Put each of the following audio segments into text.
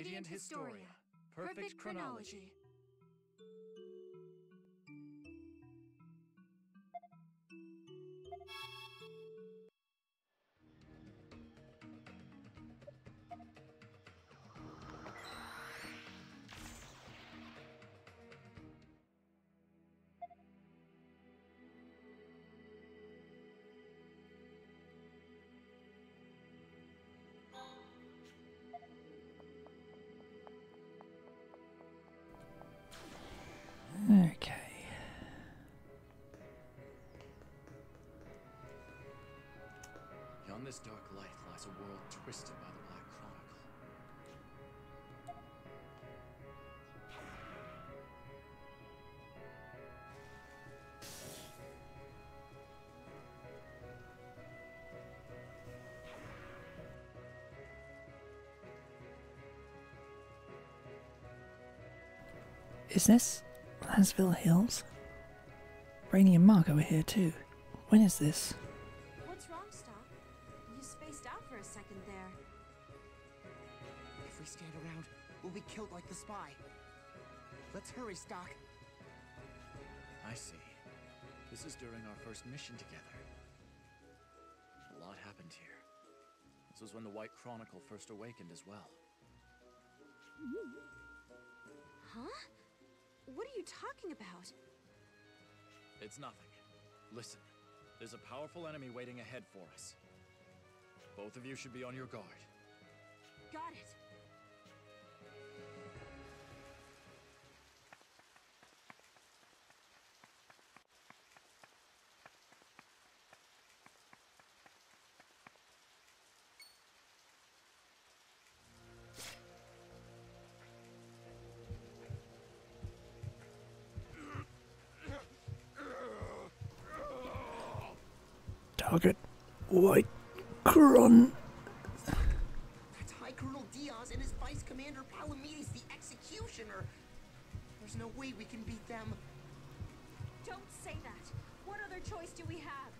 Radiant Historia. Perfect chronology. Okay. Beyond this dark light lies a world twisted by the Black Chronicle. Is this Lasville Hills? Brainy and Mark over here too. When is this? What's wrong, Stock? You spaced out for a second there. If we stand around, we'll be killed like the spy. Let's hurry, Stock. I see. This is during our first mission together. A lot happened here. This was when the White Chronicle first awakened as well. Huh? What are you talking about? It's nothing. Listen, there's a powerful enemy waiting ahead for us. Both of you should be on your guard. Got it. Target White Cron. That's High Colonel Diaz and his Vice Commander Palamedes, the Executioner. There's no way we can beat them. Don't say that. What other choice do we have?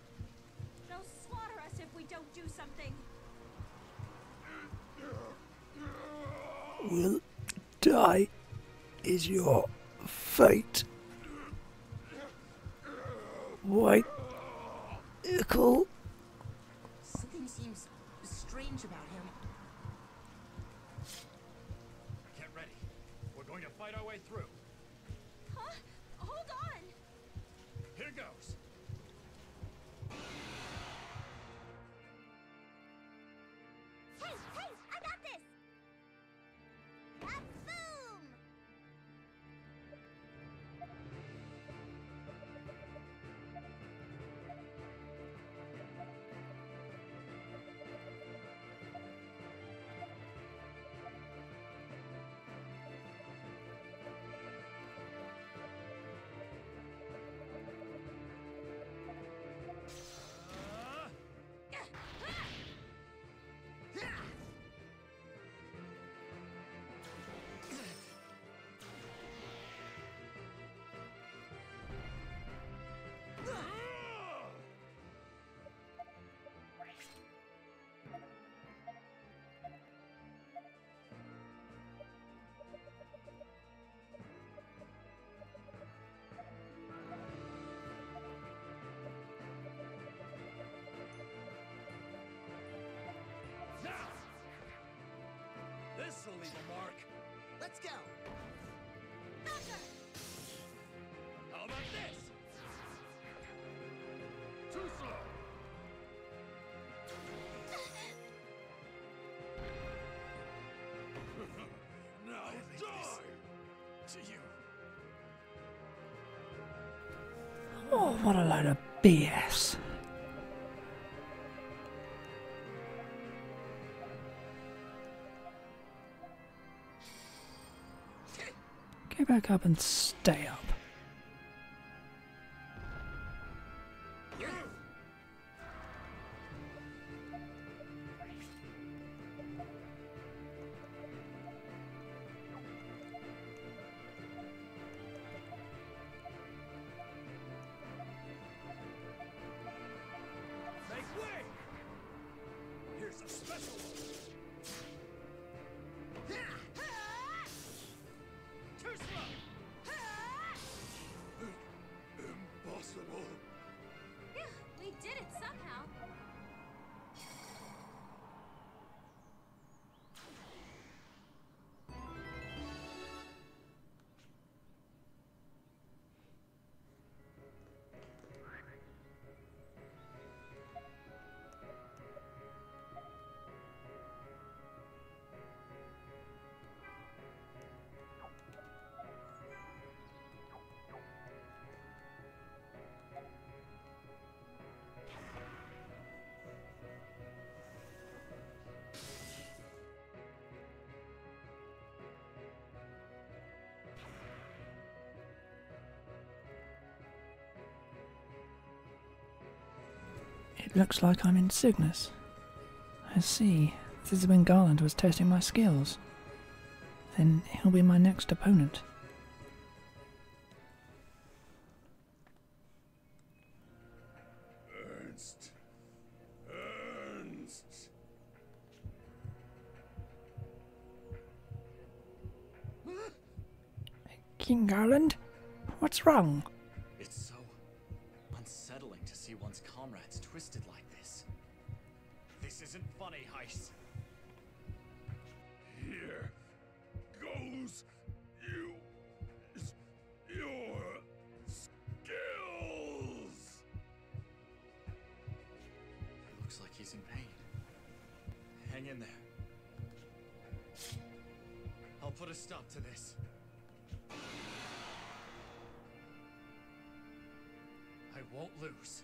They'll slaughter us if we don't do something. Will die is your fate. White Ickle. Something seems strange about him. Get ready. We're going to fight our way through. Huh? Hold on! Here goes. Hey, I got this! Boom! This'll leave a mark. Let's go. How about this? Too slow. Now die! To you. Oh, what a load of BS. Go back up and stay up. Make way! Here's a special one. It looks like I'm in Cygnus. I see. This is when Garland was testing my skills. Then he'll be my next opponent. Ernst. Ernst. King Garland? What's wrong? It's so unsettling to see one's comrades twisted like this. This isn't funny, Heiss. Here goes your skills. He looks like he's in pain. Hang in there. I'll put a stop to this. I won't lose.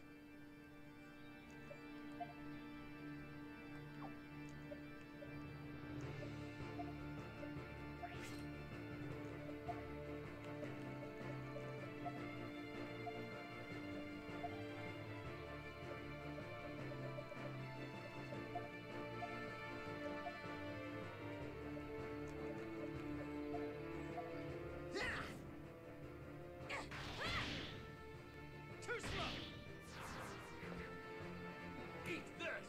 Too slow! Eat this!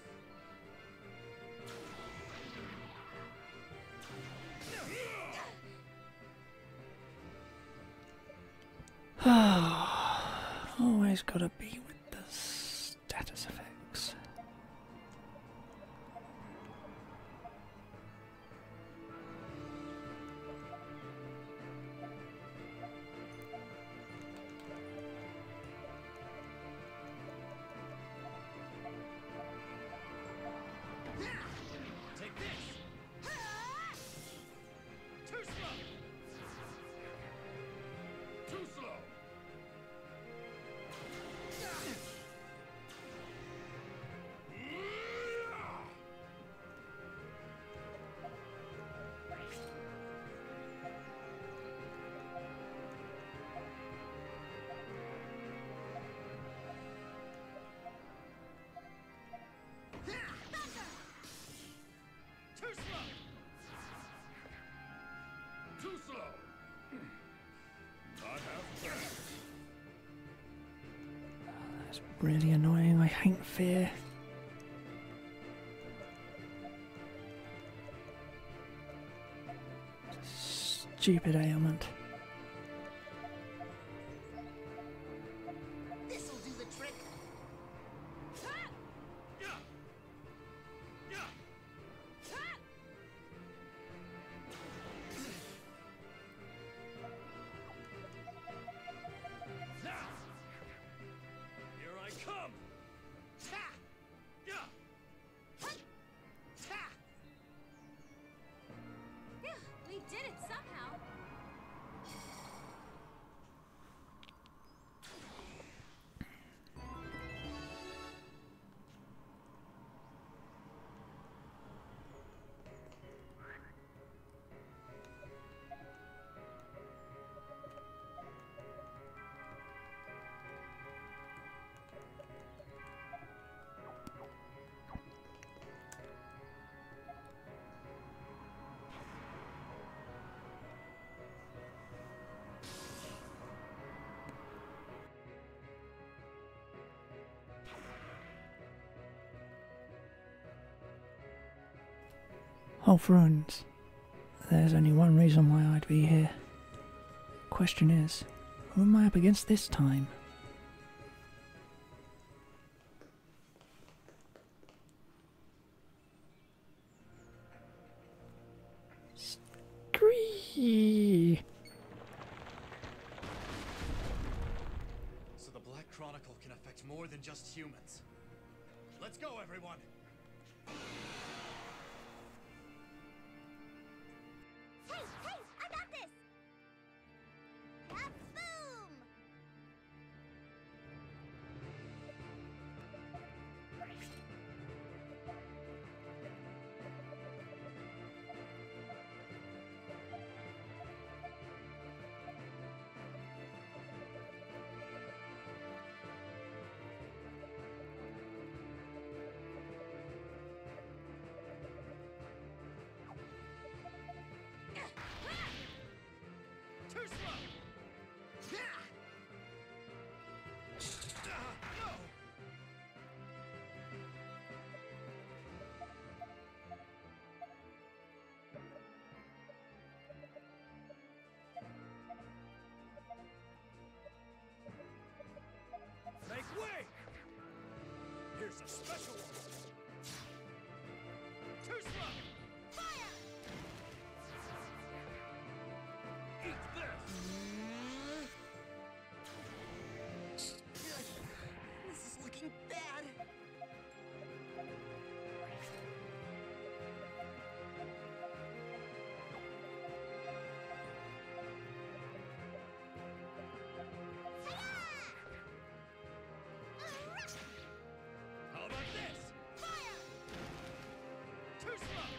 Always gotta be with the status effects. Take this! Too slow! Too slow. Too slow! Too slow. Not half bad. That's really annoying. I hate fear. Stupid ailment. This'll do the trick. Yeah! Yeah! Now! Here I come! Ta! Yeah! Ta! Phew, we did it somehow. Wolf Ruins. There's only one reason why I'd be here. Question is, who am I up against this time? Scree! So the Black Chronicle can affect more than just humans. Let's go, everyone! Hey, I got this! Boom! Too slow! No! Make way! Here's a special one! Too slow! Fire! Eat this! This is looking bad. How about this? Fire! Too slow!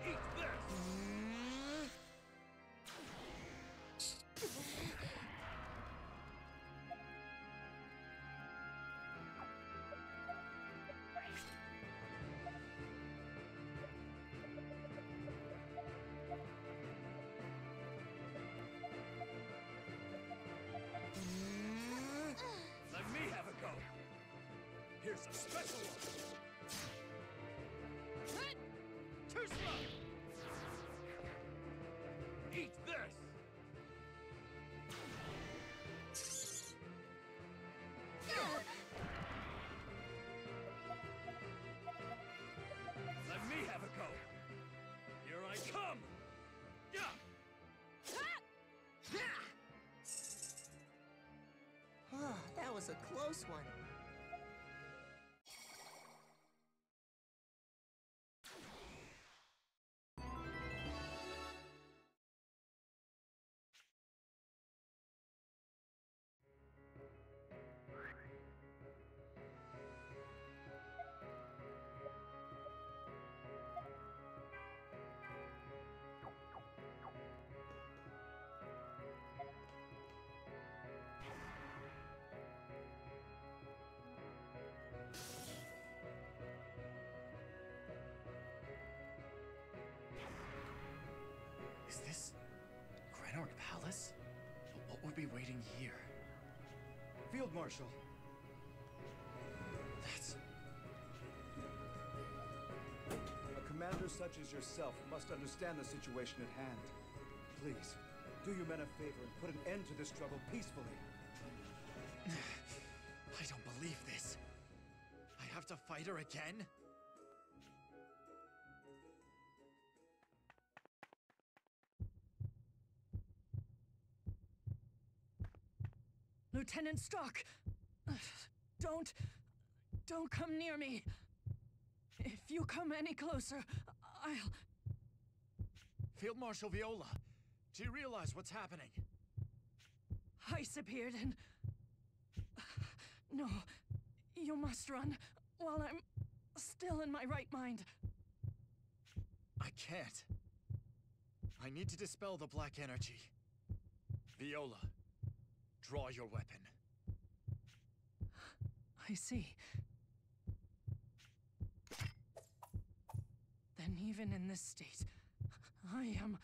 Eat this! Let me have a go! Here's a special one! Too slow! Eat this! Let me have a go! Here I come! Yeah! Oh, that was a close one. Is this Granark Palace? What would be waiting here? Field Marshal. That's... A commander such as yourself must understand the situation at hand. Please, do your men a favor and put an end to this struggle peacefully. I don't believe this. I have to fight her again? Lieutenant Stark! Don't come near me. If you come any closer, I'll... Field Marshal Viola, do you realize what's happening? Ice appeared and... No, you must run while I'm still in my right mind. I can't. I need to dispel the black energy. Viola, draw your weapon. I see. Then even in this state, I am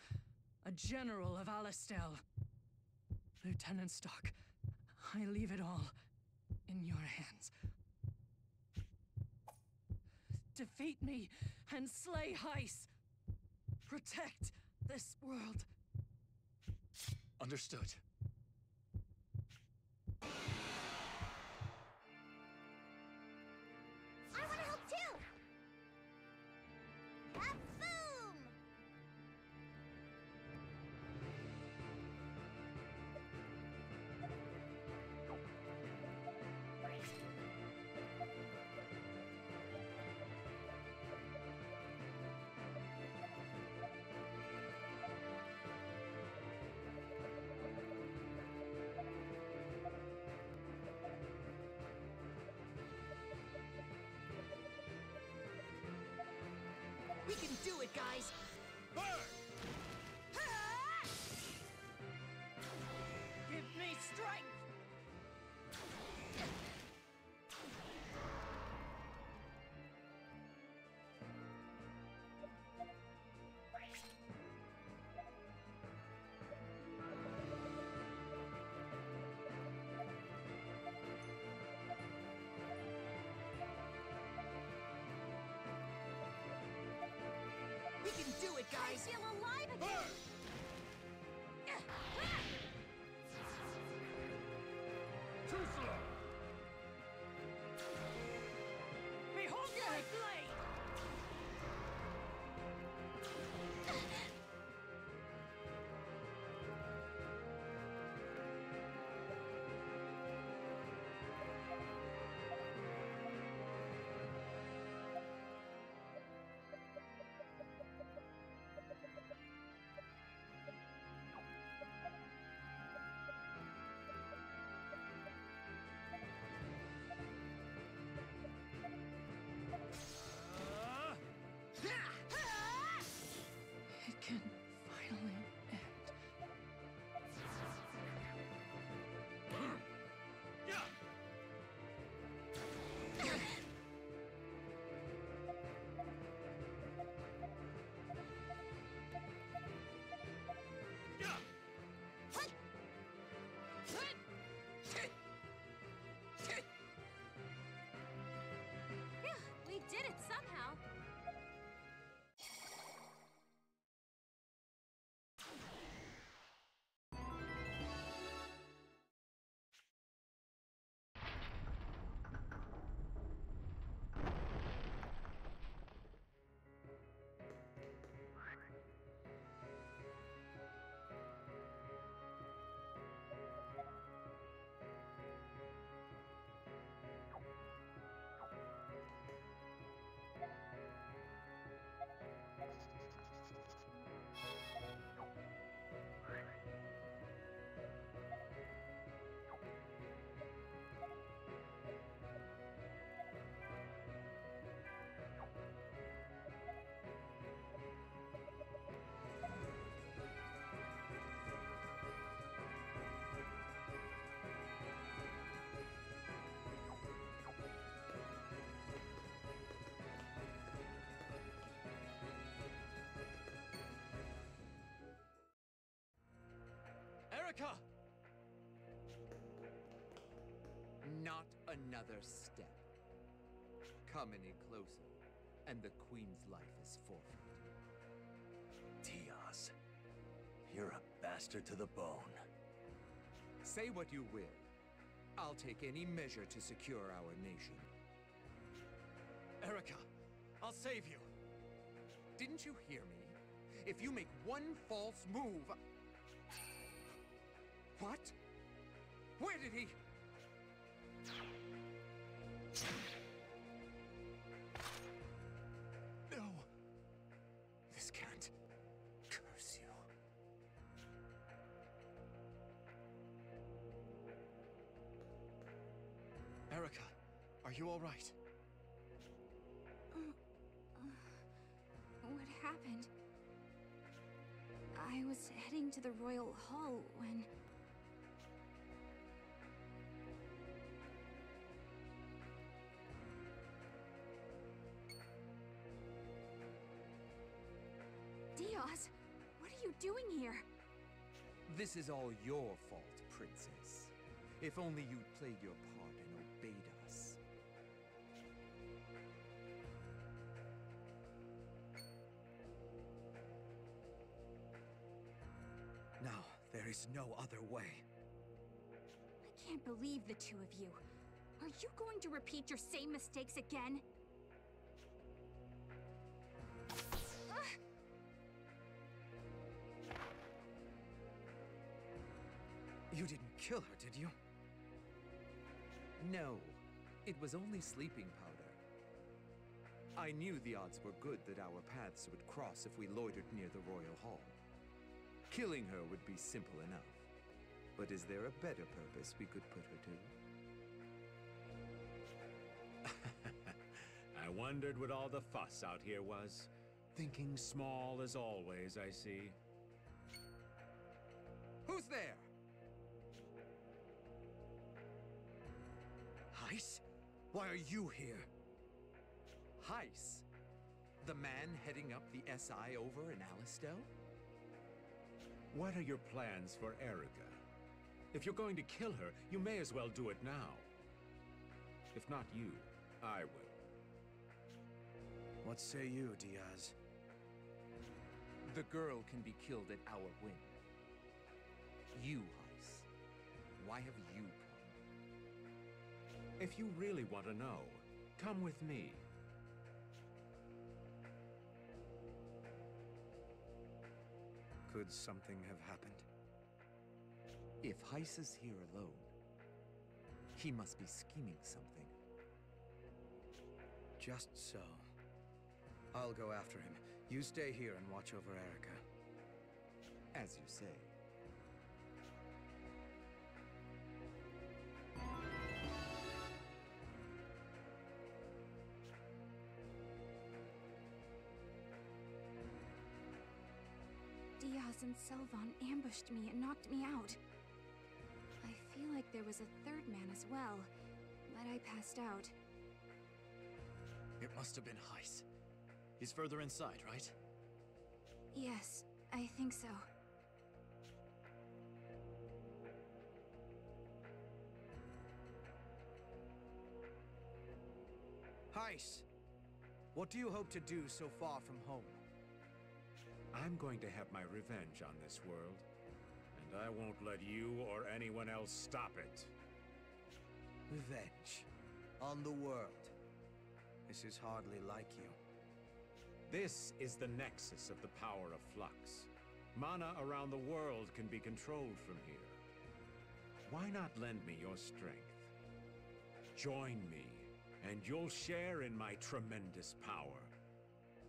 a general of Alistel. Lieutenant Stark, I leave it all in your hands. Defeat me and slay Heist. Protect this world. Understood. I want to help too! Boom! We can do it, guys! Burn! Give me strength! guys! I feel alive again! Too slow! Behold my blade! It can finally end. Yeah! Yeah! Phew, we did it somehow. Erica! Not another step. Come any closer, and the Queen's life is forfeit. Diaz, you're a bastard to the bone. Say what you will. I'll take any measure to secure our nation. Erica, I'll save you. Didn't you hear me? If you make one false move... What? Where did he... No. This can't. Curse you. Erica, are you all right? What happened? I was heading to the Royal Hall when... Diaz, what are you doing here? This is all your fault, Princess. If only you'd played your part and obeyed us. Now, there is no other way. I can't believe the two of you. Are you going to repeat your same mistakes again? You didn't kill her, did you? No, it was only sleeping powder. I knew the odds were good that our paths would cross if we loitered near the Royal Hall. Killing her would be simple enough. But is there a better purpose we could put her to? I wondered what all the fuss out here was. Thinking small as always, I see. Who's there? Heiss? Why are you here? Heiss? The man heading up the SI over in Alistel? What are your plans for Erica? If you're going to kill her, you may as well do it now. If not you, I will. What say you, Diaz? The girl can be killed at our whim. You, Heiss. Why have you come? If you really want to know, come with me. Could something have happened? If Heiss is here alone, he must be scheming something. Just so. I'll go after him. You stay here and watch over Erica. As you say. Diaz and Selvon ambushed me and knocked me out. I feel like there was a third man as well, but I passed out. It must have been Heiss. He's further inside, right? Yes, I think so. Heiss! What do you hope to do so far from home? I'm going to have my revenge on this world, and I won't let you or anyone else stop it. Revenge. On the world. This is hardly like you. This is the nexus of the power of Flux. Mana around the world can be controlled from here. Why not lend me your strength? Join me, and you'll share in my tremendous power.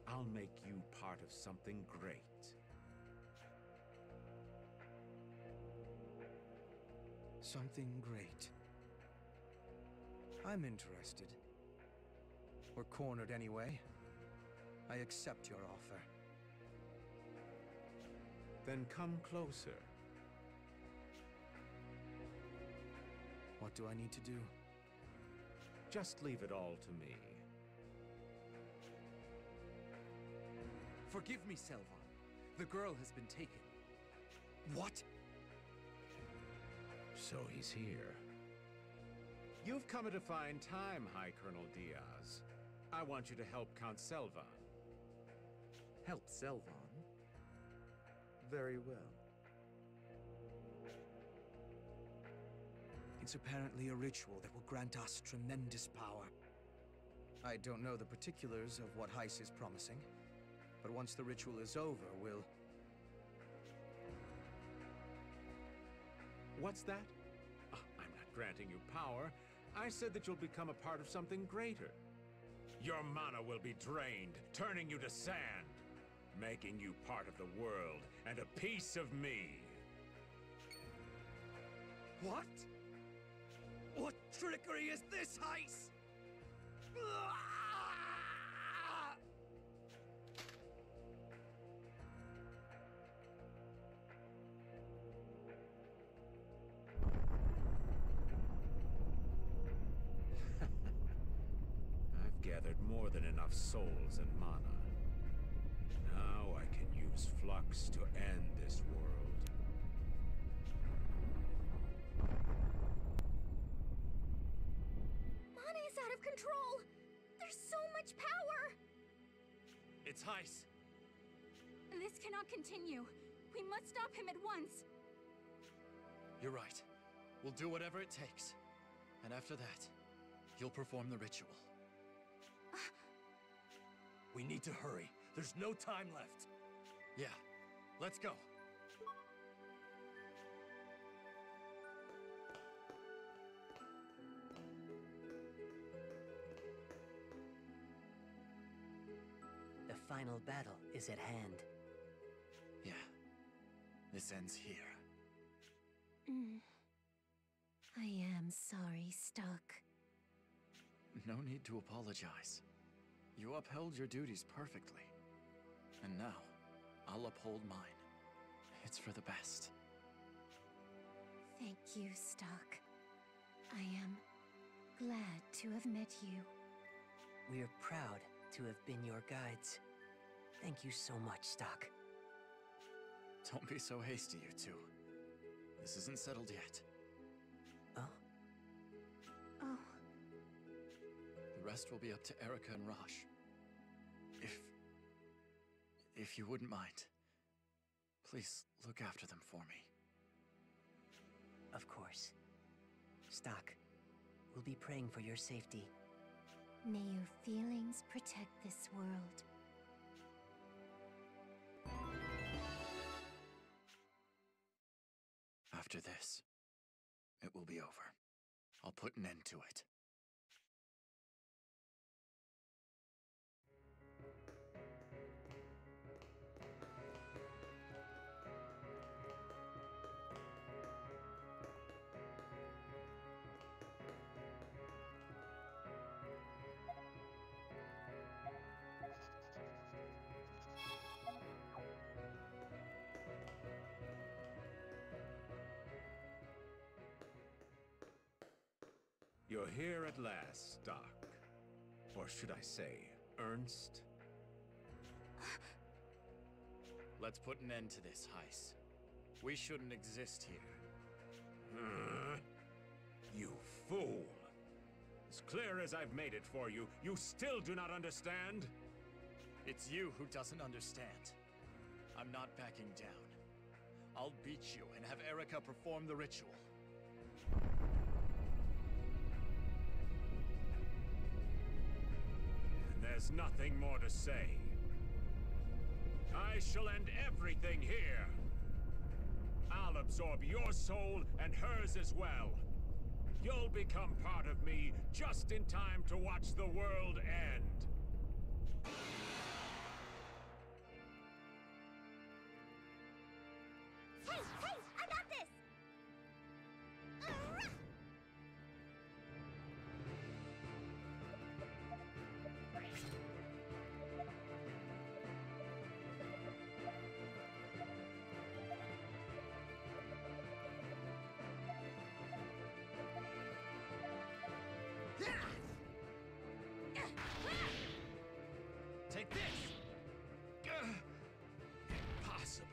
I'll make you part of something great. Something great. I'm interested. We're cornered anyway. I accept your offer. Then come closer. What do I need to do? Just leave it all to me. Forgive me, Selvon. The girl has been taken. What? So he's here. You've come at a fine time, High Colonel Diaz. I want you to help Count Selvon. Help Selvon? Very well. It's apparently a ritual that will grant us tremendous power. I don't know the particulars of what Heiss is promising, but once the ritual is over, we'll... What's that? Oh, I'm not granting you power. I said that you'll become a part of something greater. Your mana will be drained, turning you to sand, making you part of the world and a piece of me. What? What trickery is this, Heiss? I've gathered more than enough souls and mana. Now I can use Flux to end this world. Mana is out of control! There's so much power! It's Heiss. This cannot continue. We must stop him at once. You're right. We'll do whatever it takes. And after that, you'll perform the ritual. We need to hurry. There's no time left. Yeah, let's go. The final battle is at hand. Yeah, this ends here. I am sorry, Stuck. No need to apologize. You upheld your duties perfectly. And now, I'll uphold mine. It's for the best. Thank you, Stuck. I am glad to have met you. We're proud to have been your guides. Thank you so much, Stuck. Don't be so hasty, you two. This isn't settled yet. Oh? Oh. The rest will be up to Erica and Rosh. If you wouldn't mind, Please look after them for me. Of course. Stock, we'll be praying for your safety. May your feelings protect this world. After this, it will be over. I'll put an end to it. You're here at last, Doc. Or should I say, Ernst? Let's put an end to this, Heiss. We shouldn't exist here. You fool! As clear as I've made it for you, you still do not understand? It's you who doesn't understand. I'm not backing down. I'll beat you and have Erica perform the ritual. There's nothing more to say. I shall end everything here. I'll absorb your soul and hers as well. You'll become part of me just in time to watch the world end. Hey, I got this! Take this! Impossible.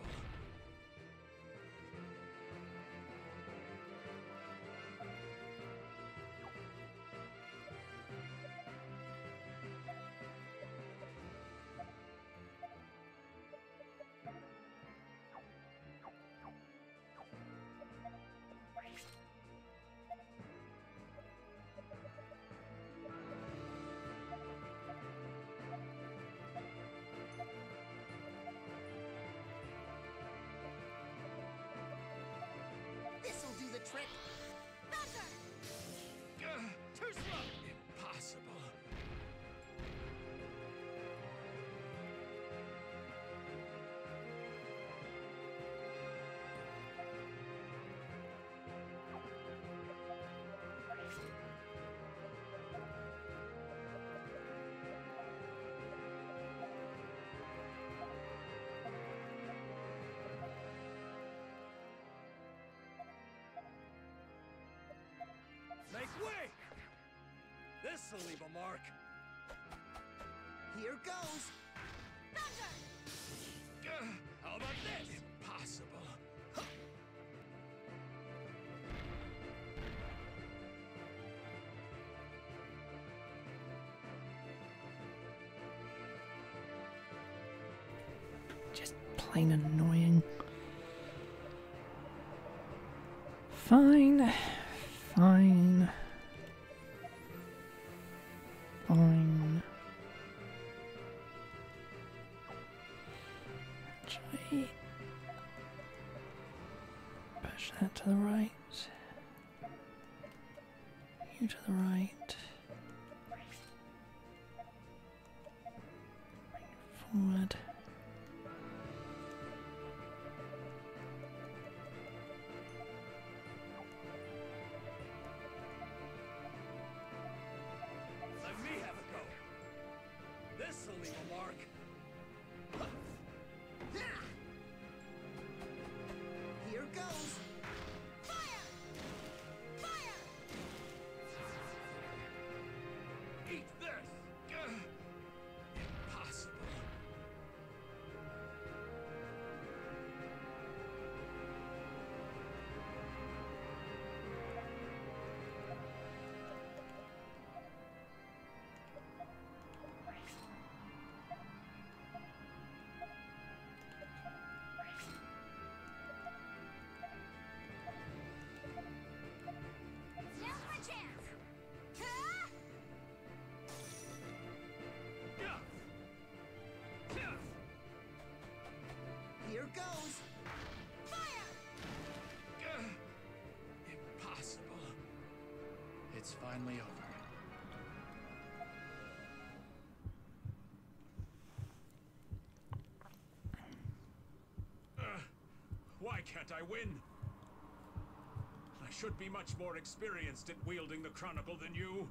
This'll do the trick. Too slow. Impossible. Make way! This'll leave a mark. Here goes. How about this? Impossible. Just plain annoying. Fine. Fine. Fine. Actually, push that to the right. You to the right. Bring it forward. Let me have a go. This'll leave a mark. Here goes. Eat this. Impossible. Here goes! Impossible. It's finally over. Why can't I win? I should be much more experienced at wielding the Chronicle than you.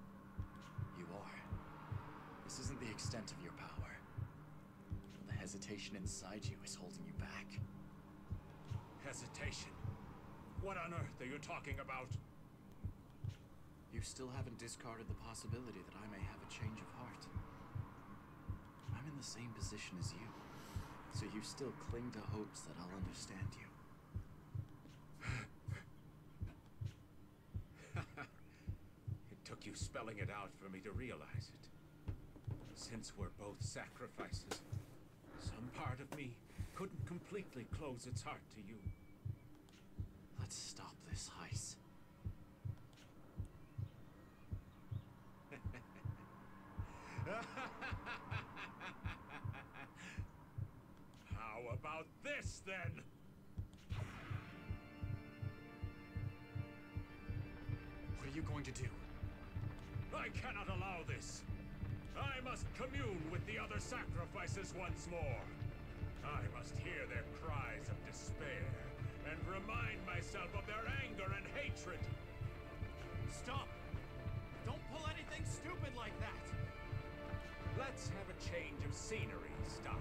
You are. This isn't the extent of your power. The hesitation inside you is holding you back. Hesitation? What on earth are you talking about? You still haven't discarded the possibility that I may have a change of heart. I'm in the same position as you, so you still cling to hopes that I'll understand you. It took you spelling it out for me to realize it. Since we're both sacrifices, some part of me couldn't completely close its heart to you. Let's stop this heist. How about this, then? What are you going to do? I cannot allow this. I must commune with the other sacrifices once more. I must hear their cries of despair and remind myself of their anger and hatred. Stop! Don't pull anything stupid like that! Let's have a change of scenery, Stock.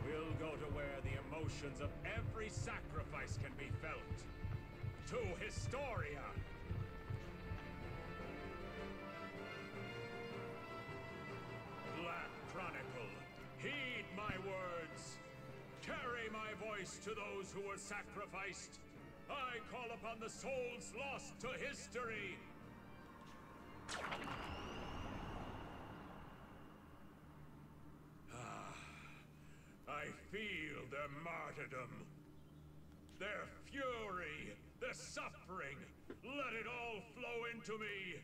We'll go to where the emotions of every sacrifice can be felt. To Historia! Black Chronicle, heed my words. Carry my voice to those who were sacrificed. I call upon the souls lost to history. I feel their martyrdom, their fury, their suffering. Let it all flow into me.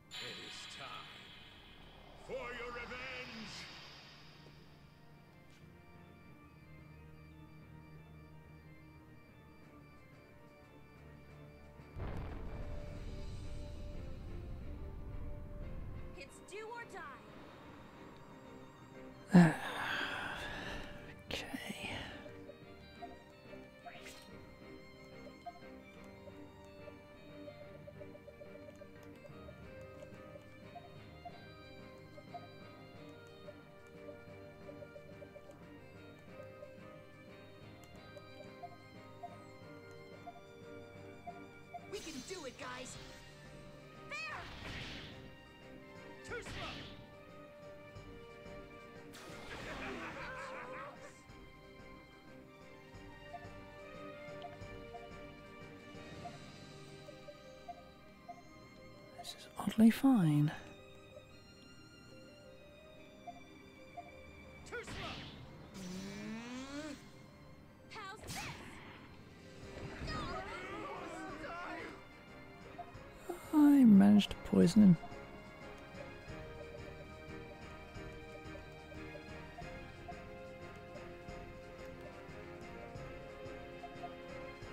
It is time for your revenge. It's do or die. Okay. We can do it, guys! There! Too slow! This is oddly fine. Too slow! How's this? I managed to poison him.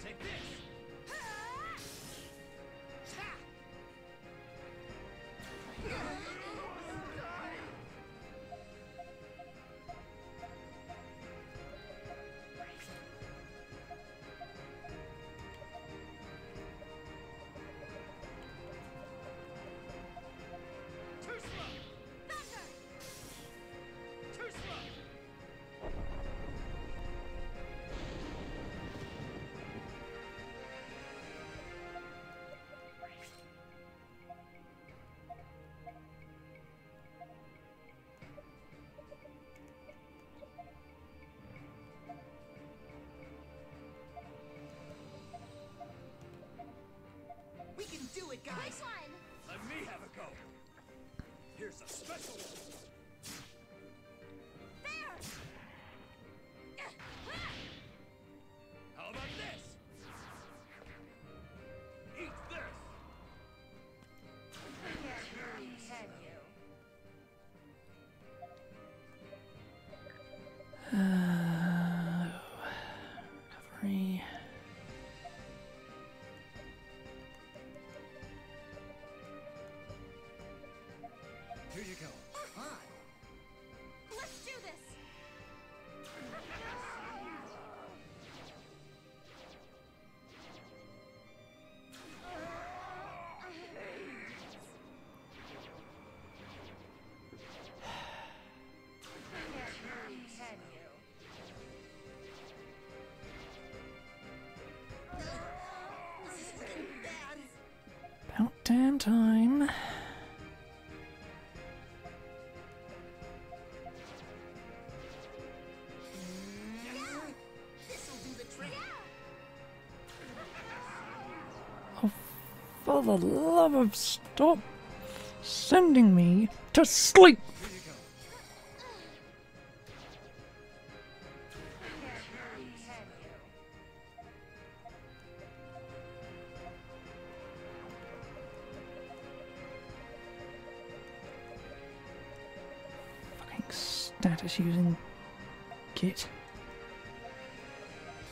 Take this! Too slow! Thunder! Too slow! We can do it, guys! This one! Let me have a go! Here's a special one! There! How about this? Eat this! Uh, 3. Here you go. Let's do this! About damn time. This'll do the trick. Oh, for the love of stop sending me to sleep! Fucking status using kit.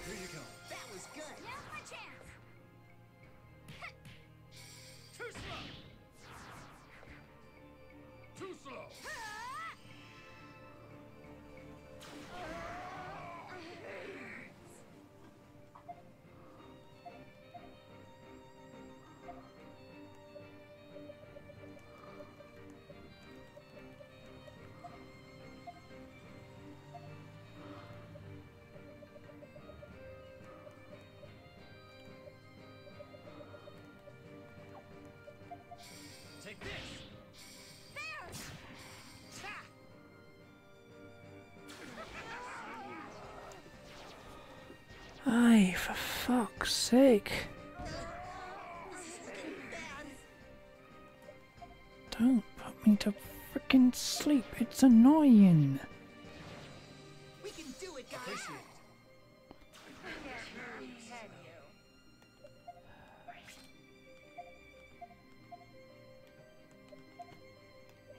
Here you go. That was good. Now's my chance! Too slow! Too slow! Take this. Aye, for fuck's sake. Don't put me to frickin' sleep, it's annoying. We can do it, guys. Appreciate it.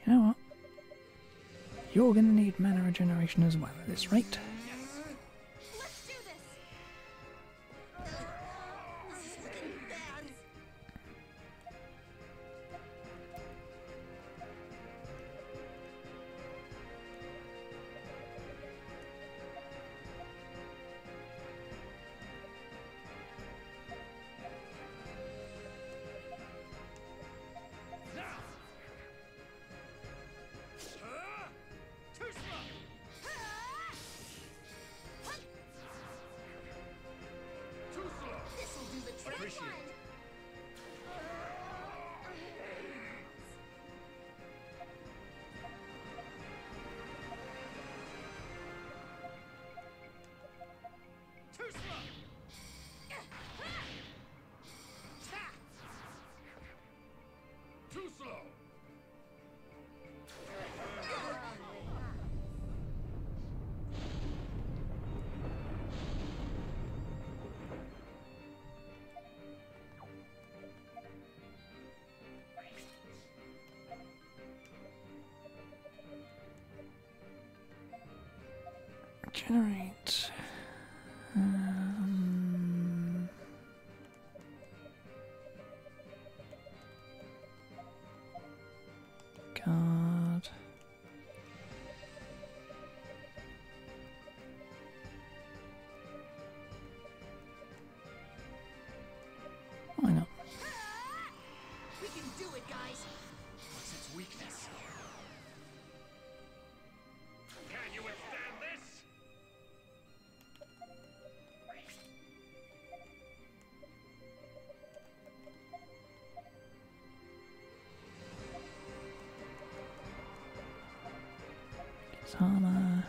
You know what? You're gonna need mana regeneration as well at this rate. Let's do this! This is looking bad. Too slow! Too slow! This'll do the trick. Appreciate it. Too slow! Too slow! Generate. God. Why not? We can do it, guys. What's its weakness? Can you withstand this? It's armor.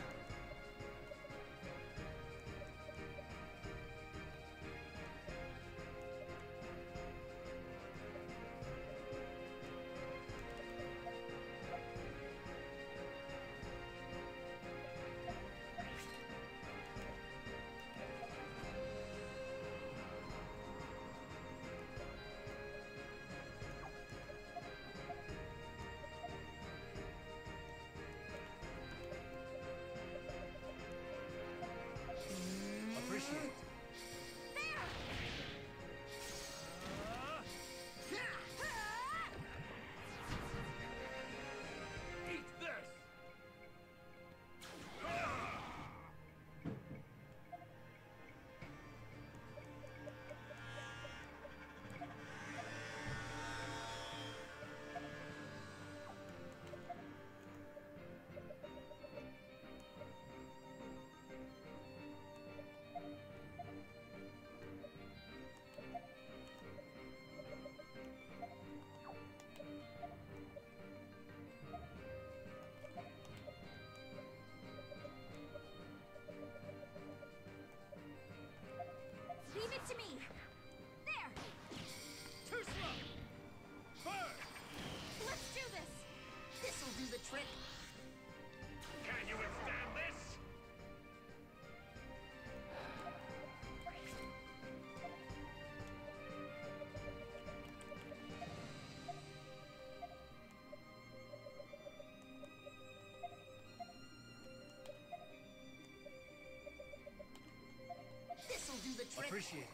trick. Appreciate it.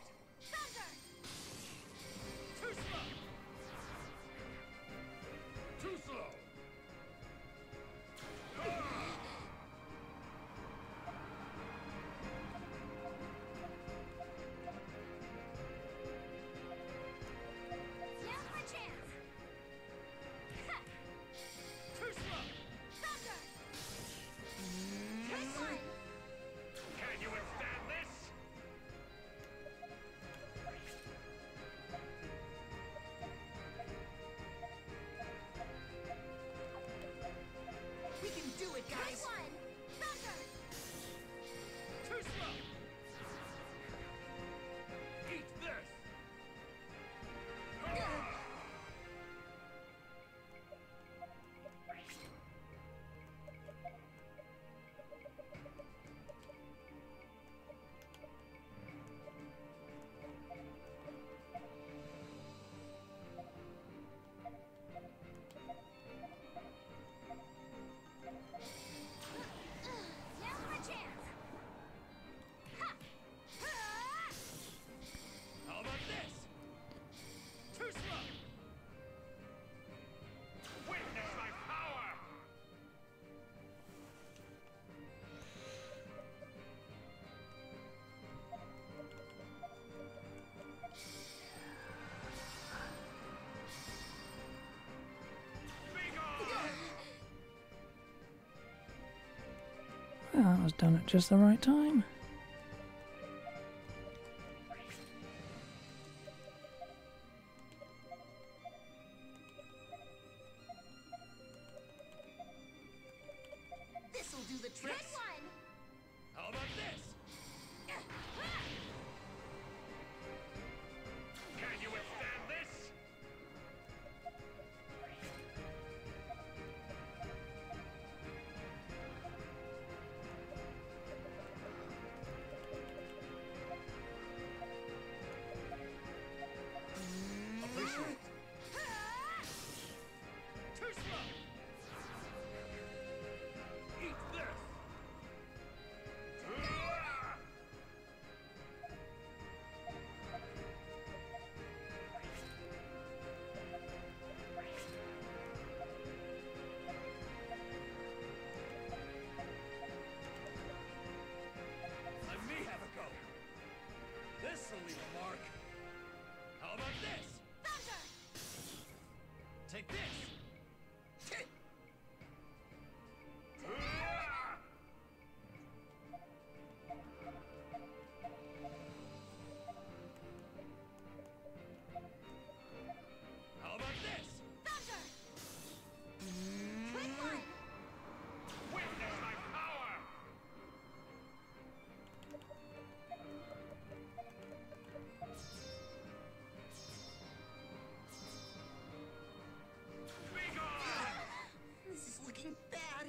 Thunder! Too slow! Too slow! Now's my chance! Ha! Too slow! Thunder! Quick one! Can you withstand this? We can do it, Quick guys! one! Thunder! Too slow! Eat this! Now's my chance! Ha! Ah! How about this? Too slow! Witness my power! Be gone! Well, that was done at just the right time. This'll do the trick! Good one! How about this? Can you withstand this? Appreciate it. Too slow! Eat this! Let me have a go! This'll leave a mark! How about this? Thunder! Take this! How about this? Thunder! Quick one! Witness my power! Be gone! This is looking bad!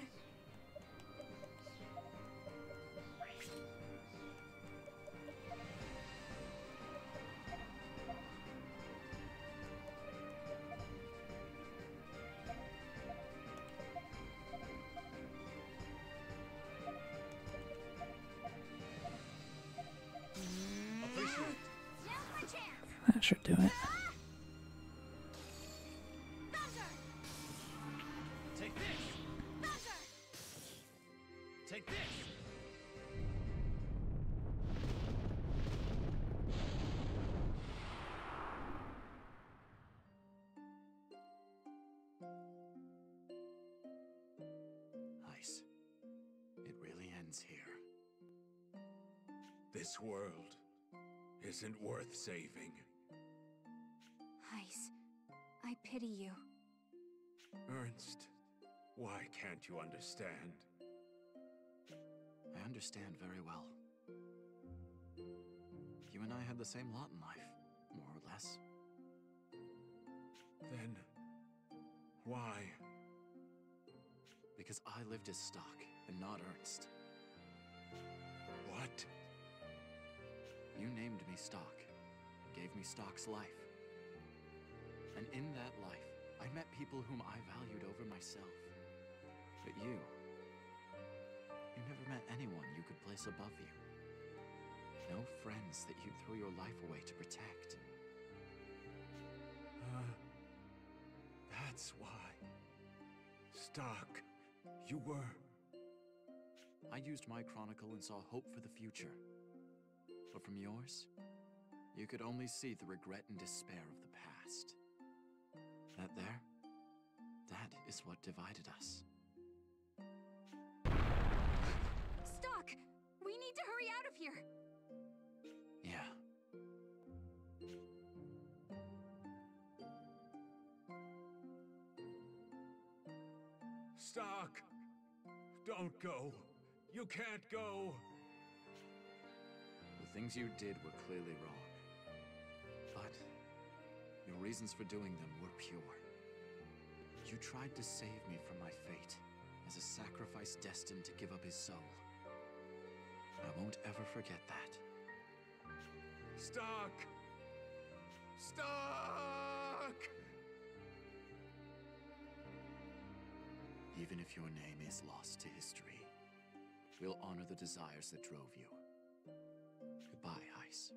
Appreciate it. Now's my chance! That should do it. Thunder! Take this! Thunder! Take this! Ice. It really ends here. This world isn't worth saving. Ice, I pity you. Ernst, why can't you understand? I understand very well. You and I had the same lot in life, more or less. Then, why? Because I lived as Stock and not Ernst. What? You named me Stock, gave me Stock's life. And in that life, I met people whom I valued over myself. But you never met anyone you could place above you. No friends that you'd throw your life away to protect. That's why. Stark, you were... I used my chronicle and saw hope for the future. But from yours, you could only see the regret and despair of the past. That is what divided us. Stock! We need to hurry out of here! Yeah. Stark! Don't go! You can't go! The things you did were clearly wrong. But your reasons for doing them were pure. You tried to save me from my fate, as a sacrifice destined to give up his soul. I won't ever forget that. Stark! Stark! Even if your name is lost to history, we'll honor the desires that drove you. Goodbye, Heis.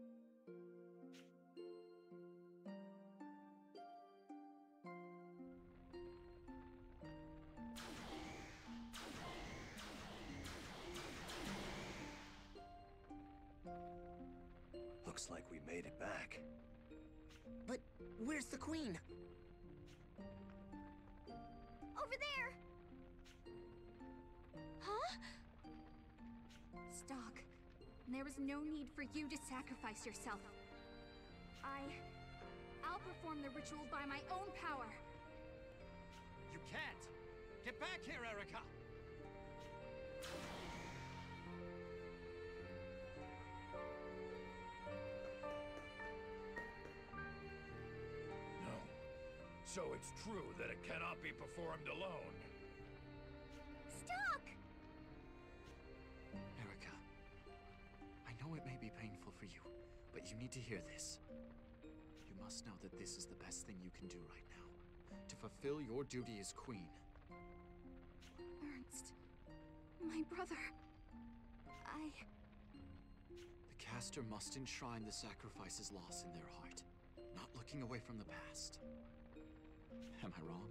Looks like we made it back. But where's the queen? Over there! Huh? Stock, there is no need for you to sacrifice yourself. I'll perform the ritual by my own power. You can't! Get back here, Erica! No. So it's true that it cannot be performed alone. Stock! Erica, I know it may be painful for you, but you need to hear this. You must know that this is the best thing you can do right now. To fulfill your duty as queen. Ernst, my brother. The caster must enshrine the sacrifice's loss in their heart, not looking away from the past. Am I wrong?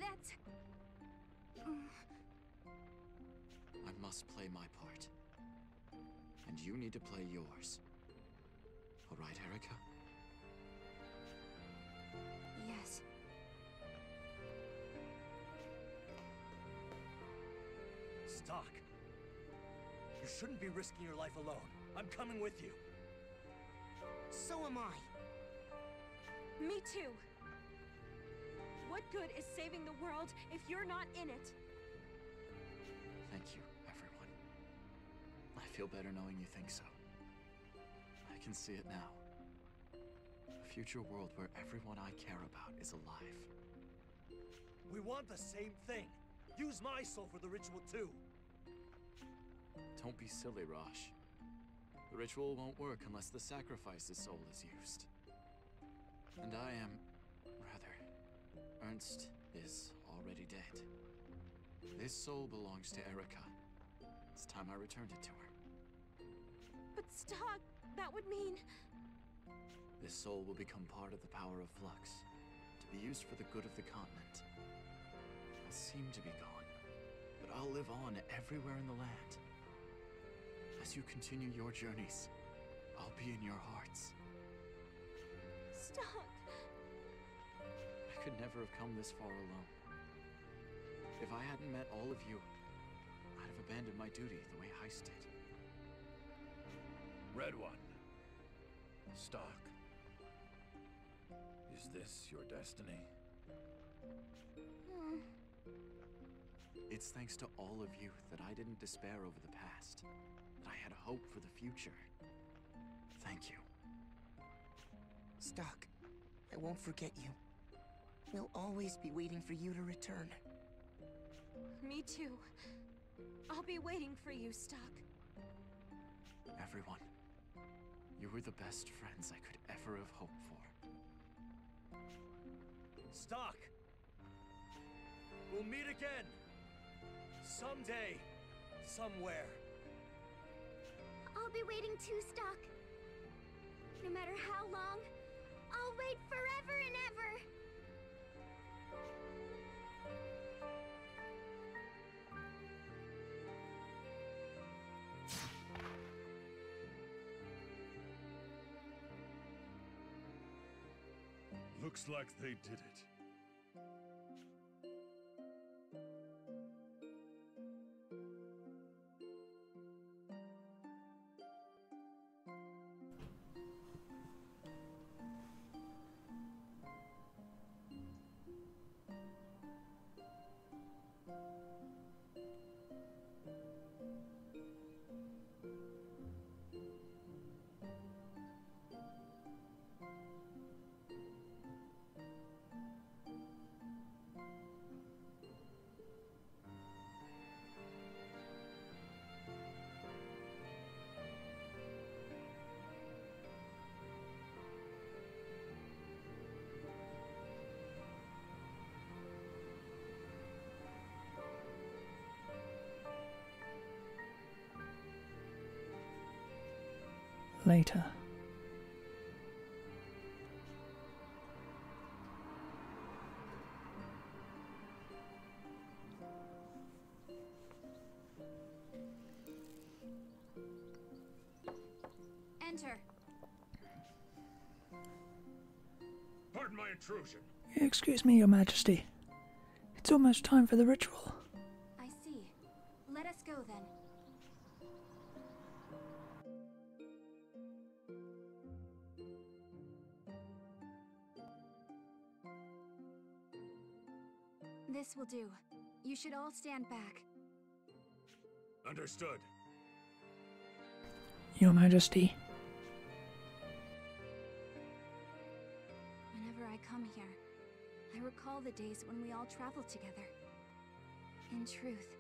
That's... I must play my part. And you need to play yours. All right, Erica? Yes. Stock! You shouldn't be risking your life alone. I'm coming with you. So am I. Me too. What good is saving the world if you're not in it? Thank you, everyone. I feel better knowing you think so. I can see it now. A future world where everyone I care about is alive. We want the same thing. Use my soul for the ritual too. Don't be silly, Rosh. The ritual won't work unless the sacrifice's soul is used. And Ernst is already dead. This soul belongs to Erica. It's time I returned it to her. But Stock, that would mean... This soul will become part of the power of Flux, to be used for the good of the continent. I'll seem to be gone, but I'll live on everywhere in the land. As you continue your journeys, I'll be in your hearts. Stock! I could never have come this far alone. If I hadn't met all of you, I'd have abandoned my duty the way Heist did. Red One. Stock. Is this your destiny? It's thanks to all of you that I didn't despair over the past, that I had hope for the future. Thank you. Stock, I won't forget you. We'll always be waiting for you to return. Me too. I'll be waiting for you, Stock. Everyone, you were the best friends I could ever have hoped for. Stock! We'll meet again! Someday, somewhere. I'll I'll be waiting too, Stock. No matter how long, I'll wait forever and ever. Looks like they did it. Later. Enter. Pardon my intrusion. Excuse me, Your Majesty. It's almost time for the ritual. I see. Let us go then. This will do. You should all stand back. Understood. Your Majesty. Whenever I come here, I recall the days when we all traveled together. In truth,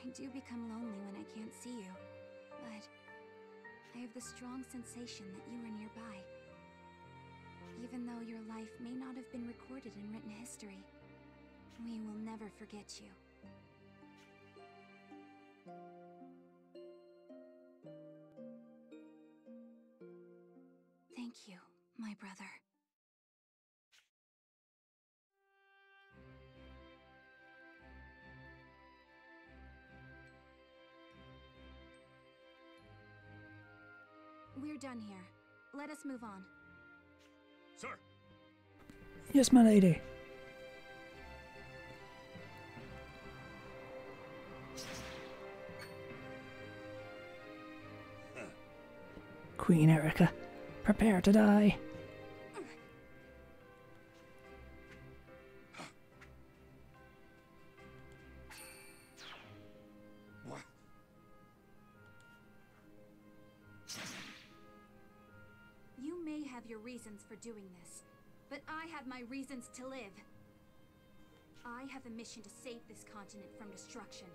I do become lonely when I can't see you, but I have the strong sensation that you are nearby. Even though your life may not have been recorded in written history, we will never forget you. Thank you, my brother. We're done here. Let us move on. Sir! Yes, my lady. Queen Erica, prepare to die. What? You may have your reasons for doing this, but I have my reasons to live. I have a mission to save this continent from destruction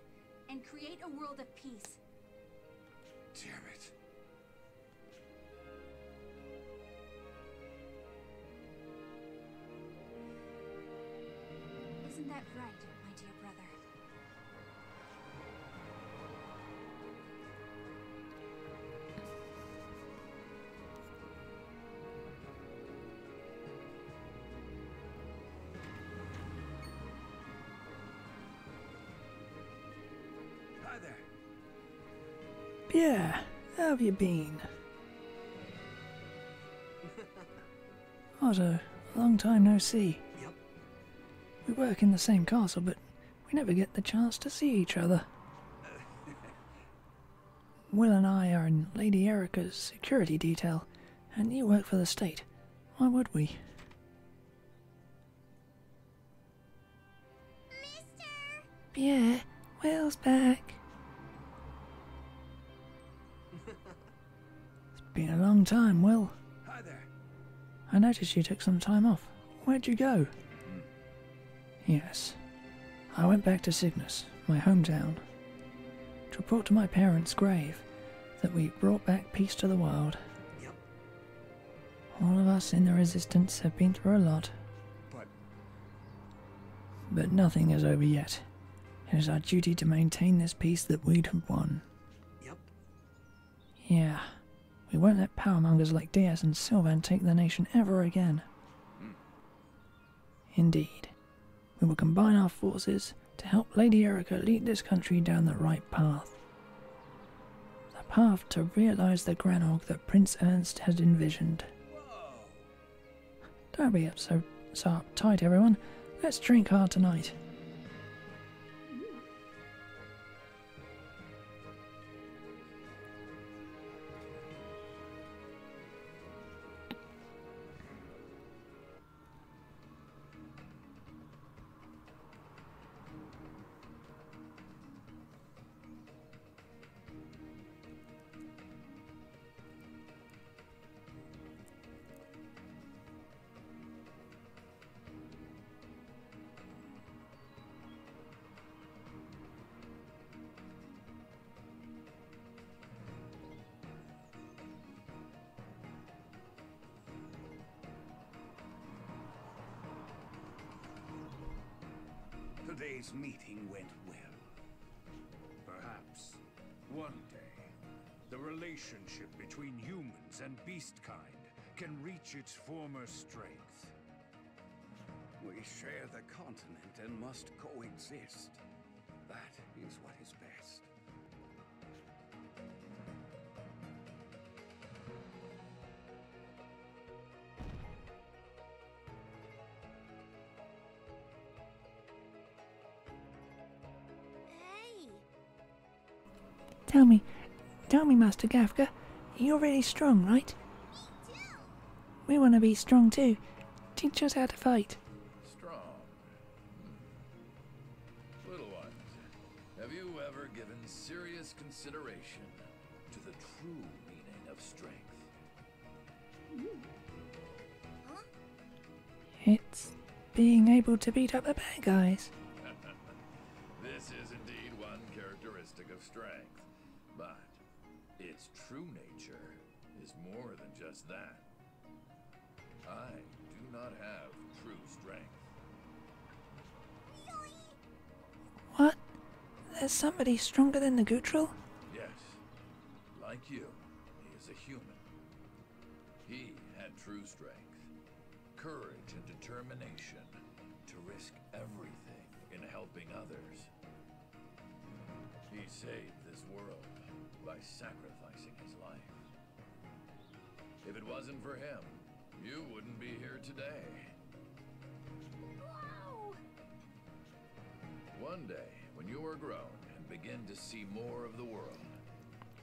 and create a world of peace. Damn it. Isn't that right, my dear brother? Hi there. Yeah, how have you been? What a long time no see. Yep. We work in the same castle, but we never get the chance to see each other. Will and I are in Lady Erica's security detail, and you work for the state. Why would we? Mister! Yeah, Will's back. It's been a long time, Will. Hi there. I noticed you took some time off. Where'd you go? Yes. I went back to Cygnus, my hometown, to report to my parents' grave that we brought back peace to the world. Yep. All of us in the Resistance have been through a lot. But nothing is over yet. It is our duty to maintain this peace that we'd have won. Yep. Yeah, we won't let powermongers like Diaz and Sylvan take the nation ever again. Indeed. We will combine our forces to help Lady Erica lead this country down the right path. The path to realize the Granog that Prince Ernst had envisioned. Don't be so uptight, everyone. Let's drink hard tonight. Today's meeting went well. Perhaps, one day, the relationship between humans and beast kind can reach its former strength. We share the continent and must coexist. That is what is best. Tell me, Master Gafka, you're really strong, right? Me too. We want to be strong too. Teach us how to fight. Strong. Little ones, have you ever given serious consideration to the true meaning of strength? Huh? It's being able to beat up the bad guys. This is indeed one characteristic of strength. But its true nature is more than just that. I do not have true strength. What? There's somebody stronger than the Gutril? Yes. Like you, he is a human. He had true strength, courage and determination to risk everything in helping others. He saved this world by sacrificing his life. If it wasn't for him, you wouldn't be here today. Wow! One day, when you are grown and begin to see more of the world,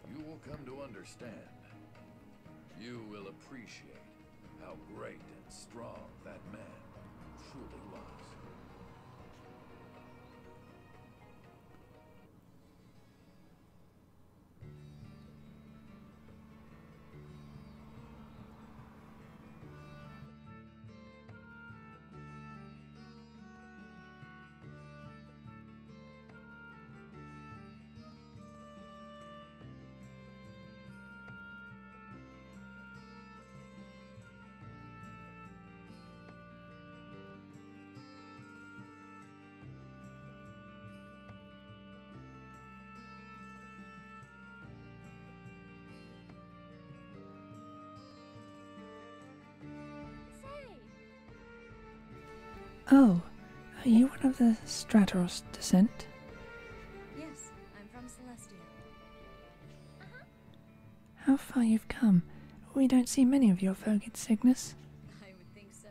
you will come to understand. You will appreciate how great and strong that man truly was. Oh, are you one of the Stratos descent? Yes, I'm from Celestia. How far you've come. We don't see many of your folk in Cygnus. I would think so.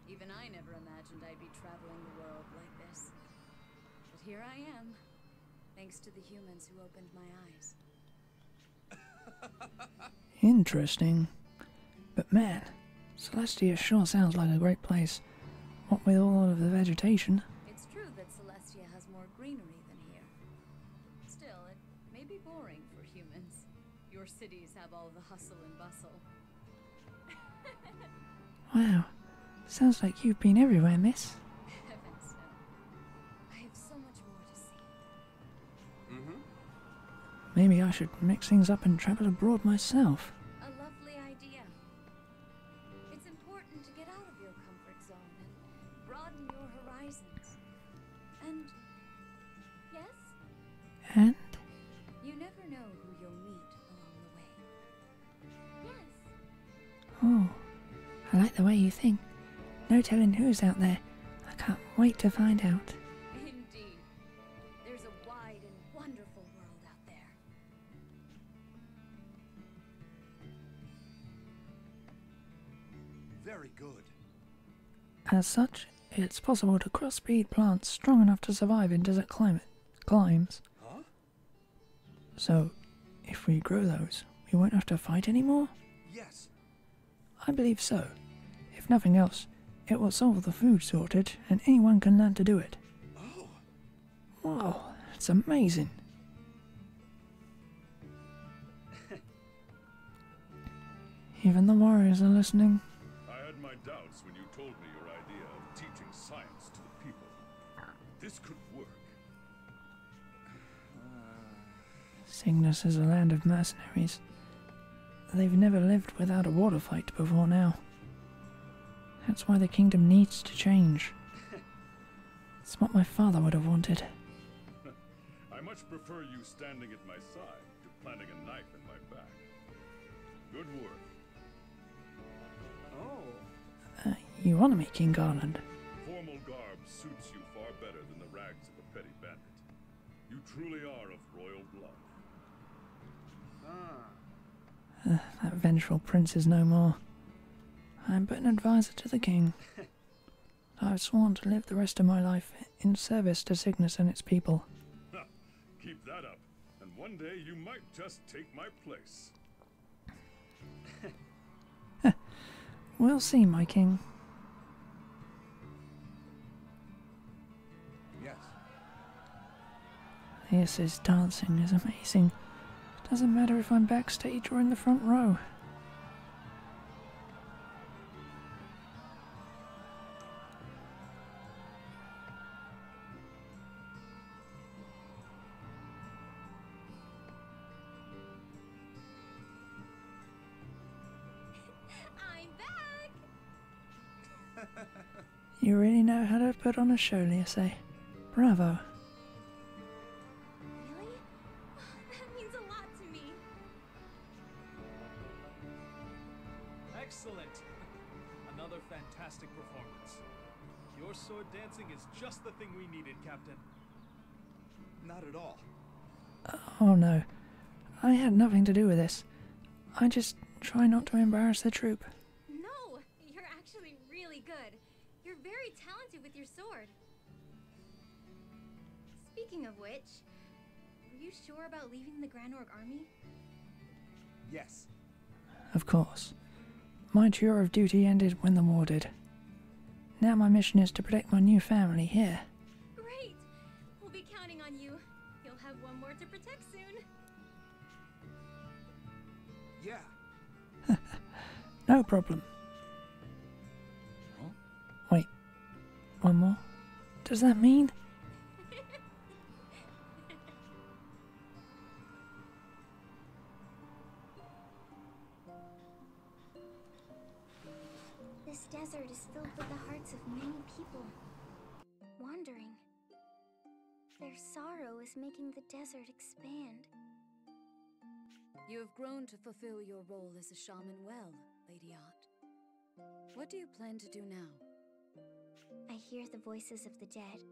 Even I never imagined I'd be traveling the world like this. But here I am, thanks to the humans who opened my eyes. Interesting. But man, Celestia sure sounds like a great place. What with all of the vegetation. It's true that Celestia has more greenery than here. Still, it may be boring for humans. Your cities have all the hustle and bustle. Wow, sounds like you've been everywhere, miss. Heavens no. I have so much more to see. Maybe I should mix things up and travel abroad myself. A lovely idea. It's important to get out of your comfort zone and broaden your horizons. And yes, And? you never know who you'll meet along the Oh, I like the way you think. No telling who's out there. I can't wait to find out. Indeed. There's a wide and wonderful world out there. Very good. As such, it's possible to crossbreed plants strong enough to survive in desert climes. Huh? So, if we grow those, we won't have to fight anymore? Yes. I believe so. If nothing else, it will solve the food shortage and anyone can learn to do it. Oh. Wow, it's amazing. Even the warriors are listening. I had my doubts when you told me your idea of teaching science to the people. This could work. Cygnus is a land of mercenaries. They've never lived without a water fight before now. That's why the kingdom needs to change. It's what my father would have wanted. I much prefer you standing at my side to planting a knife in my back. Good work. Oh. You honor me, King Garland. Formal garb suits you far better than the rags of a petty bandit. You truly are of royal blood. That vengeful prince is no more. I am but an advisor to the king. I've sworn to live the rest of my life in service to Cygnus and its people. Keep that up, and one day you might just take my place. We'll see, my king. Yes. This dancing is amazing. Doesn't matter if I'm backstage or in the front row. I'm back! You really know how to put on a show, Lease. Bravo. Really? That means a lot to me. Excellent! Another fantastic performance. Your sword dancing is just the thing we needed, Captain. Not at all. Oh no. I had nothing to do with this. I just try not to embarrass the troop. No, you're actually really good. You're very talented with your sword. Speaking of which, were you sure about leaving the Grand Orc army? Yes. Of course. My tour of duty ended when the war did. Now my mission is to protect my new family here. Great! We'll be counting on you. You'll have one more to protect soon. Yeah. No problem. Huh? Wait. One more? Does that mean? This desert is filled with the hearts of many people. Wandering. Their sorrow is making the desert expand. You have grown to fulfill your role as a shaman well, Lady Ott. What do you plan to do now? I hear the voices of the dead.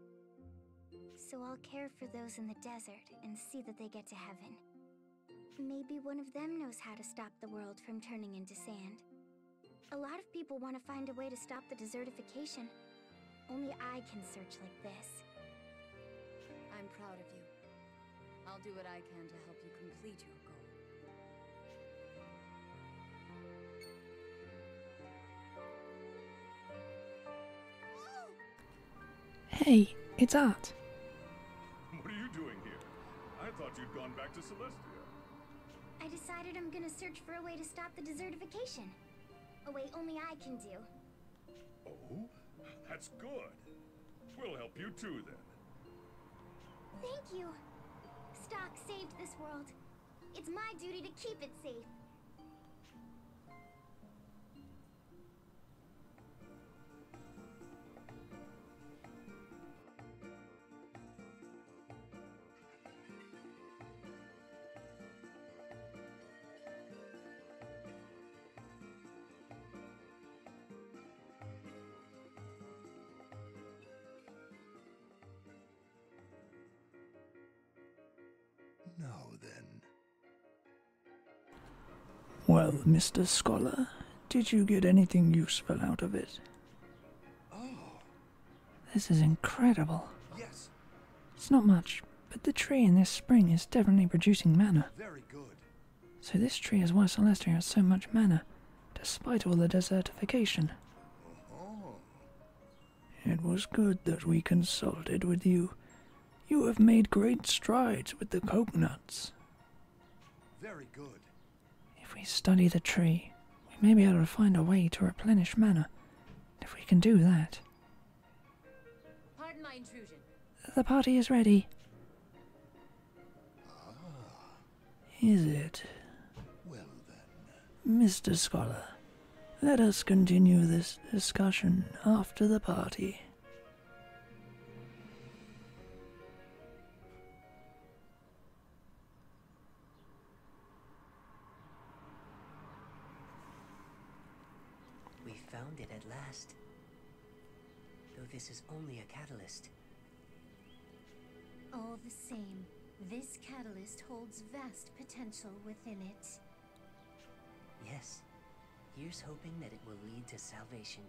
So I'll care for those in the desert and see that they get to heaven. Maybe one of them knows how to stop the world from turning into sand. A lot of people want to find a way to stop the desertification. Only I can search like this. I'm proud of you. I'll do what I can to help you complete your goal. Hey, it's Art. What are you doing here? I thought you'd gone back to Celestia. I decided I'm gonna search for a way to stop the desertification. A way only I can do. Oh? That's good. We'll help you too, then. Thank you. Stock saved this world. It's my duty to keep it safe. Well, Mr. Scholar, did you get anything useful out of it? Oh. This is incredible. Yes. It's not much, but the tree in this spring is definitely producing mana. Very good. So this tree is why Celestia has so much mana, despite all the desertification. It was good that we consulted with you. You have made great strides with the coconuts. Very good. If we study the tree, we may be able to find a way to replenish mana. If we can do that... Pardon my intrusion. The party is ready. Is it? Well then. Mr. Scholar, let us continue this discussion after the party. We found it at last. Though this is only a catalyst. All the same, this catalyst holds vast potential within it. Yes. Here's hoping that it will lead to salvation.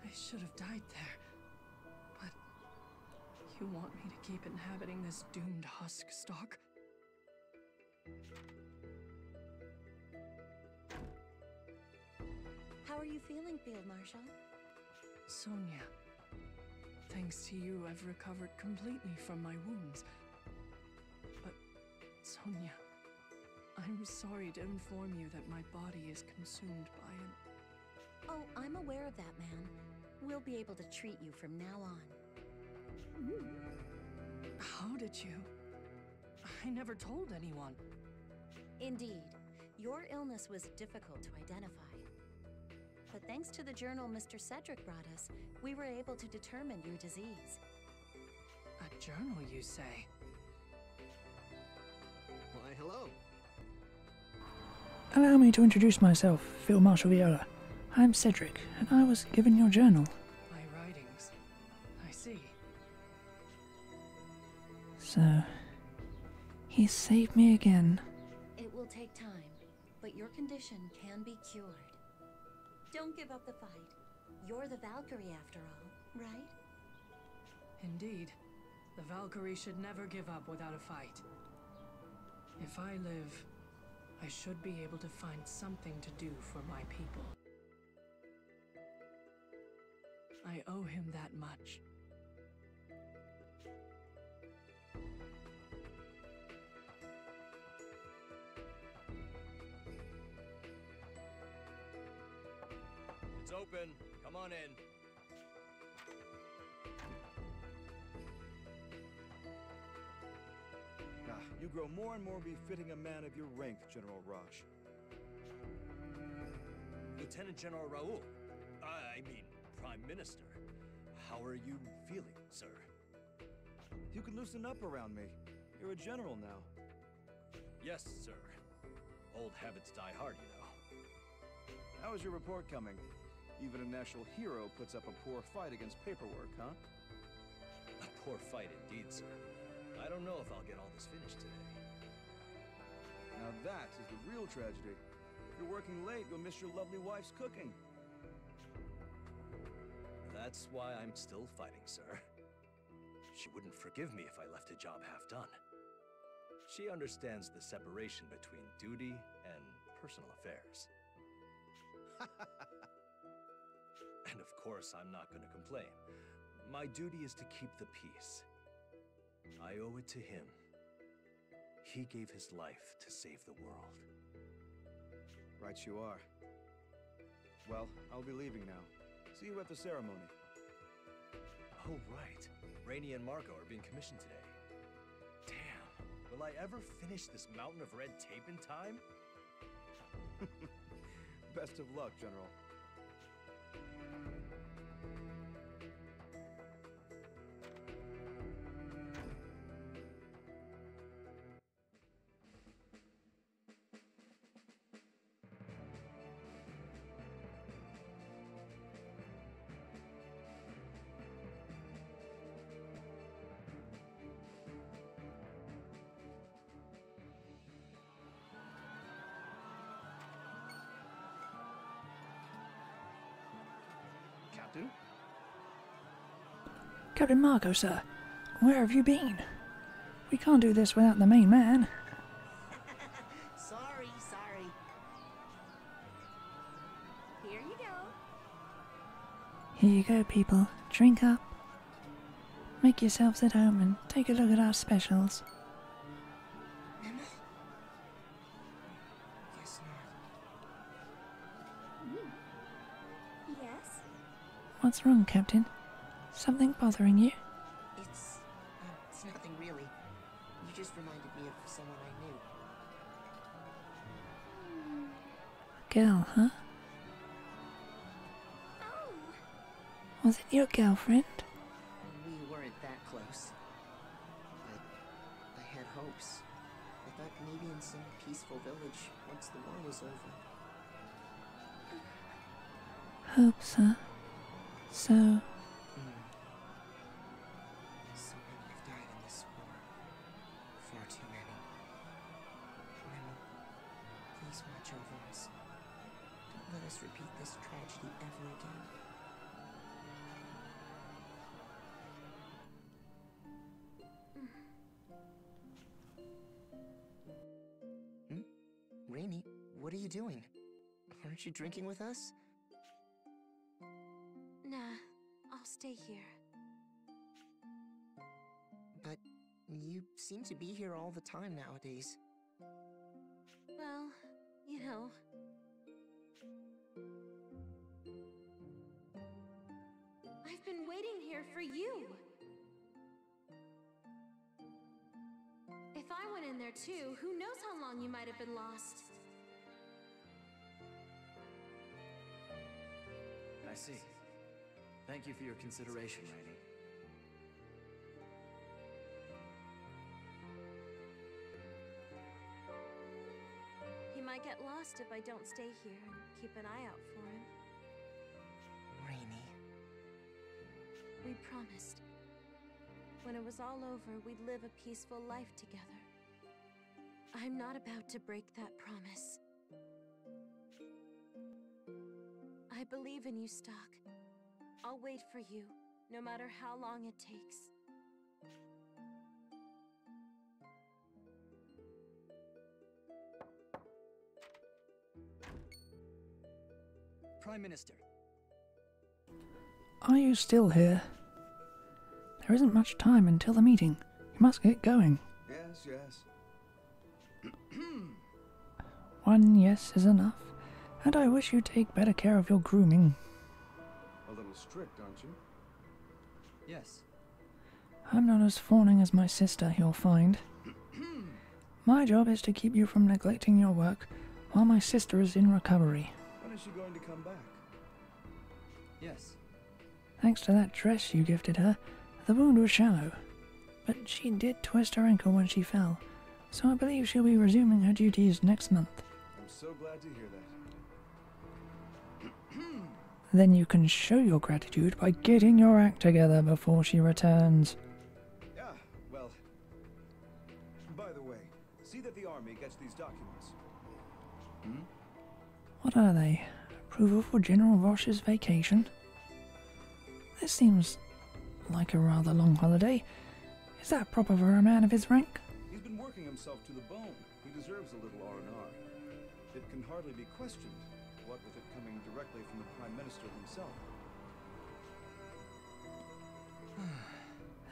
I should have died there. But you want me to keep inhabiting this doomed husk stalk? How are you feeling, Field Marshal? Sonia, thanks to you, I've recovered completely from my wounds. But, Sonia, I'm sorry to inform you that my body is consumed by an... Oh, I'm aware of that, man. We'll be able to treat you from now on. How did you? I never told anyone. Indeed. Your illness was difficult to identify. But thanks to the journal Mr. Cedric brought us, we were able to determine your disease. A journal, you say? Why, hello. Allow me to introduce myself, Field Marshal Viola. I'm Cedric, and I was given your journal. My writings. I see. So, he saved me again. It will take time, but your condition can be cured. Don't give up the fight. You're the Valkyrie after all, right? Indeed. The Valkyrie should never give up without a fight. If I live, I should be able to find something to do for my people. I owe him that much. It's open. Come on in. You grow more and more befitting a man of your rank, General Roche. Lieutenant General Raoul. I mean, Prime Minister. How are you feeling, sir? You can loosen up around me. You're a general now. Yes, sir. Old habits die hard, you know. How is your report coming? Even a national hero puts up a poor fight against paperwork, huh? A poor fight indeed, sir. I don't know if I'll get all this finished today. Now that is the real tragedy. If you're working late, you'll miss your lovely wife's cooking. That's why I'm still fighting, sir. She wouldn't forgive me if I left a job half done. She understands the separation between duty and personal affairs. And of course, I'm not going to complain. My duty is to keep the peace. I owe it to him. He gave his life to save the world. Right you are. Well, I'll be leaving now. See you at the ceremony. Oh, right. Rainey and Marco are being commissioned today. Damn. Will I ever finish this mountain of red tape in time? Best of luck, General. Captain? Captain Marco, sir. Where have you been? We can't do this without the main man. Sorry. Here you go. Here you go, people. Drink up. Make yourselves at home and take a look at our specials. Emma? Guess not. Yes? What's wrong, Captain? Something bothering you? It's nothing really. You just reminded me of someone I knew. Girl, huh? Oh! Was it your girlfriend? We weren't that close. But I had hopes. I thought maybe in some peaceful village once the war was over. Hopes, huh? So, So many have died in this war. Far too many. Emma, please watch over us. Don't let us repeat this tragedy ever again. Rainy, what are you doing? Aren't you drinking with us? Nah, I'll stay here. But you seem to be here all the time nowadays. Well, you know. I've been waiting here for you. If I went in there too, who knows how long you might have been lost. I see. Thank you for your consideration, Rainy. He might get lost if I don't stay here and keep an eye out for him. Rainy. We promised. When it was all over, we'd live a peaceful life together. I'm not about to break that promise. I believe in you, Stock. I'll wait for you, no matter how long it takes. Prime Minister. are you still here? There isn't much time until the meeting. You must get going. Yes. One yes is enough, and I wish you'd take better care of your grooming. A little strict, aren't you? Yes. I'm not as fawning as my sister, you'll find. My job is to keep you from neglecting your work while my sister is in recovery. When is she going to come back? Yes. Thanks to that dress you gifted her, the wound was shallow. But she did twist her ankle when she fell, so I believe she'll be resuming her duties next month. I'm so glad to hear that. Then you can show your gratitude by getting your act together before she returns. Yeah, well... By the way, see that the army gets these documents. What are they? Approval for General Roche's vacation? This seems like a rather long holiday. Is that proper for a man of his rank? He's been working himself to the bone. He deserves a little R&R. It can hardly be questioned, what with it coming directly from the Prime Minister himself.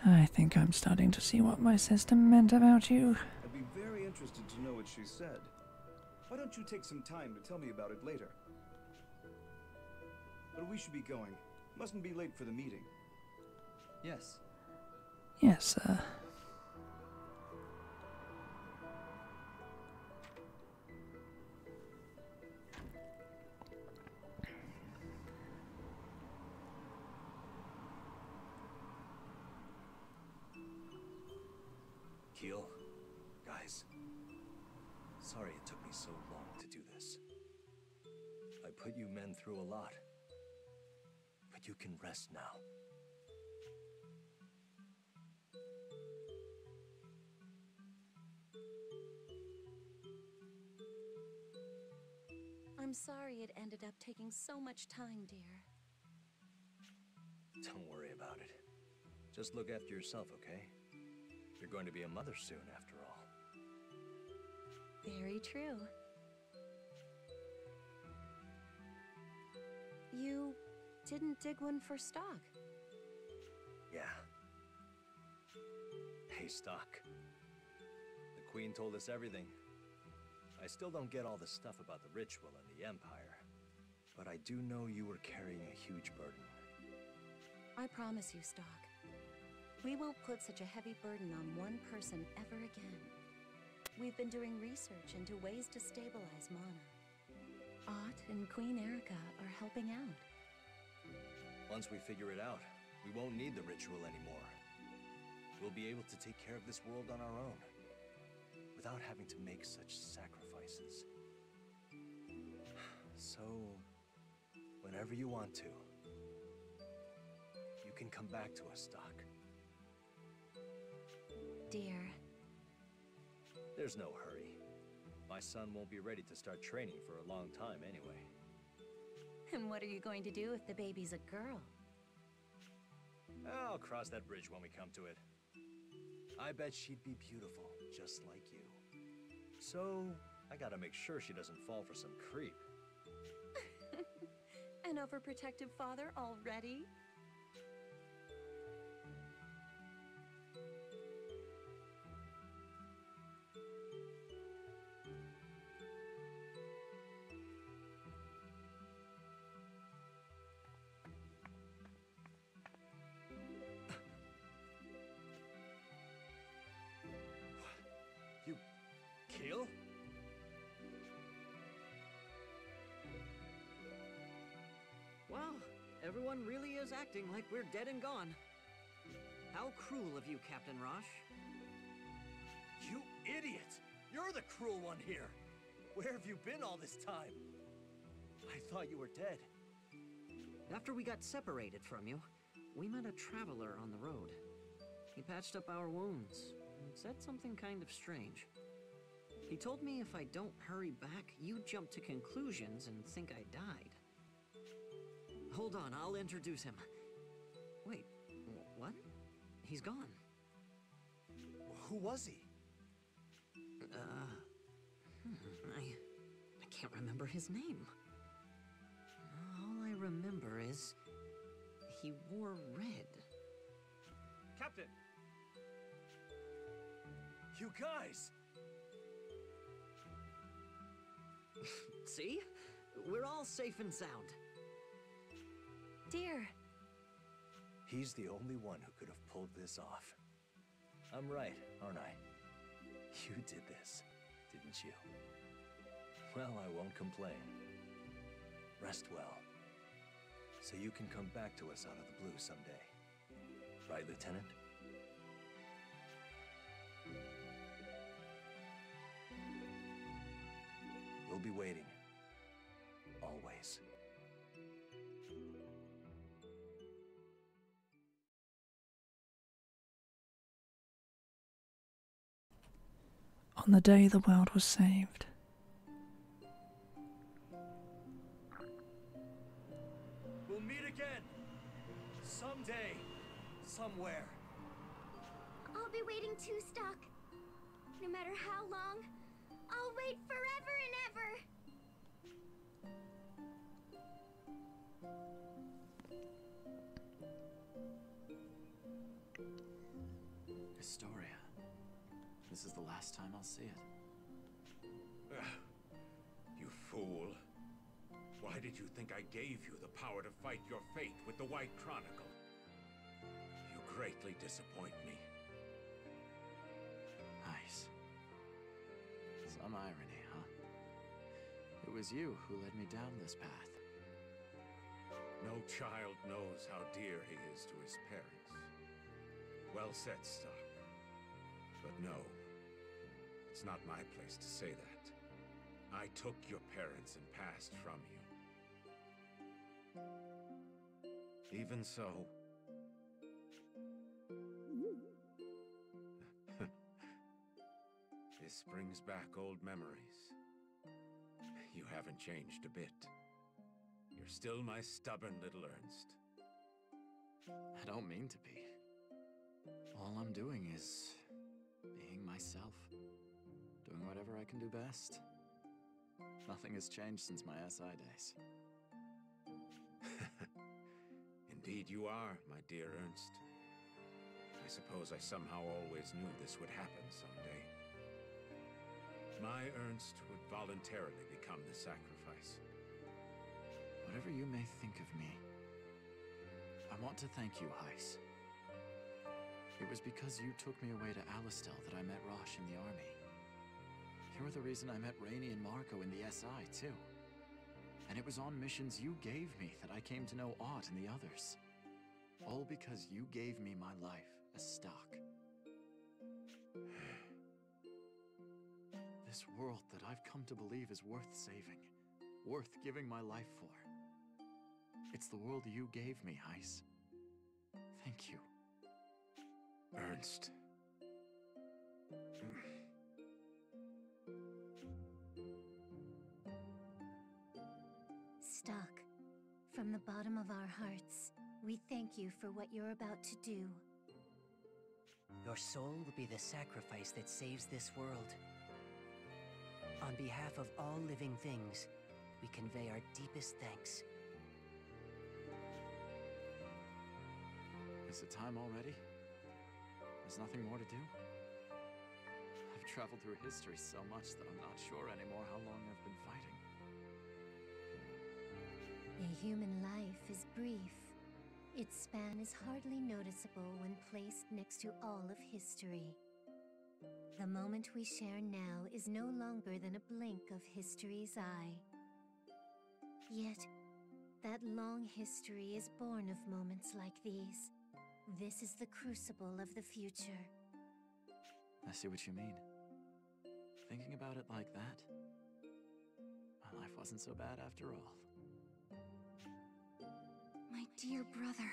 I think I'm starting to see what my sister meant about you. I'd be very interested to know what she said. Why don't you take some time to tell me about it later? But we should be going. Mustn't be late for the meeting. Yes. Yes, sir. Sorry it took me so long to do this. I put you men through a lot. But you can rest now. I'm sorry it ended up taking so much time, dear. Don't worry about it. Just look after yourself, okay? You're going to be a mother soon, after all. Very true. You didn't dig one for stock. Yeah. Hey, Stock. The Queen told us everything. I still don't get all the stuff about the ritual and the Empire, but I do know you were carrying a huge burden. I promise you, Stock. We won't put such a heavy burden on one person ever again. We've been doing research into ways to stabilize Mana. Ott and Queen Erica are helping out. Once we figure it out, we won't need the ritual anymore. We'll be able to take care of this world on our own, without having to make such sacrifices. So, whenever you want to, you can come back to us, Doc. Dear. There's no hurry. My son won't be ready to start training for a long time anyway. And what are you going to do if the baby's a girl? I'll cross that bridge when we come to it. I bet she'd be beautiful, just like you. So, I gotta make sure she doesn't fall for some creep. An overprotective father already? You kill? Wow, everyone really is acting like we're dead and gone. How cruel of you, Captain Rosh. You idiot! You're the cruel one here! Where have you been all this time? I thought you were dead. After we got separated from you, we met a traveler on the road. He patched up our wounds and said something kind of strange. He told me if I don't hurry back, you jump to conclusions and think I died. Hold on, I'll introduce him. Wait, what? He's gone. Who was he? I can't remember his name. All I remember is he wore red. Captain! You guys! See? We're all safe and sound. Dear. He's the only one who could have pulled this off. I'm right, aren't I? You did this, didn't you? Well, I won't complain. Rest well, so you can come back to us out of the blue someday. Right, Lieutenant? We'll be waiting. Always. On the day the world was saved. We'll meet again. Someday. Somewhere. I'll be waiting too, Stock. No matter how long, I'll wait forever and ever. Historia. This is the last time I'll see it. You fool. Why did you think I gave you the power to fight your fate with the White Chronicle? You greatly disappoint me. Nice. Some irony, huh? It was you who led me down this path. No child knows how dear he is to his parents. Well said, Stock. But no, it's not my place to say that. I took your parents and passed from you. Even so... This brings back old memories. You haven't changed a bit. You're still my stubborn little Ernst. I don't mean to be. All I'm doing is being myself. Doing whatever I can do best. Nothing has changed since my SI days. Indeed you are, my dear Ernst. I suppose I somehow always knew this would happen someday. My Ernst would voluntarily become the sacrifice. Whatever you may think of me, I want to thank you, Heiss. It was because you took me away to Alistel that I met Rosh in the army. You were the reason I met Rainey and Marco in the SI, too. And it was on missions you gave me that I came to know Ott and the others. All because you gave me my life as stock. This world that I've come to believe is worth saving, worth giving my life for. It's the world you gave me, Heiss. Thank you. Ernst. Stock, from the bottom of our hearts, we thank you for what you're about to do. Your soul will be the sacrifice that saves this world. On behalf of all living things, we convey our deepest thanks. Is it time already? There's nothing more to do? I've traveled through history so much that I'm not sure anymore how long I've been fighting. A human life is brief. Its span is hardly noticeable when placed next to all of history. The moment we share now is no longer than a blink of history's eye. Yet, that long history is born of moments like these. This is the crucible of the future. I see what you mean. Thinking about it like that, my life wasn't so bad after all. My dear brother.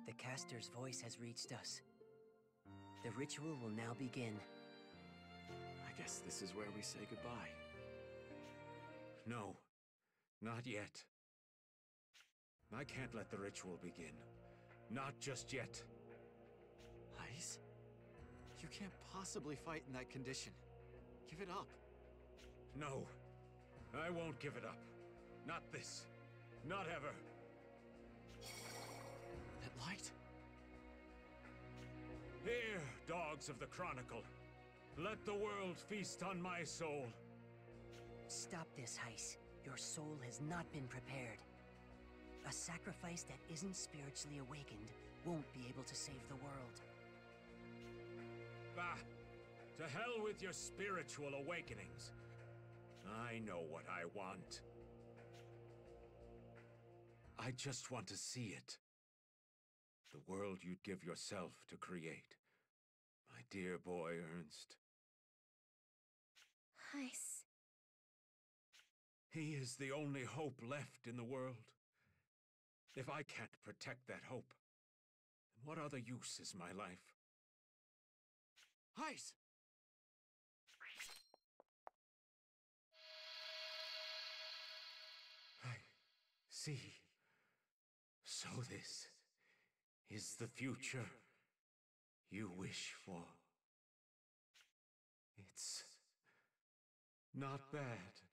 The caster's voice has reached us. The ritual will now begin. I guess this is where we say goodbye. No, not yet. I can't let the ritual begin. Not just yet. Heiss? You can't possibly fight in that condition. Give it up. No, I won't give it up. Not this. Not ever. That light? Here, dogs of the Chronicle. Let the world feast on my soul. Stop this, Heiss. Your soul has not been prepared. A sacrifice that isn't spiritually awakened won't be able to save the world. Bah! To hell with your spiritual awakenings. I know what I want. I just want to see it. The world you'd give yourself to create. My dear boy, Ernst. Heiss. He is the only hope left in the world. If I can't protect that hope, then what other use is my life? Heiss! I see. So this is the future you wish for. It's not bad.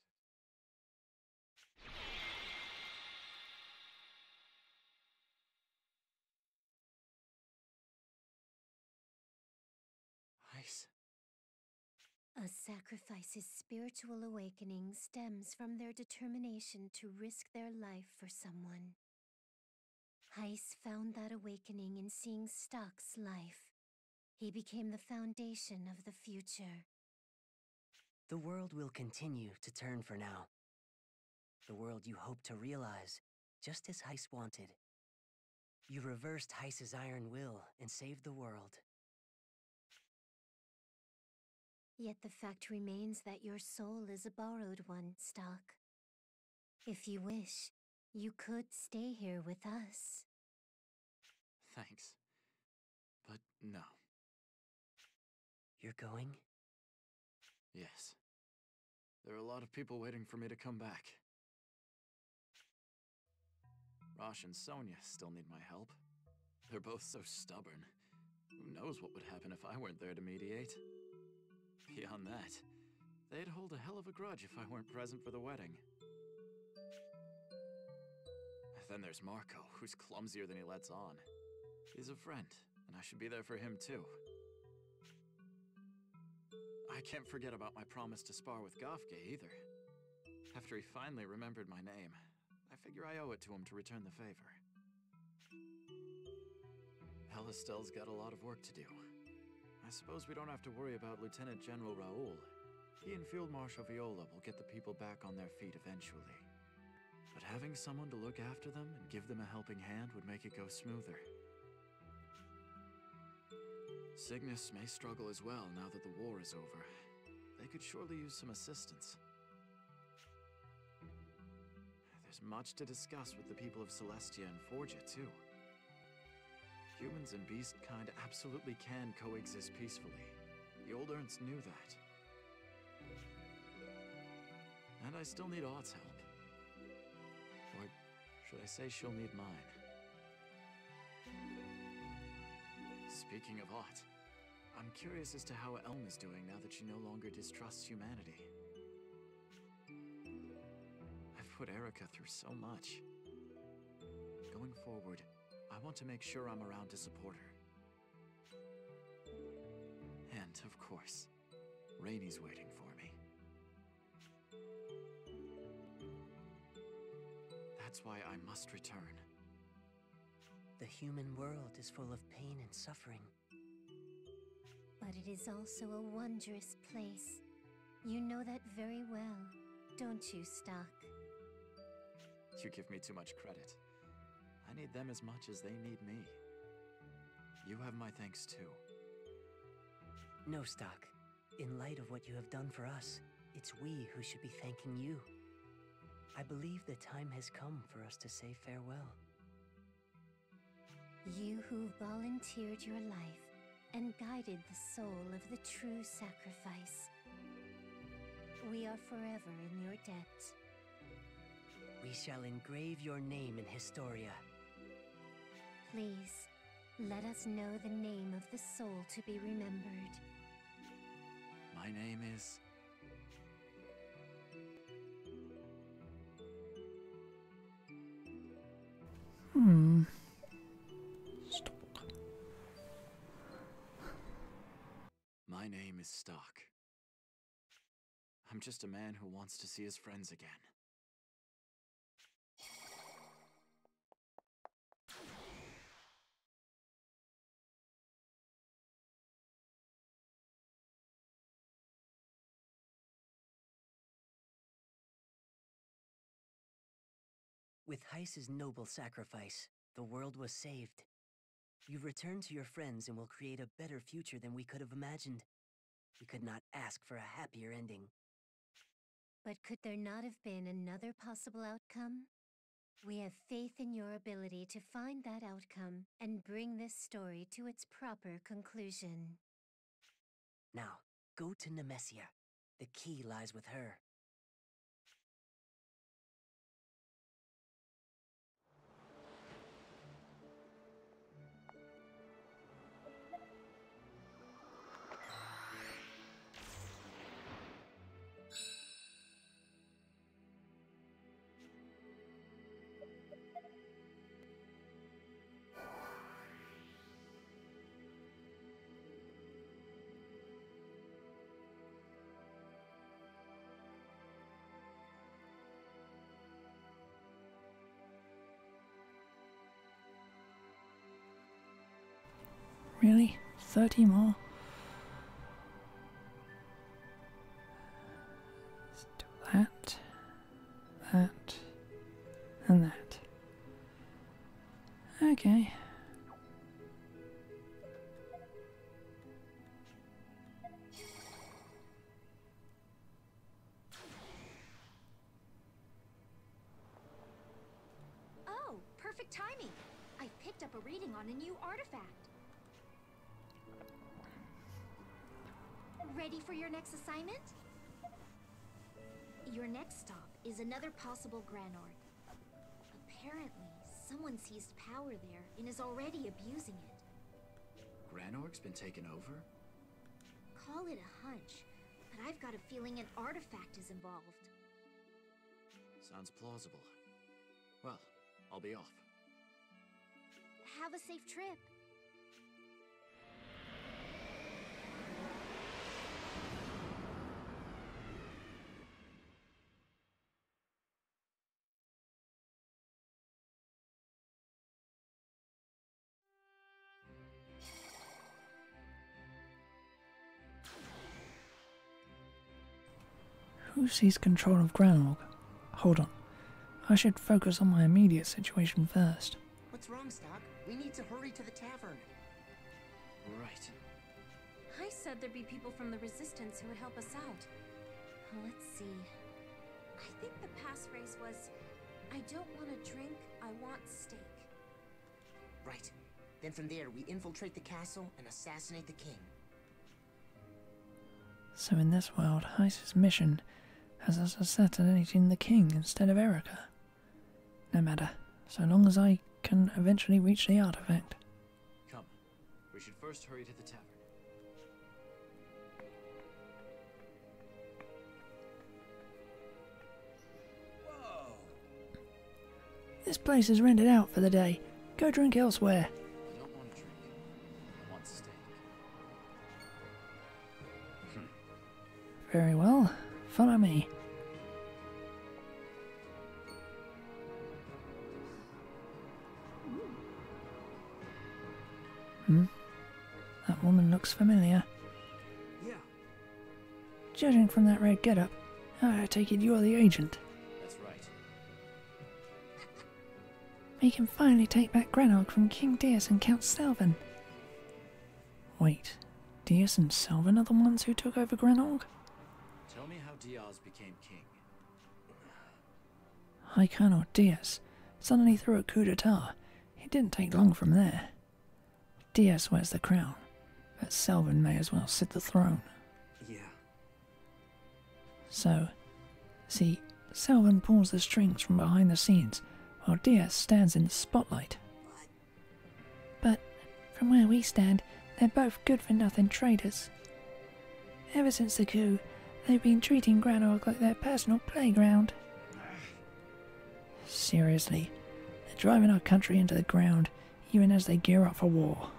Heiss. A sacrifice's spiritual awakening stems from their determination to risk their life for someone. Heiss found that awakening in seeing Stock's life. He became the foundation of the future. The world will continue to turn for now. The world you hope to realize, just as Heiss wanted. You reversed Heiss's iron will and saved the world. Yet the fact remains that your soul is a borrowed one, Stock. If you wish, you could stay here with us. Thanks. But no. You're going? Yes. There are a lot of people waiting for me to come back. Rosh and Sonia still need my help. They're both so stubborn. Who knows what would happen if I weren't there to mediate? Beyond that, they'd hold a hell of a grudge if I weren't present for the wedding. Then there's Marco, who's clumsier than he lets on. He's a friend, and I should be there for him too. I can't forget about my promise to spar with Gofke either. After he finally remembered my name, I figure I owe it to him to return the favor. Helistell's got a lot of work to do. I suppose we don't have to worry about Lieutenant General Raoul. He and Field Marshal Viola will get the people back on their feet eventually. But having someone to look after them and give them a helping hand would make it go smoother. Cygnus may struggle as well now that the war is over. They could surely use some assistance. There's much to discuss with the people of Celestia and Forgia, too. Humans and beast kind absolutely can coexist peacefully. The old Ernst knew that. And I still need Odd's help. Or should I say she'll need mine? Speaking of Ott, I'm curious as to how Elm is doing now that she no longer distrusts humanity. I've put Erica through so much. Going forward, I want to make sure I'm around to support her. And, of course, Rainey's waiting for me. That's why I must return. The human world is full of pain and suffering. But it is also a wondrous place. You know that very well, don't you, Stock? You give me too much credit. I need them as much as they need me. You have my thanks too. No, Stock. In light of what you have done for us, it's we who should be thanking you. I believe the time has come for us to say farewell. You who volunteered your life and guided the soul of the true sacrifice. We are forever in your debt. We shall engrave your name in Historia. Please, let us know the name of the soul to be remembered. My name is... Stop. My name is Stock. I'm just a man who wants to see his friends again. With Heiss's noble sacrifice, the world was saved. You've returned to your friends and will create a better future than we could have imagined. We could not ask for a happier ending. But could there not have been another possible outcome? We have faith in your ability to find that outcome and bring this story to its proper conclusion. Now, go to Nemesia. The key lies with her. Really? 30 more? Let's do that, that, and that. Okay. perfect timing. I picked up a reading on a new artifact. Ready for your next assignment? Your next stop is another possible Granorg. Apparently, someone seized power there and is already abusing it. Granorg's been taken over? Call it a hunch, but I've got a feeling an artifact is involved. Sounds plausible. Well, I'll be off. Have a safe trip. Who sees control of Granorg? Hold on. I should focus on my immediate situation first. What's wrong, Stock? We need to hurry to the tavern. Right. I said there'd be people from the Resistance who would help us out. Let's see. I think the passphrase was, I don't want a drink, I want steak. Right. Then from there, we infiltrate the castle and assassinate the king. So in this world, Heiss's mission has us assassinating the king instead of Erica. No matter, so long as I can eventually reach the artifact. Come. We should first hurry to the tavern. Whoa! This place is rented out for the day. Go drink elsewhere. I don't want a drink. I want steak. Very well. Follow me. That woman looks familiar. Yeah. Judging from that red getup, I take it you're the agent. That's right. We can finally take back Granorg from King Dias and Count Selvin. Wait, Dias and Selvin are the ones who took over Granorg? Tell me how Diaz became king. High Colonel Dias suddenly threw a coup d'etat. It didn't take long from there. Dias wears the crown, but Selvin may as well sit the throne. Yeah. So, see, Selvin pulls the strings from behind the scenes, while Dias stands in the spotlight. But, from where we stand, they're both good-for-nothing traitors. Ever since the coup, they've been treating Granorg like their personal playground. Seriously, they're driving our country into the ground, even as they gear up for war.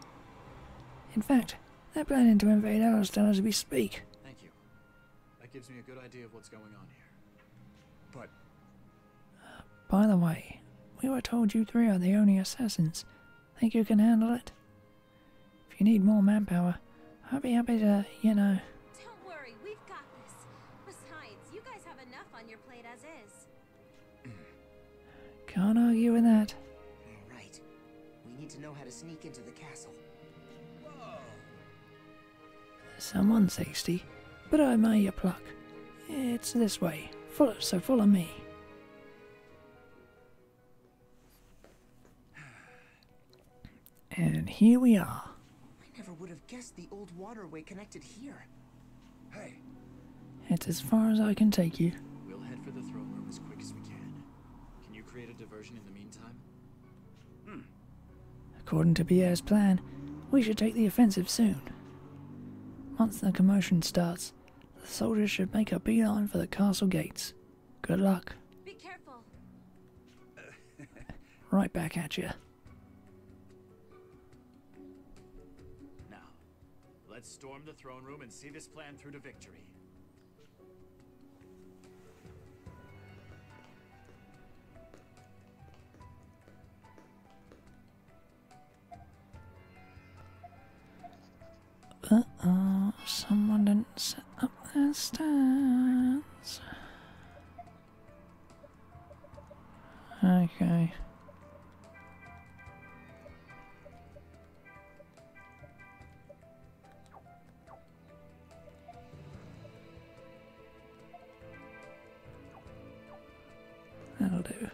In fact, they're planning to invade Alastar as we speak. Thank you. That gives me a good idea of what's going on here. But... By the way, we were told you three are the only assassins. Think you can handle it? If you need more manpower, I'd be happy to, you know... Don't worry, we've got this. Besides, you guys have enough on your plate as is. Can't argue with that. All right. We need to know how to sneak into the castle. Whoa! Someone's hasty, but I admire your pluck. It's this way. So follow me. And here we are. I never would have guessed the old waterway connected here. Hey. It's as far as I can take you. We'll head for the throne room as quick as we can. Can you create a diversion in the meantime? According to Pierre's plan, we should take the offensive soon. Once the commotion starts, the soldiers should make a beeline for the castle gates. Good luck. Be careful. Right back at you. Now, let's storm the throne room and see this plan through to victory. Someone didn't set up their stands. Okay. That'll do.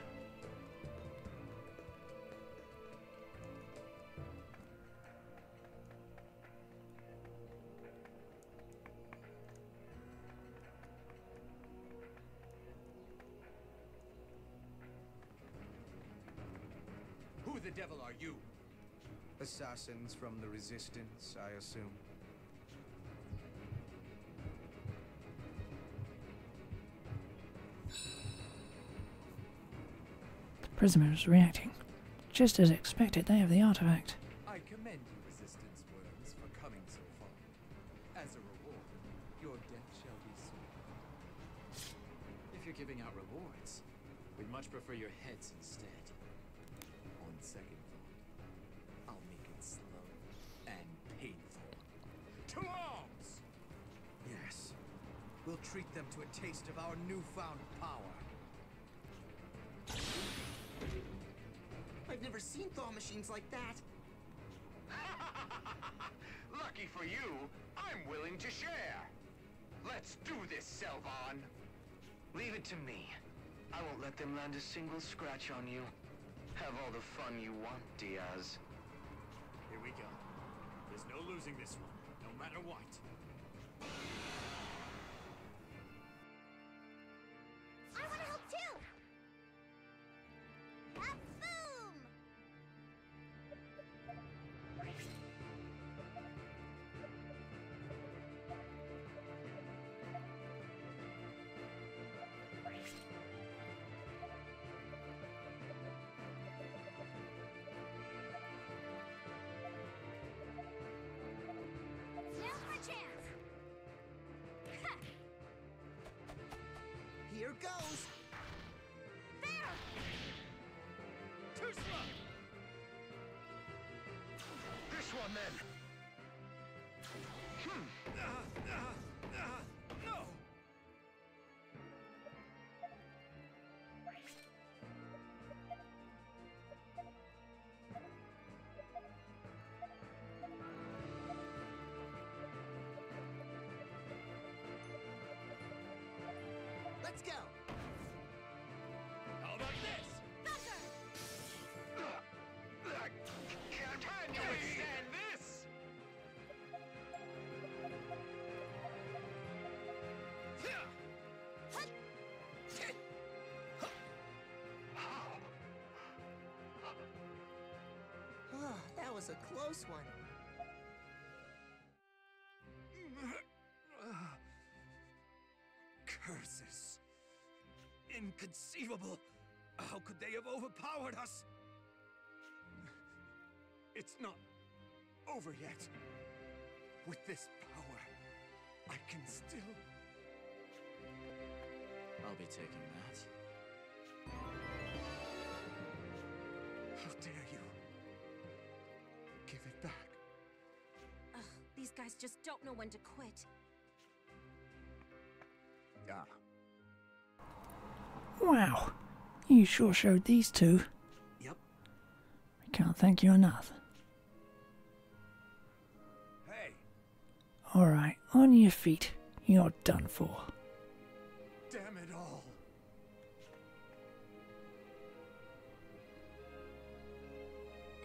the devil are you? Assassins from the Resistance, I assume. The prisoner is reacting. Just as expected, they have the artifact. I commend you, Resistance worms, for coming so far. As a reward, your death shall be soon. If you're giving out rewards, we'd much prefer your heads instead. On second thought, I'll make it slow and painful. To arms! Yes. We'll treat them to a taste of our newfound power. I've never seen thaw machines like that. Lucky for you, I'm willing to share. Let's do this, Selvon. Leave it to me. I won't let them land a single scratch on you. Have all the fun you want, Diaz. Here we go. There's no losing this one, no matter what. I want to help too! Boom! Now's my chance! Here goes! There! Too slow! This one, then. No! Let's go! How about this? Can you withstand this? Oh, that was a close one. Curses. Inconceivable. How could they have overpowered us? It's not over yet. With this power, I can still... I'll be taking that. How dare you? Give it back. Ugh, these guys just don't know when to quit. Ah. Wow, you sure showed these two. Yep. I can't thank you enough. Hey! Alright, on your feet. You're done for. Damn it all!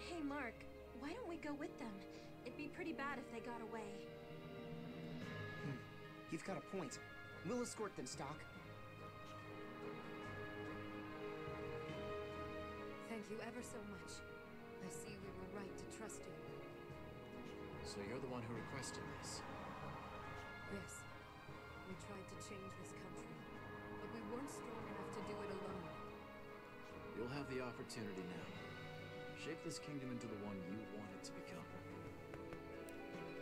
Hey, Mark, why don't we go with them? It'd be pretty bad if they got away. You've got a point. We'll escort them, Stock. Thank you ever so much. I see we were right to trust you. So you're the one who requested this? Yes. We tried to change this country, but we weren't strong enough to do it alone. You'll have the opportunity now. Shape this kingdom into the one you want it to become.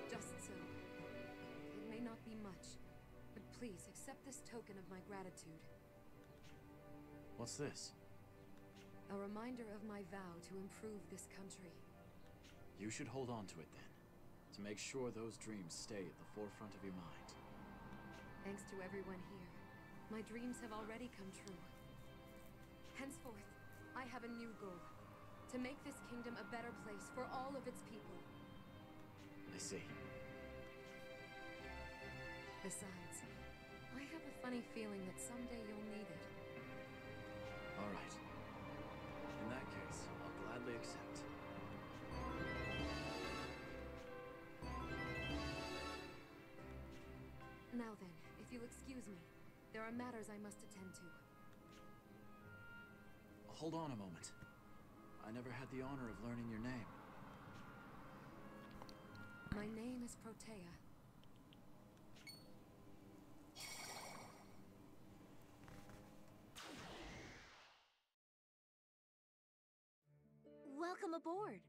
Just so. It may not be much, but please accept this token of my gratitude. What's this? A reminder of my vow to improve this country. You should hold on to it then, to make sure those dreams stay at the forefront of your mind. Thanks to everyone here, my dreams have already come true. Henceforth, I have a new goal. To make this kingdom a better place for all of its people. I see. Besides, I have a funny feeling that someday you'll need it. All right. In that case, I'll gladly accept. Now then, if you'll excuse me, there are matters I must attend to. Hold on a moment. I never had the honor of learning your name. My name is Protea. Welcome aboard.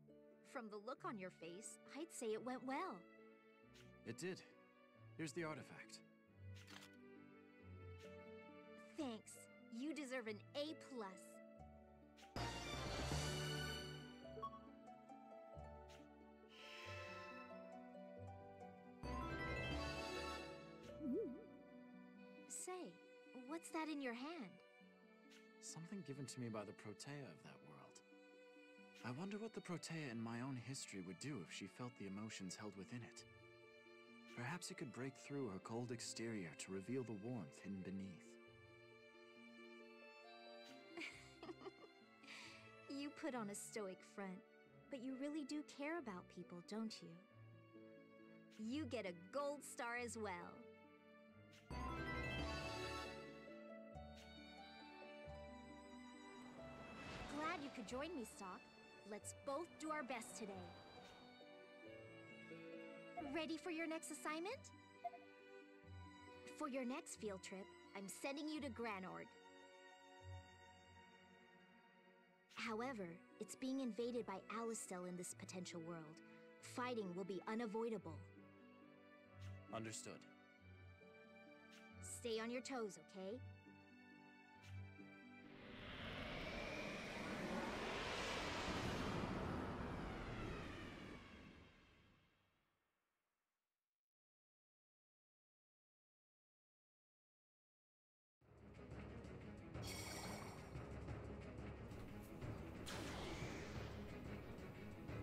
From the look on your face, I'd say it went well. It did. Here's the artifact. Thanks. You deserve an A+. Say, what's that in your hand? Something given to me by the Protea of that world. I wonder what the Protea in my own history would do if she felt the emotions held within it. Perhaps it could break through her cold exterior to reveal the warmth hidden beneath. You put on a stoic front, but you really do care about people, don't you? You get a gold star as well. Glad you could join me, Stock. Let's both do our best today. Ready for your next assignment? For your next field trip, I'm sending you to Granorg. However, it's being invaded by Alistel in this potential world. Fighting will be unavoidable. Understood. Stay on your toes, okay?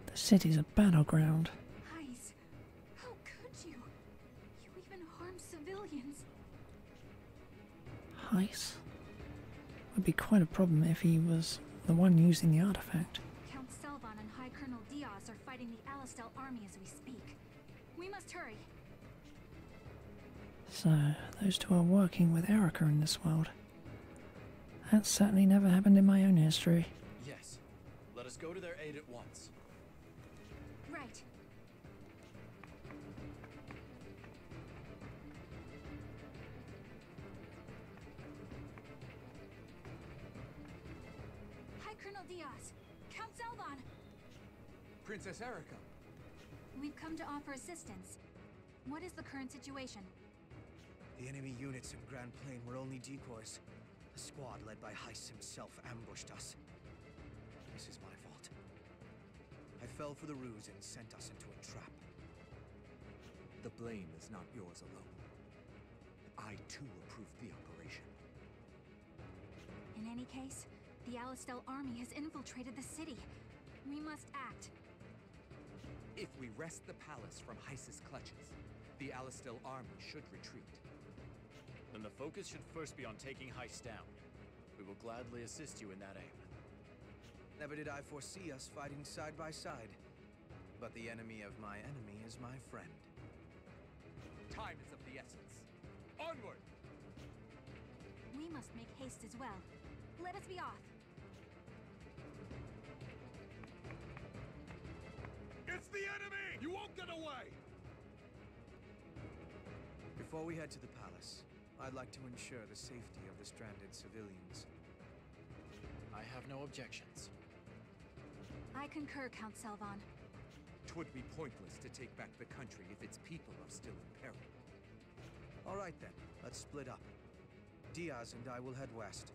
The city's a battleground. Heis, how could you? You even harmed civilians. Heis? Would be quite a problem if he was the one using the artifact. Count Selvan and High Colonel Diaz are fighting the Alistel army as we speak. We must hurry. So, those two are working with Erica in this world. That's certainly never happened in my own history. Yes. Let us go to their aid at once. Right. Hi, Colonel Diaz. Count Selvan. Princess Erica. We've come to offer assistance. What is the current situation? The enemy units in Grand Plain were only decoys. A squad led by Heis himself ambushed us. This is my fault. I fell for the ruse and sent us into a trap. The blame is not yours alone. I too approved the operation. In any case, the Alistel army has infiltrated the city. We must act. If we wrest the palace from Heis's clutches, the Alistel army should retreat. Then the focus should first be on taking Heis down. We will gladly assist you in that aim. Never did I foresee us fighting side by side. But the enemy of my enemy is my friend. Time is of the essence. Onward! We must make haste as well. Let us be off. It's the enemy! You won't get away! Before we head to the palace, I'd like to ensure the safety of the stranded civilians. I have no objections. I concur, Count Selvan. 'Twould be pointless to take back the country if its people are still in peril. All right then, let's split up. Diaz and I will head west.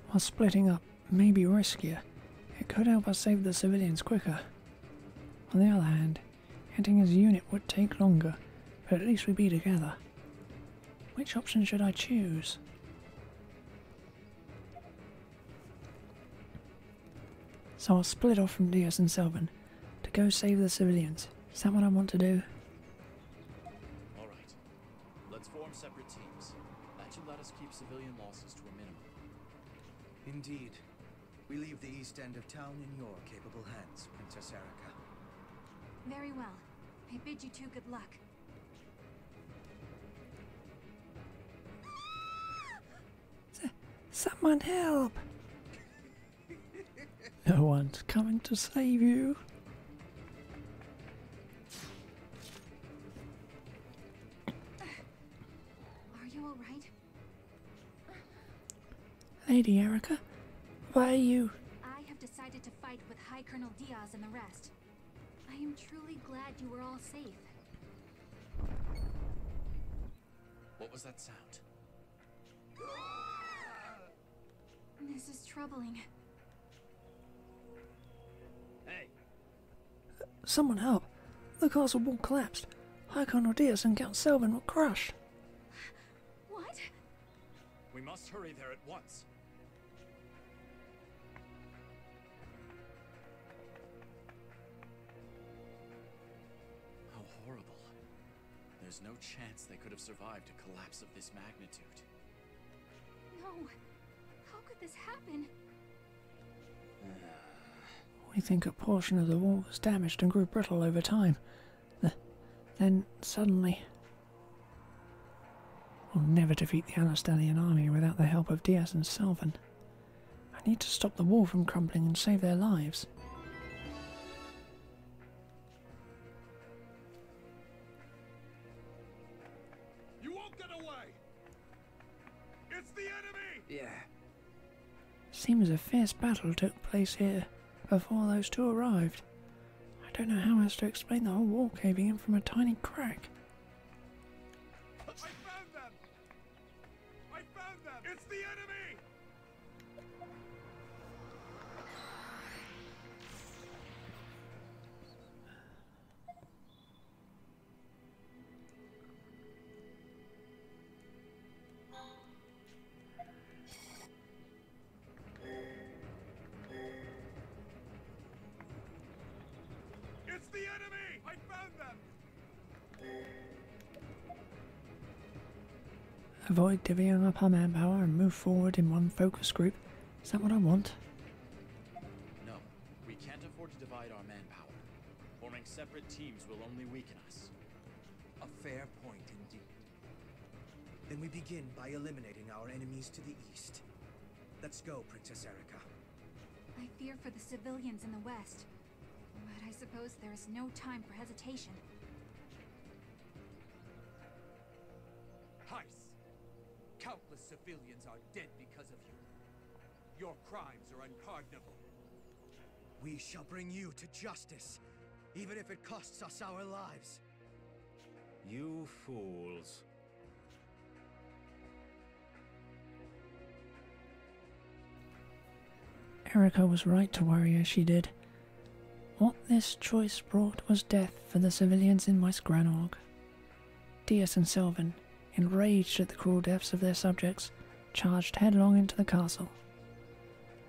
While splitting up may be riskier, it could help us save the civilians quicker. On the other hand, heading as a unit would take longer, but at least we'd be together. Which option should I choose? So I'll split off from Diaz and Selvan to go save the civilians. Is that what I want to do? All right. Let's form separate teams. That should let us keep civilian losses to a minimum. Indeed. We leave the east end of town in your capable hands, Princess Erica. Very well. I bid you two good luck. Someone help! No one's coming to save you. Are you alright? Lady Erica, why are you? I have decided to fight with High Colonel Diaz and the rest. I am truly glad you were all safe. What was that sound? This is troubling. Hey! Someone help! The castle wall collapsed. High Colonel Diaz and Count Selvin were crushed. What? We must hurry there at once. How horrible. There's no chance they could have survived a collapse of this magnitude. No. How could this happen? We think a portion of the wall was damaged and grew brittle over time. Then, suddenly... We'll never defeat the Alastalian army without the help of Diaz and Selvin. I need to stop the wall from crumbling and save their lives. You won't get away! It's the enemy! Yeah. Seems a fierce battle took place here before those two arrived. I don't know how else to explain the whole wall caving in from a tiny crack. I found them! I found them! It's the enemy! It's the enemy! I found them! Avoid divvying up our manpower and move forward in one focus group. Is that what I want? No, we can't afford to divide our manpower. Forming separate teams will only weaken us. A fair point indeed. Then we begin by eliminating our enemies to the east. Let's go, Princess Erica. I fear for the civilians in the west. But I suppose there is no time for hesitation. Heiss! Countless civilians are dead because of you. Your crimes are unpardonable. We shall bring you to justice, even if it costs us our lives. You fools. Erica was right to worry as she did. What this choice brought was death for the civilians in West Granog. Diaz and Selvin, enraged at the cruel deaths of their subjects, charged headlong into the castle.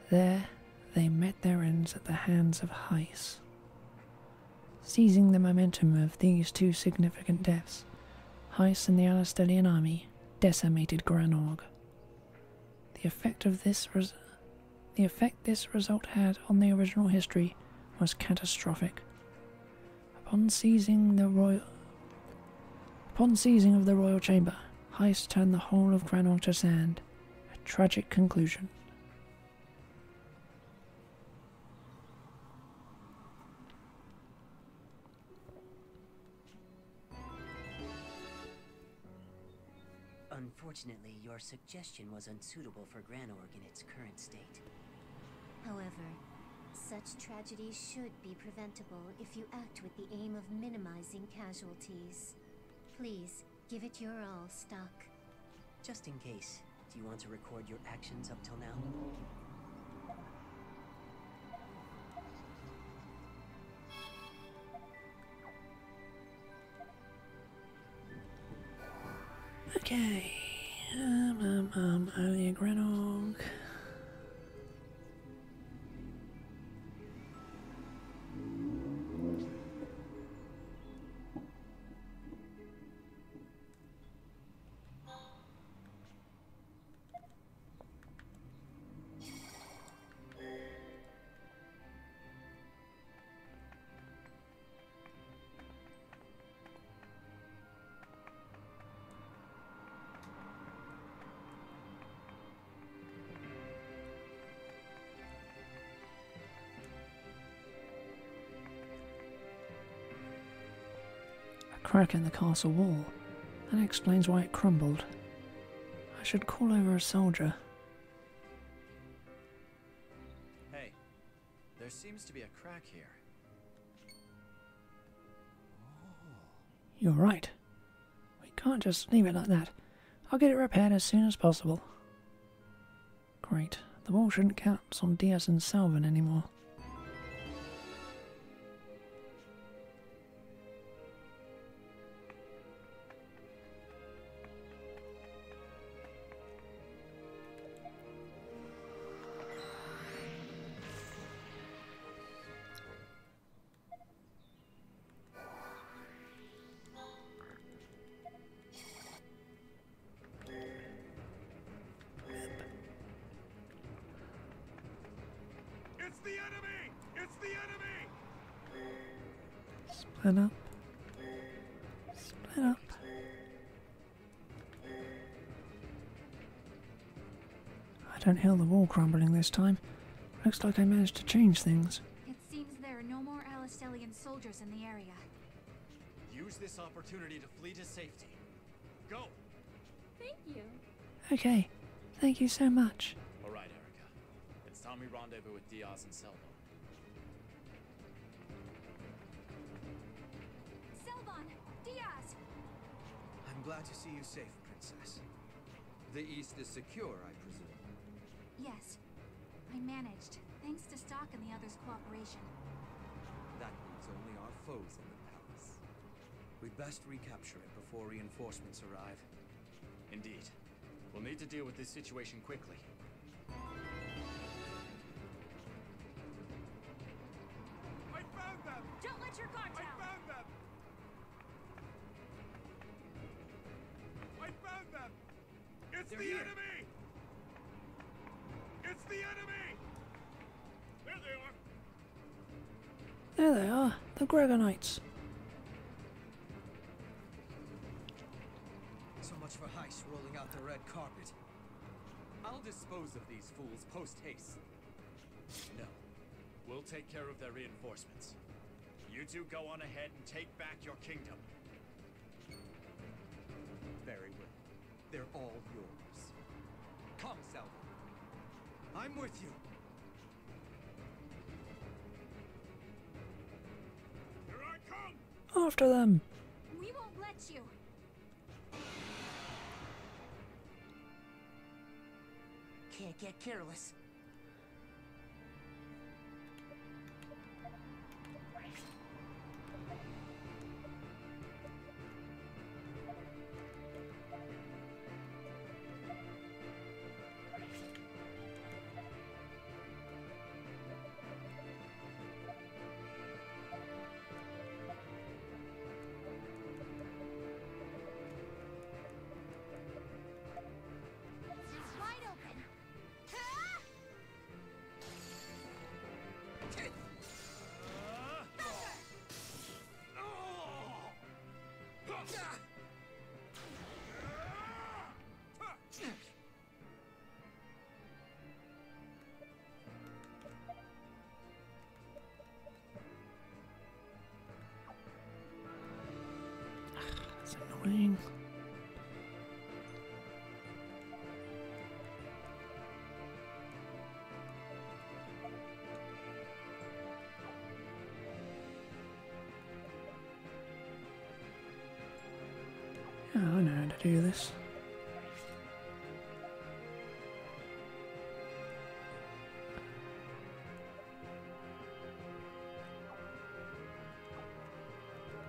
There, they met their ends at the hands of Heiss. Seizing the momentum of these two significant deaths, Heiss and the Alastalian army decimated Granog. The effect this result had on the original history was catastrophic. Upon seizing of the royal chamber, Heiss turned the whole of Granog to sand. A tragic conclusion. Unfortunately, your suggestion was unsuitable for Granorg in its current state. However, such tragedies should be preventable if you act with the aim of minimizing casualties. Please, give it your all, Stock. Just in case, do you want to record your actions up till now? Okay. Earlier Granog. crack in the castle wall. That explains why it crumbled. I should call over a soldier. Hey, there seems to be a crack here. You're right. We can't just leave it like that. I'll get it repaired as soon as possible. Great. The wall shouldn't count on Diaz and Salvin anymore. It's the enemy! It's the enemy! Split up. Split up. I don't hear the wall crumbling this time. Looks like I managed to change things. It seems there are no more Alistellian soldiers in the area. Use this opportunity to flee to safety. Go! Thank you. Okay. Thank you so much. All right, Erica. It's time we rendezvous with Diaz and Selvon. Selvon! Diaz! I'm glad to see you safe, Princess. The East is secure, I presume. Yes. I managed, thanks to Stock and the others' cooperation. That leaves only our foes in the palace. We'd best recapture it before reinforcements arrive. Indeed. We'll need to deal with this situation quickly. I found them! Don't let your guard down! I found them! I found them! It's They're the here. enemy! It's the enemy! There they are! There they are, the Gregonites. So much for Heist rolling out the red carpet. I'll dispose of these fools post-haste. No. We'll take care of their reinforcements. You two go on ahead and take back your kingdom. Very well. They're all yours. Come, Salvin. I'm with you. Here I come! After them. We won't let you! Can't get careless. Wide open! That's annoying. Yeah, I know how to do this.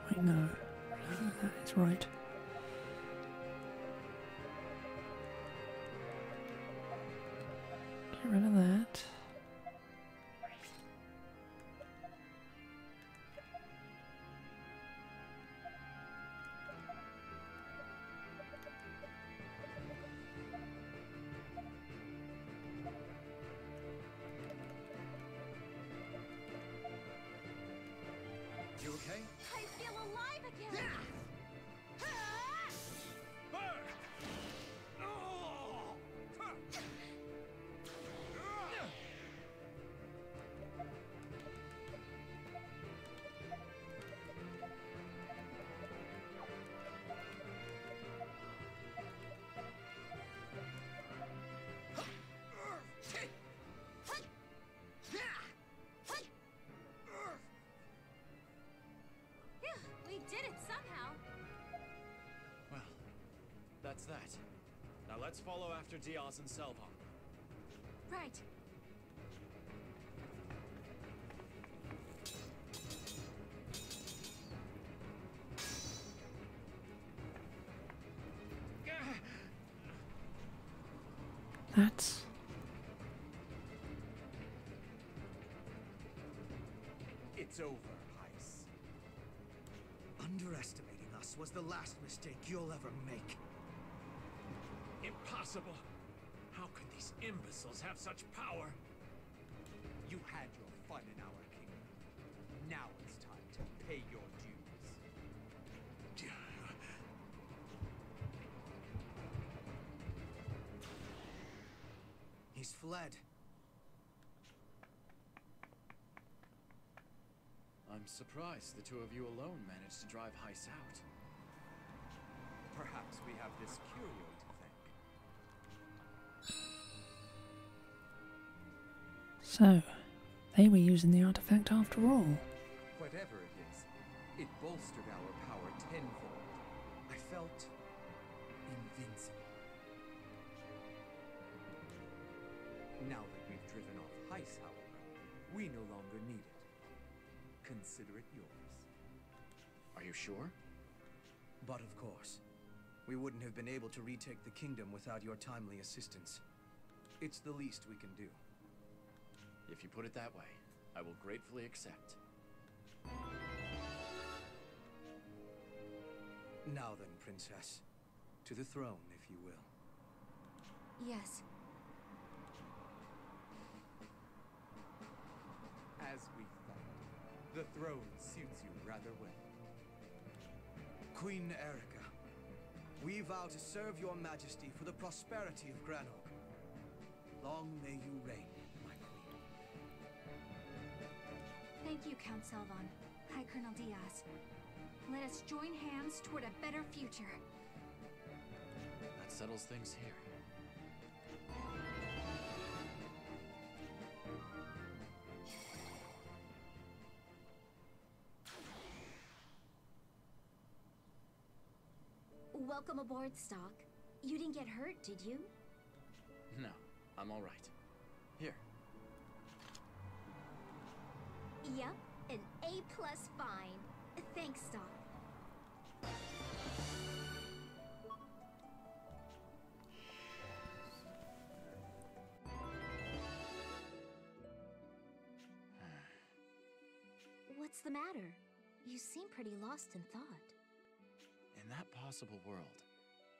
Wait, no. No, that is right. Get rid of that. You okay? I feel alive again! That's that. Now let's follow after Diaz and Selvon. Right. That's... It's over, Heiss. Underestimating us was the last mistake you'll ever make. Impossible! How could these imbeciles have such power? You had your fun in our kingdom. Now it's time to pay your dues. He's fled. I'm surprised the two of you alone managed to drive Heiss out. Perhaps we have this curio to thank. So, they were using the artifact after all. Whatever it is, it bolstered our power tenfold. I felt invincible. Now that we've driven off Heiss, however, we no longer need it. Consider it yours. Are you sure? But of course. We wouldn't have been able to retake the kingdom without your timely assistance. It's the least we can do. If you put it that way, I will gratefully accept. Now then, Princess. To the throne, if you will. Yes. As we thought, the throne suits you rather well. Queen Erica, we vow to serve your majesty for the prosperity of Granog. Long may you reign, my queen. Thank you, Count Selvon. Hi, Colonel Diaz. Let us join hands toward a better future. That settles things here. Welcome aboard, Stock. You didn't get hurt, did you? No, I'm all right. Here. Yep, an A+ fine. Thanks, Stock. What's the matter? You seem pretty lost in thought. In that possible world,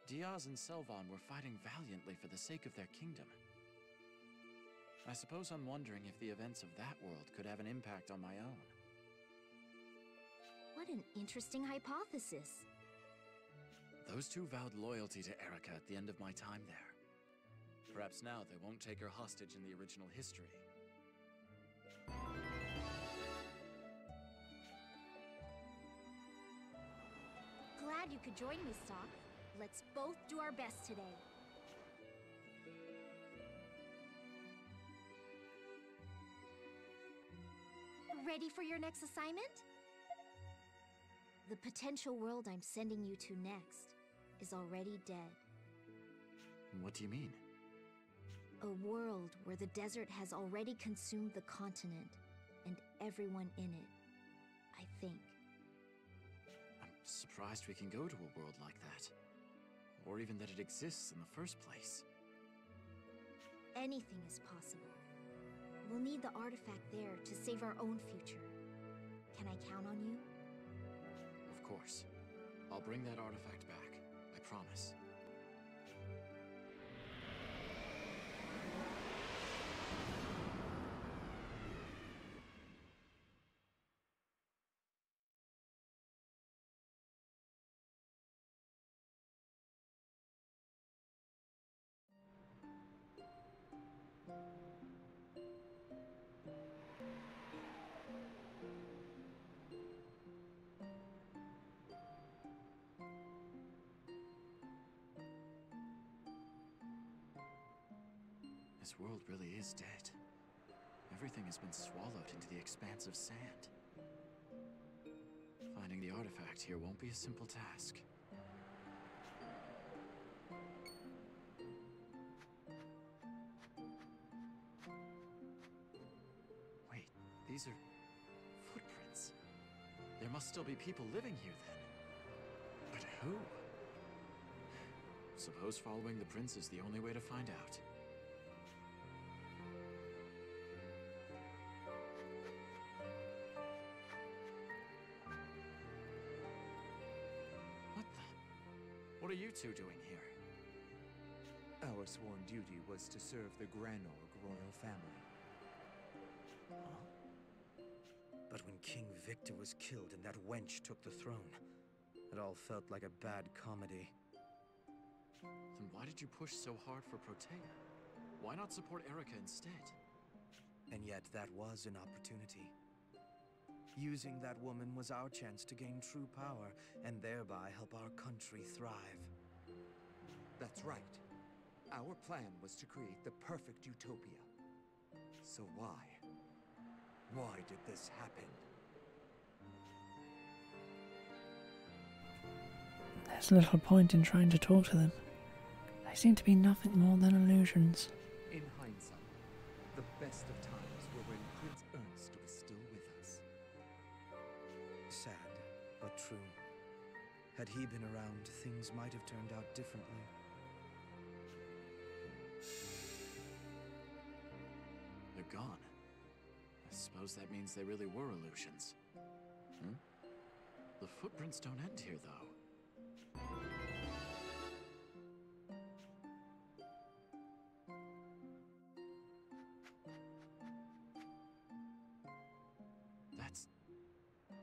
Diaz and Selvon were fighting valiantly for the sake of their kingdom. I suppose I'm wondering if the events of that world could have an impact on my own. What an interesting hypothesis. Those two vowed loyalty to Erica at the end of my time there. Perhaps now they won't take her hostage in the original history. Glad you could join me, Stock. Let's both do our best today. Ready for your next assignment? The potential world I'm sending you to next is already dead. What do you mean? A world where the desert has already consumed the continent and everyone in it, I think. I'm surprised we can go to a world like that. Or even that it exists in the first place. Anything is possible. We'll need the artifact there to save our own future. Can I count on you? Of course. I'll bring that artifact back. I promise. This world really is dead. Everything has been swallowed into the expanse of sand. Finding the artifact here won't be a simple task. These are footprints. There must still be people living here then. But who? Suppose following the prince is the only way to find out. What are you two doing here? Our sworn duty was to serve the Granorg royal family. Huh? But when King Victor was killed and that wench took the throne, it all felt like a bad comedy. Then why did you push so hard for Protea? Why not support Erica instead? And yet that was an opportunity. Using that woman was our chance to gain true power, and thereby help our country thrive. That's right. Our plan was to create the perfect utopia. So why? Why did this happen? There's little point in trying to talk to them. They seem to be nothing more than illusions. In hindsight, the best of times were when Prince Ernst was still with us. Sad, but true. Had he been around, things might have turned out differently. They're gone. I suppose that means they really were illusions. Hmm? The footprints don't end here, though. That's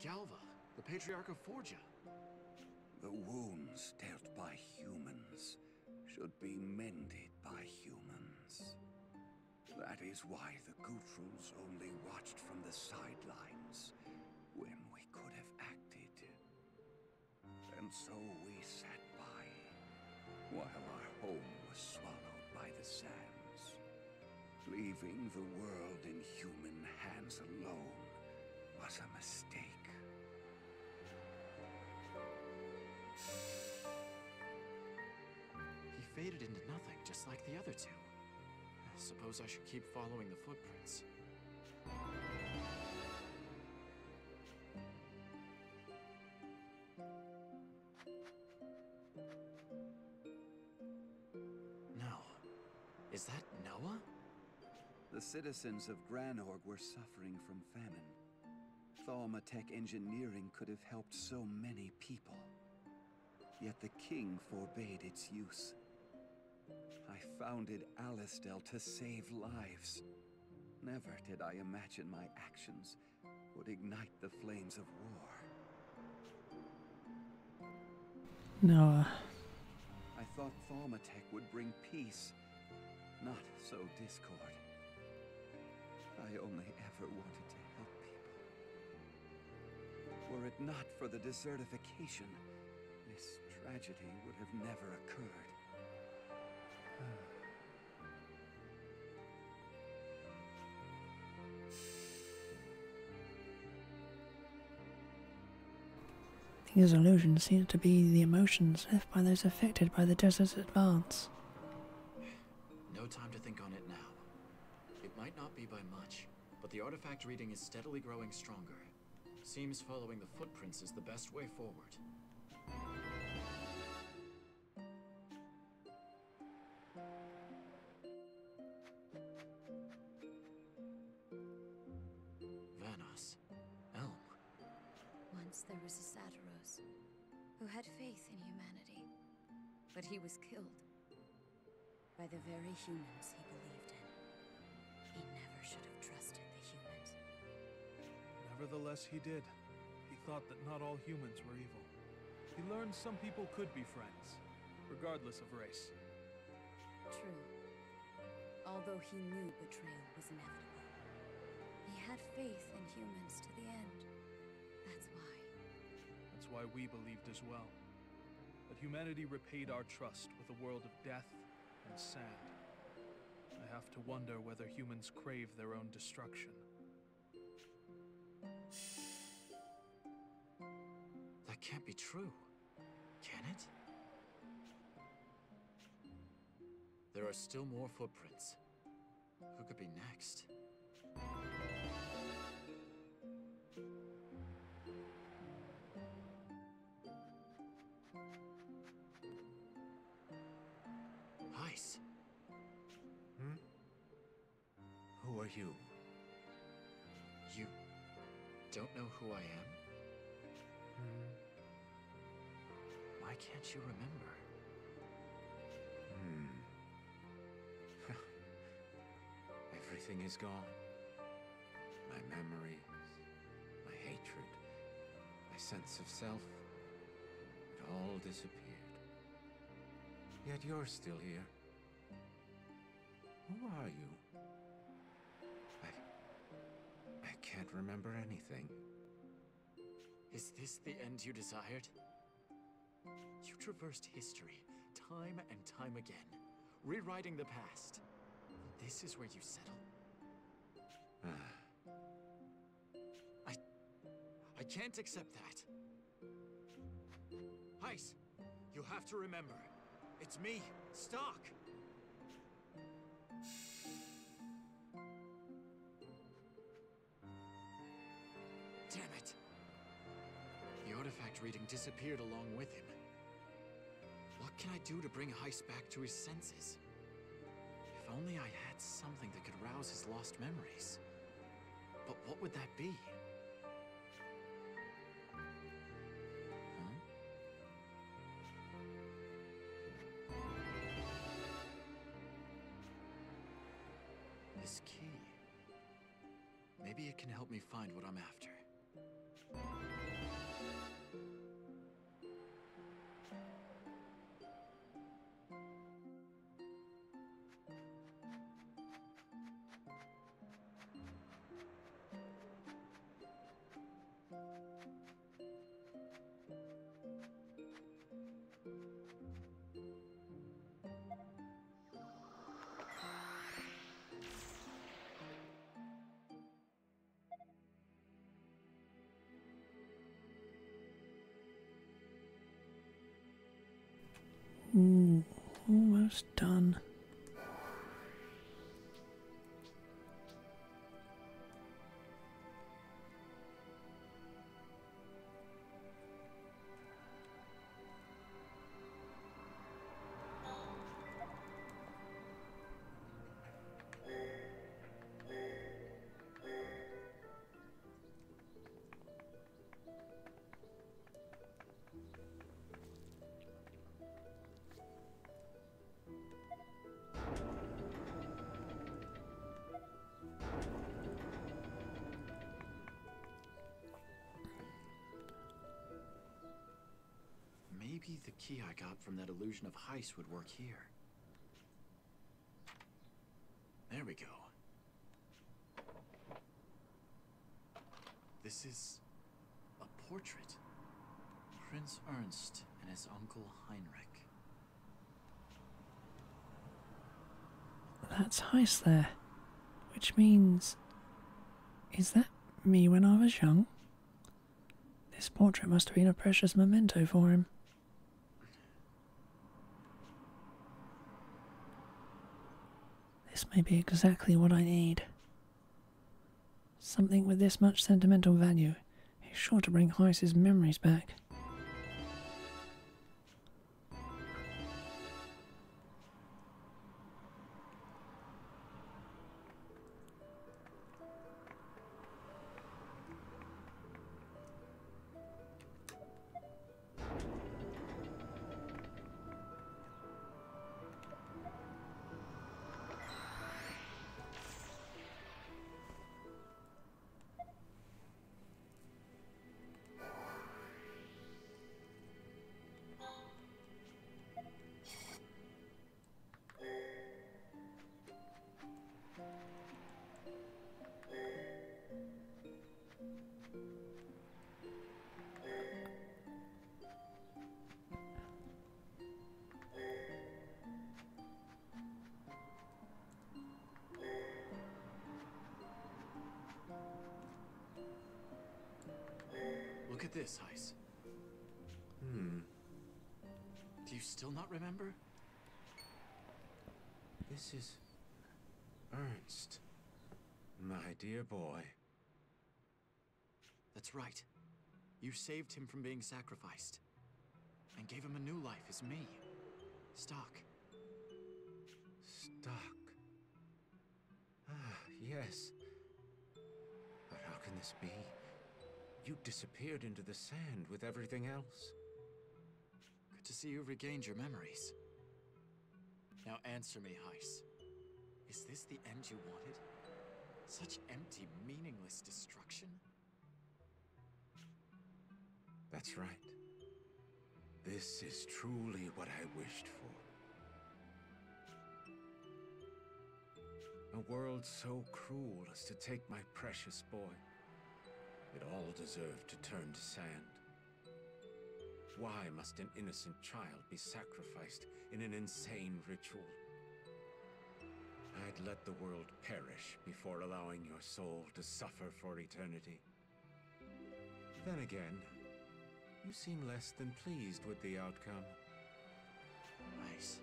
Galva, the Patriarch of Forja. The wounds dealt by humans should be mended by humans. That is why the Gutrals only watched from the sidelines when we could have acted. And so we sat by while our home was swallowed by the sands. Leaving the world in human hands alone was a mistake. He faded into nothing, just like the other two. I suppose I should keep following the footprints. No. Is that Noah? The citizens of Granorg were suffering from famine. Thaumatek engineering could have helped so many people. Yet the king forbade its use. I founded Alistel to save lives. Never did I imagine my actions would ignite the flames of war. Noah. I thought Thaumatek would bring peace, not so discord. I only ever wanted to help people. Were it not for the desertification, this tragedy would have never occurred. These illusions seem to be the emotions left by those affected by the desert's advance. No time to think on it now. It might not be by much, but the artifact reading is steadily growing stronger. Seems following the footprints is the best way forward. Vanos. Elm. Once there was a Satiros who had faith in humanity, but he was killed by the very humans he believed in. He never should have trusted the humans. Nevertheless, he did. He thought that not all humans were evil. He learned some people could be friends, regardless of race. True. Although he knew betrayal was inevitable. He had faith in humans to the end. That's why. That's why we believed as well. But humanity repaid our trust with a world of death and sand. I have to wonder whether humans crave their own destruction. That can't be true. Can it? There are still more footprints. Who could be next? Heis. Hmm? Who are you? You don't know who I am? Hmm? Why can't you remember? Everything is gone. My memories, my hatred, my sense of self, it all disappeared. Yet you're still here. Who are you? I can't remember anything. Is this the end you desired? You traversed history, time and time again, rewriting the past. This is where you settle? I can't accept that. Heis, you have to remember. It's me, Stark. Damn it. The artifact reading disappeared along with him. What can I do to bring Heis back to his senses? If only I had something that could rouse his lost memories. But what would that be? This key. Maybe it can help me find what I'm after. Ooh, almost done. Maybe the key I got from that illusion of Heis would work here. There we go. This is a portrait. Prince Ernst and his uncle Heinrich. That's Heis there. Which means... Is that me when I was young? This portrait must have been a precious memento for him. This may be exactly what I need. Something with this much sentimental value is sure to bring Heis's memories back. Look at this, Heis. Do you still not remember? This is Ernst, my dear boy. That's right. You saved him from being sacrificed and gave him a new life as me, Stark. Stock. Ah, yes. But how can this be? You disappeared into the sand with everything else. Good to see you regained your memories. Now answer me, Heiss. Is this the end you wanted? Such empty, meaningless destruction? That's right. This is truly what I wished for. A world so cruel as to take my precious boy. It all deserved to turn to sand. Why must an innocent child be sacrificed in an insane ritual? I'd let the world perish before allowing your soul to suffer for eternity. Then again, you seem less than pleased with the outcome. Nice.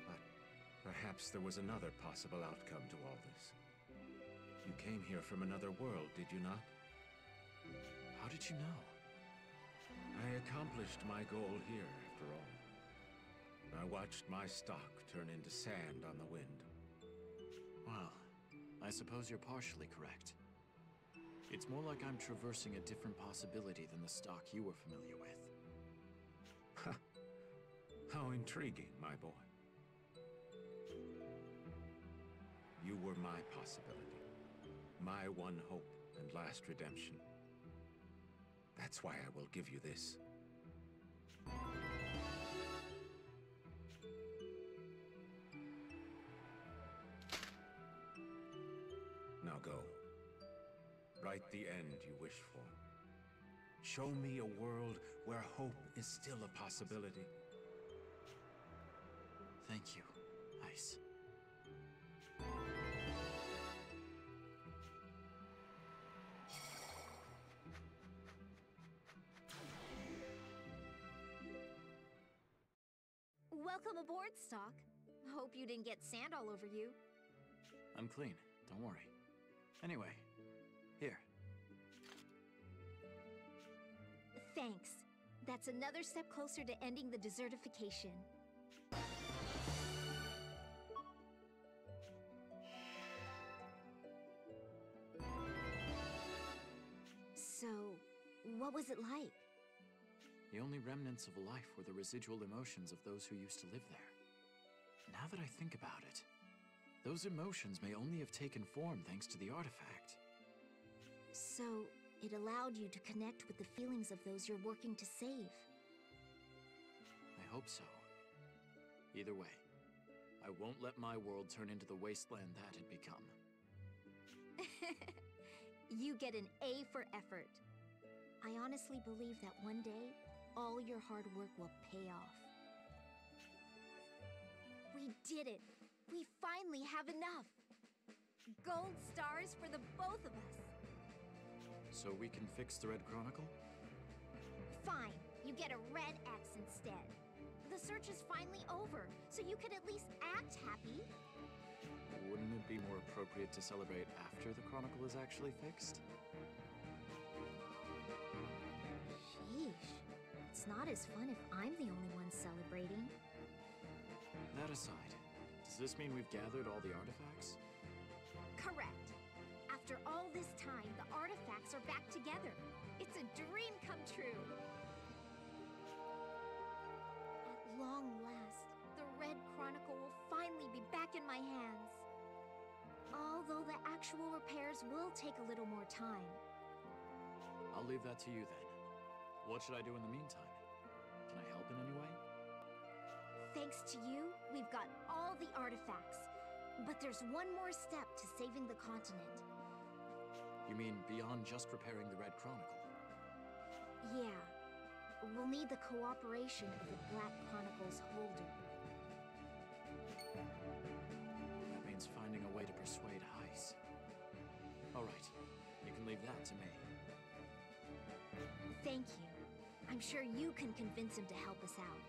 But perhaps there was another possible outcome to all this. You came here from another world, did you not? How did you know? I accomplished my goal here, after all. I watched my stock turn into sand on the wind. Well, I suppose you're partially correct. It's more like I'm traversing a different possibility than the stock you were familiar with. How intriguing, my boy. You were my possibility. My one hope and last redemption. That's why I will give you this. Now go. Write the end you wish for. Show me a world where hope is still a possibility. Thank you, Heiss. Welcome aboard, Stock. Hope you didn't get sand all over you. I'm clean, don't worry. Anyway, here. Thanks. That's another step closer to ending the desertification. So, what was it like? The only remnants of a life were the residual emotions of those who used to live there. Now that I think about it, those emotions may only have taken form thanks to the artifact. So, it allowed you to connect with the feelings of those you're working to save. I hope so. Either way, I won't let my world turn into the wasteland that had become. You get an A for effort. I honestly believe that one day, all your hard work will pay off. We did it! We finally have enough! Gold stars for the both of us! So we can fix the Red Chronicle? Fine, you get a red X instead. The search is finally over, so you can at least act happy. Wouldn't it be more appropriate to celebrate after the Chronicle is actually fixed? Sheesh. It's not as fun if I'm the only one celebrating. That aside, does this mean we've gathered all the artifacts? Correct. After all this time, the artifacts are back together. It's a dream come true. At long last, the Red Chronicle will finally be back in my hands. Although the actual repairs will take a little more time. I'll leave that to you then. What should I do in the meantime? Can I help in any way? Thanks to you, we've got all the artifacts. But there's one more step to saving the continent. You mean beyond just repairing the Red Chronicle? Yeah. We'll need the cooperation of the Black Chronicle's holder. That means finding a way to persuade Heiss. Alright, you can leave that to me. Thank you. I'm sure you can convince him to help us out.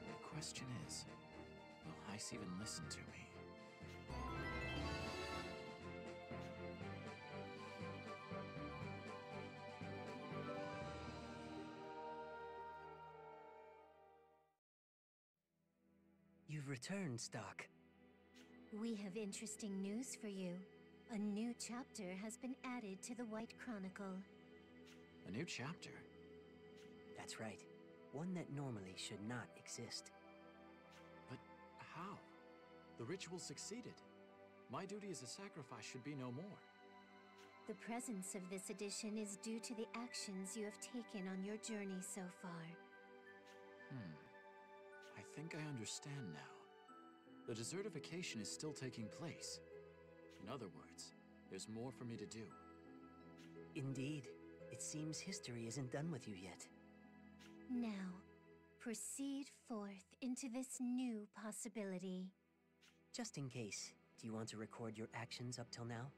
The question is, will Heiss even listen to me? You've returned, Stock. We have interesting news for you. A new chapter has been added to the White Chronicle. A new chapter? That's right. One that normally should not exist. But how? The ritual succeeded. My duty as a sacrifice should be no more. The presence of this edition is due to the actions you have taken on your journey so far. I think I understand now. The desertification is still taking place. In other words, there's more for me to do. Indeed. It seems history isn't done with you yet. Now, proceed forth into this new possibility. Just in case, do you want to record your actions up till now?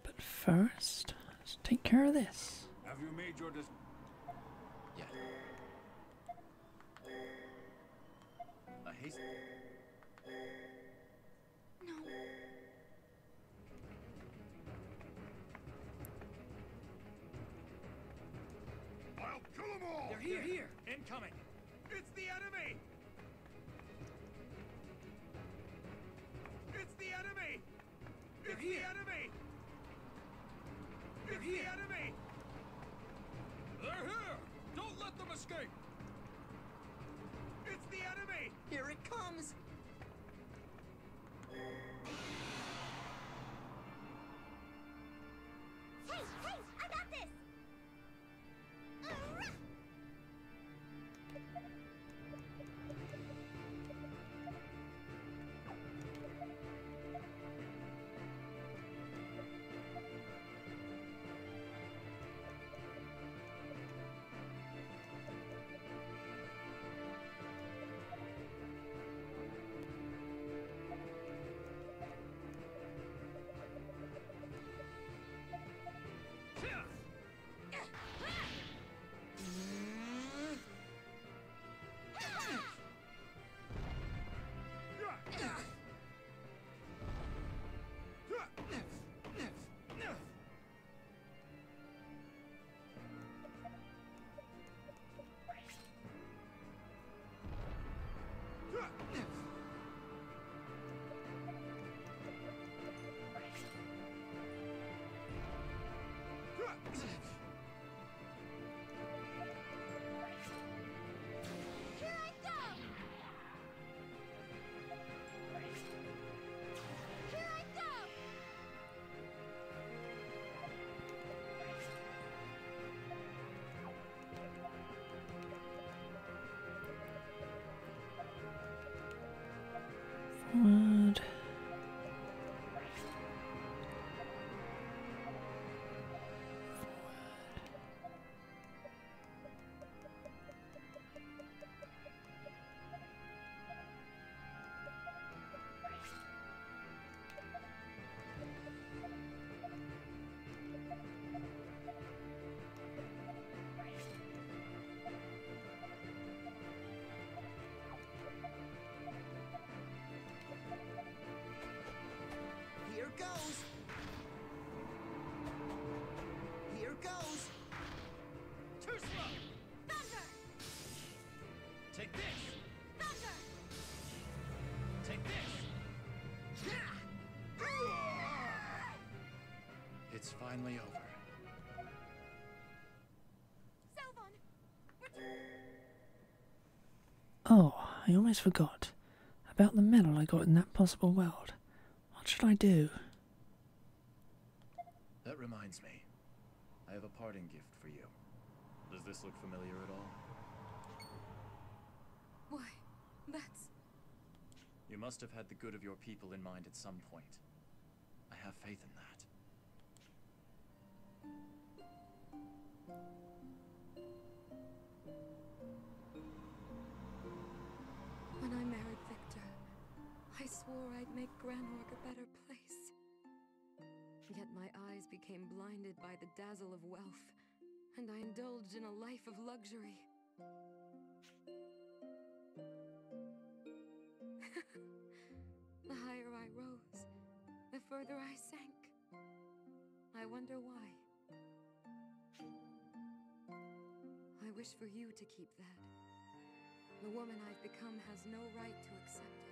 But first, let's take care of this. Have you made your Yeah. A haste. No. I'll kill them all! They're here! Incoming! It's the enemy! It's the enemy! They're It's here! the enemy! They're It's here! the enemy! They're here! Don't let them escape! It's the enemy! Here it comes! Hey, I got this! Forward. Here goes! Here goes! Too slow! Thunder! Take this! Thunder! Take this! It's finally over. Sylvan! Oh, I almost forgot about the medal I got in that possible world. What should I do? That reminds me. I have a parting gift for you. Does this look familiar at all? Why, that's... You must have had the good of your people in mind at some point. I have faith in that. When I married Victor, I swore I'd make Granorg a better place. my eyes became blinded by the dazzle of wealth, and I indulged in a life of luxury. The higher I rose, the further I sank. I wonder why. I wish for you to keep that. The woman I've become has no right to accept it.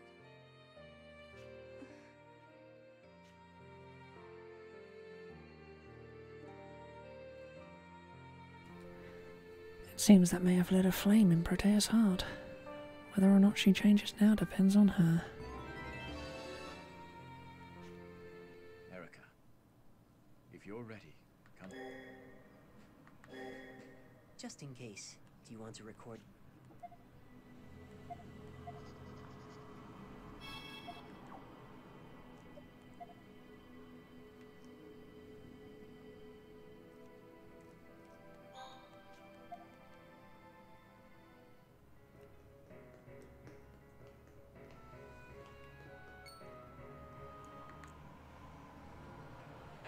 It seems that may have lit a flame in Protea's heart. Whether or not she changes now depends on her. Erica, if you're ready, come. Just in case, do you want to record?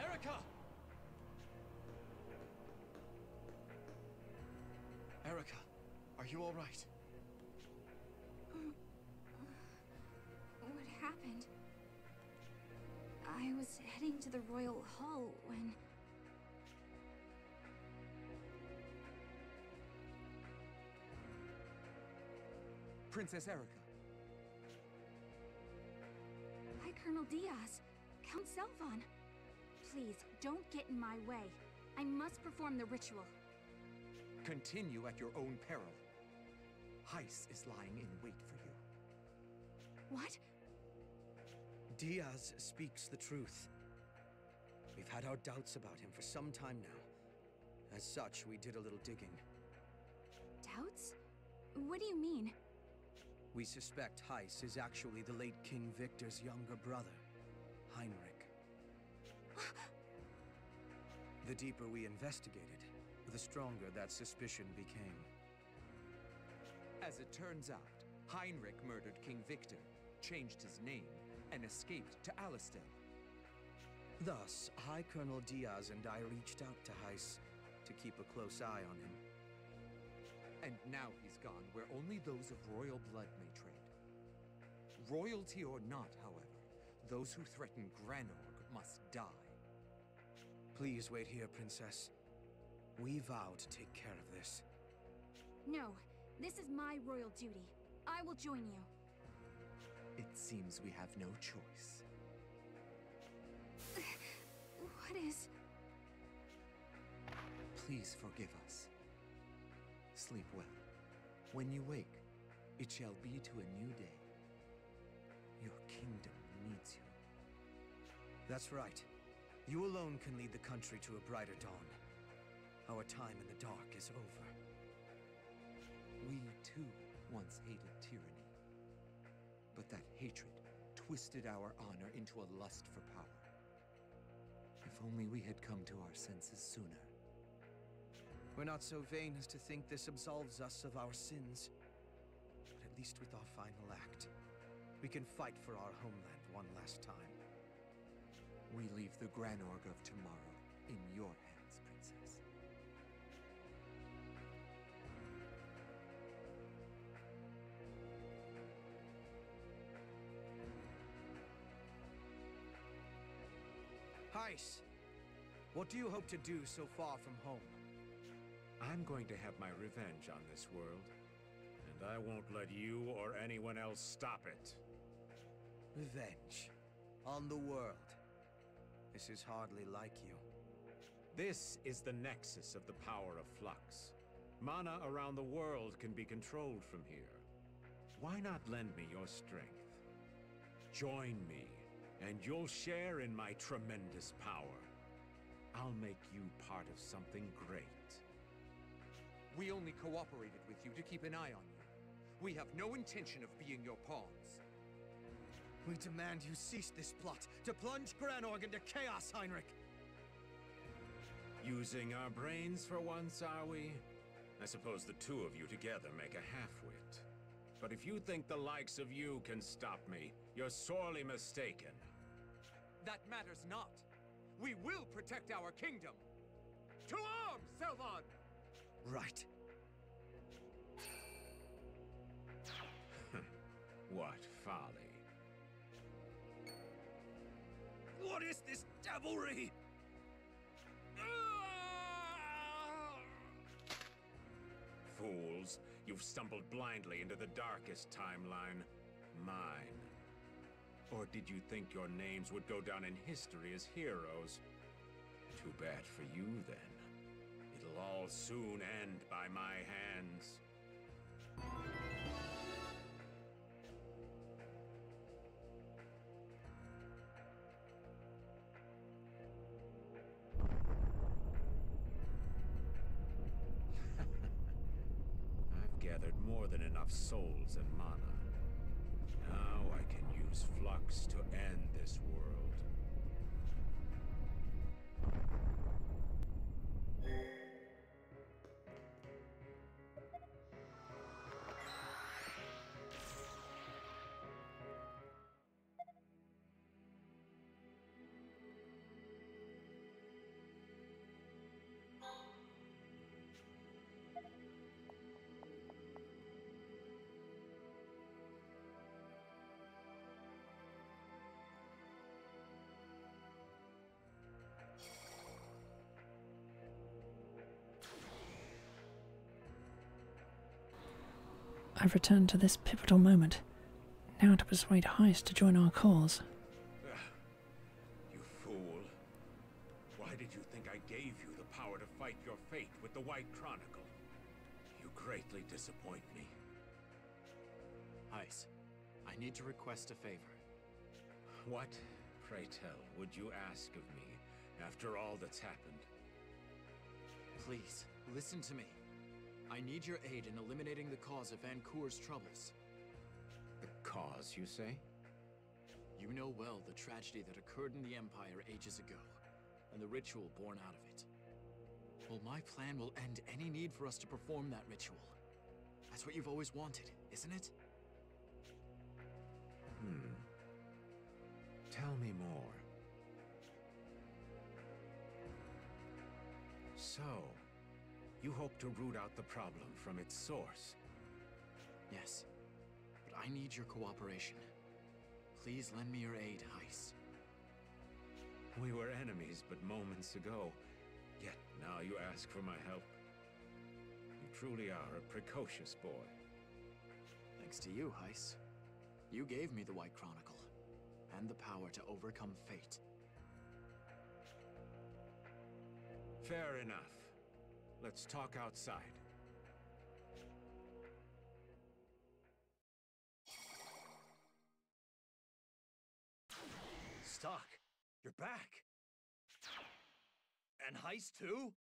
Erica! Erica, are you all right? What happened? I was heading to the royal hall when... Princess Erica. Hi, Colonel Diaz. Count Selvon. Please, don't get in my way. I must perform the ritual. Continue at your own peril. Heiss is lying in wait for you. What? Diaz speaks the truth. We've had our doubts about him for some time now. As such, we did a little digging. Doubts? What do you mean? We suspect Heiss is actually the late King Victor's younger brother, Heinrich. The deeper we investigated, the stronger that suspicion became. As it turns out, Heinrich murdered King Victor, changed his name, and escaped to Alistel. Thus, High Colonel Diaz and I reached out to Heiss to keep a close eye on him. And now he's gone where only those of royal blood may tread. Royalty or not, however, those who threaten Granorg must die. Please wait here, Princess. We vow to take care of this. No, this is my royal duty. I will join you. It seems we have no choice. What is... Please forgive us. Sleep well. When you wake, it shall be to a new day. Your kingdom needs you. That's right. You alone can lead the country to a brighter dawn. Our time in the dark is over. We, too, once hated tyranny. But that hatred twisted our honor into a lust for power. If only we had come to our senses sooner. We're not so vain as to think this absolves us of our sins. But at least with our final act, we can fight for our homeland one last time. We leave the Granorg of tomorrow in your hands, Princess. Heiss, what do you hope to do so far from home? I'm going to have my revenge on this world, and I won't let you or anyone else stop it. Revenge on the world. This is hardly like you. This is the nexus of the power of Flux. Mana around the world can be controlled from here. Why not lend me your strength? Join me, and you'll share in my tremendous power. I'll make you part of something great. We only cooperated with you to keep an eye on you. We have no intention of being your pawns. We demand you cease this plot to plunge Granorg into chaos, Heinrich! Using our brains for once, are we? I suppose the two of you together make a half-wit. But if you think the likes of you can stop me, you're sorely mistaken. That matters not. We will protect our kingdom! To arms, Selvan! Right. What folly. What is this devilry? Fools, you've stumbled blindly into the darkest timeline. Mine. Or did you think your names would go down in history as heroes? Too bad for you, then. It'll all soon end by my hands. I've gathered more than enough souls and mana. Now I can use Flux to end this world. I've returned to this pivotal moment, now to persuade Heist to join our cause. You fool. Why did you think I gave you the power to fight your fate with the White Chronicle? You greatly disappoint me. Heist, I need to request a favor. What, pray tell, would you ask of me after all that's happened? Please, listen to me. I need your aid in eliminating the cause of Vancour's troubles. The cause, you say? You know well the tragedy that occurred in the Empire ages ago, and the ritual born out of it. Well, my plan will end any need for us to perform that ritual. That's what you've always wanted, isn't it? Tell me more. So, you hope to root out the problem from its source? Yes, but I need your cooperation. Please lend me your aid, Heist. We were enemies but moments ago, yet now you ask for my help. You truly are a precocious boy. Thanks to you, Heist. You gave me the White Chronicle, and the power to overcome fate. Fair enough. Let's talk outside. Stock, you're back. And Heist too?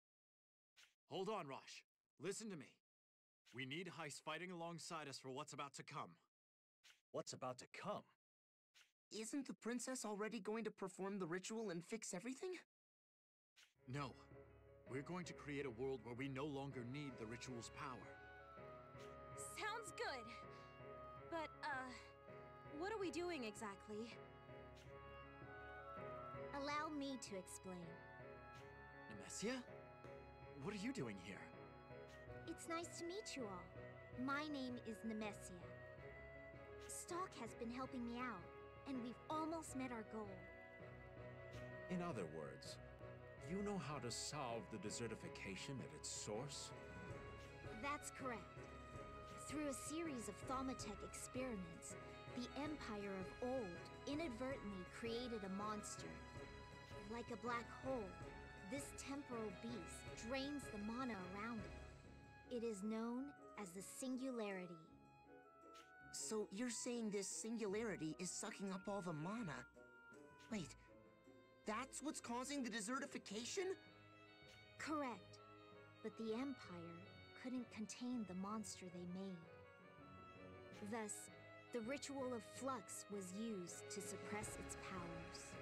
Hold on, Rosh. Listen to me. We need Heist fighting alongside us for what's about to come. What's about to come? Isn't the princess already going to perform the ritual and fix everything? No. We're going to create a world where we no longer need the ritual's power. Sounds good. But, what are we doing exactly? Allow me to explain. Nemesia? What are you doing here? It's nice to meet you all. My name is Nemesia. Stock has been helping me out, and we've almost met our goal. In other words, you know how to solve the desertification at its source? That's correct. Through a series of Thaumatech experiments, the Empire of Old inadvertently created a monster. Like a black hole, this temporal beast drains the mana around it. It is known as the Singularity. So you're saying this singularity is sucking up all the mana? Wait, that's what's causing the desertification? Correct. But the Empire couldn't contain the monster they made. Thus, the ritual of Flux was used to suppress its powers.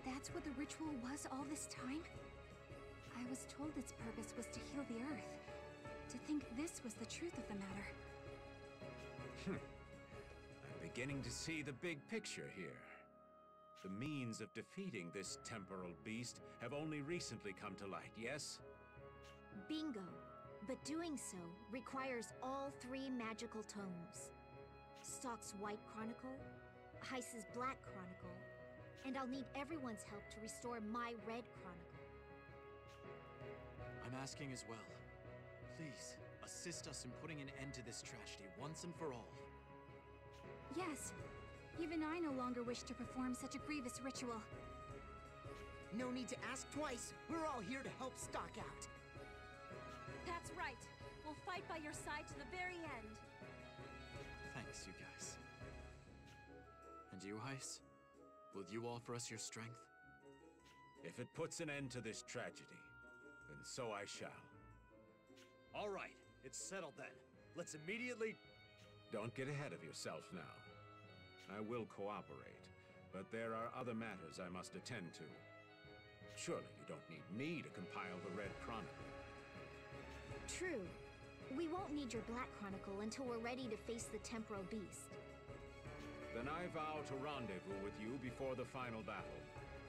That's what the ritual was all this time? I was told its purpose was to heal the Earth. To think this was the truth of the matter. I'm beginning to see the big picture here. The means of defeating this temporal beast have only recently come to light, yes? Bingo. But doing so requires all 3 magical tomes. Stock's White Chronicle, Heiss's Black Chronicle, and I'll need everyone's help to restore my Red Chronicle. I'm asking as well. Please, assist us in putting an end to this tragedy once and for all. Yes. Even I no longer wish to perform such a grievous ritual. No need to ask twice. We're all here to help Stock out. That's right. We'll fight by your side to the very end. Thanks, you guys. And you, Heiss? Will you offer us your strength? If it puts an end to this tragedy, then so I shall. All right, it's settled then. Let's immediately... Don't get ahead of yourself now. I will cooperate, but there are other matters I must attend to. Surely you don't need me to compile the Red Chronicle. True. We won't need your Black Chronicle until we're ready to face the Temporal Beast. Then I vow to rendezvous with you before the final battle,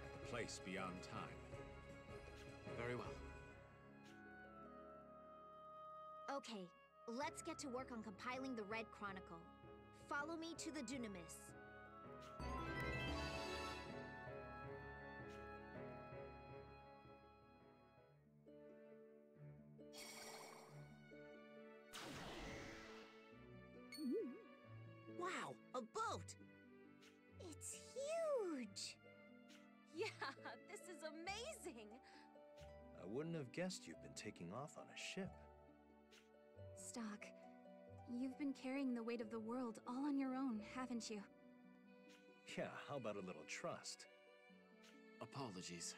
at the place beyond time. Very well. Okay, let's get to work on compiling the Red Chronicle. Follow me to the Dunamis. Wow, a boat! It's huge! Yeah, this is amazing! I wouldn't have guessed you've been taking off on a ship. Stock, you've been carrying the weight of the world all on your own, haven't you? Yeah, how about a little trust? Apologies.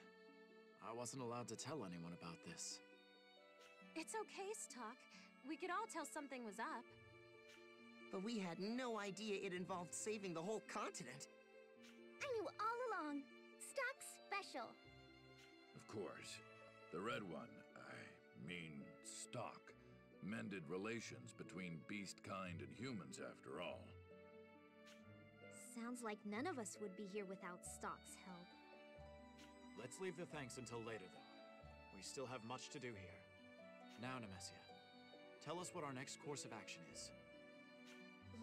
I wasn't allowed to tell anyone about this. It's okay, Stock. We could all tell something was up. But we had no idea it involved saving the whole continent. I knew all along. Stock's special. Of course. The Red One, Stock, mended relations between beast kind and humans after all. Sounds like none of us would be here without Stock's help. Let's leave the thanks until later, though. We still have much to do here. Now, Nemesia, tell us what our next course of action is.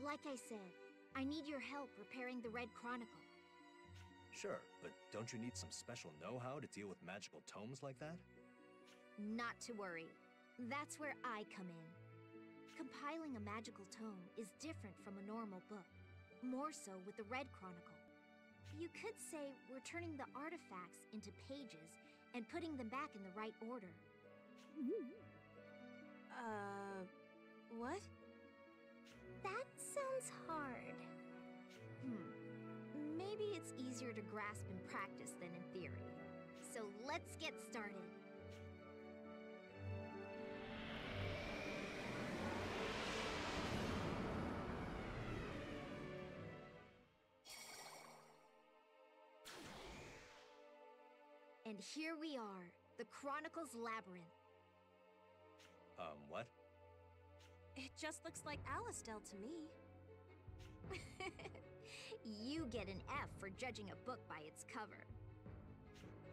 Like I said, I need your help repairing the Red Chronicle. Sure, but don't you need some special know-how to deal with magical tomes like that? Not to worry. That's where I come in. Compiling a magical tome is different from a normal book. More so with the Red Chronicle. You could say we're turning the artifacts into pages and putting them back in the right order. What? That sounds hard. Maybe it's easier to grasp in practice than in theory. So let's get started. And here we are, the Chronicle's Labyrinth. What? It just looks like Alastel to me. You get an F for judging a book by its cover.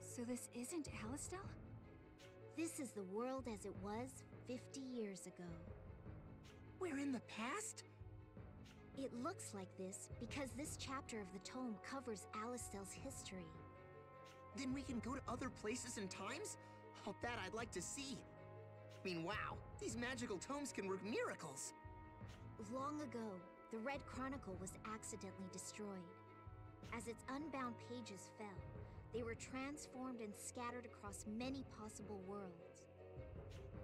So this isn't Alastel? This is the world as it was 50 years ago. We're in the past? It looks like this because this chapter of the tome covers Alastel's history. Then we can go to other places and times? Oh, that I'd like to see. I mean, wow, these magical tomes can work miracles. Long ago, the Red Chronicle was accidentally destroyed. As its unbound pages fell, they were transformed and scattered across many possible worlds.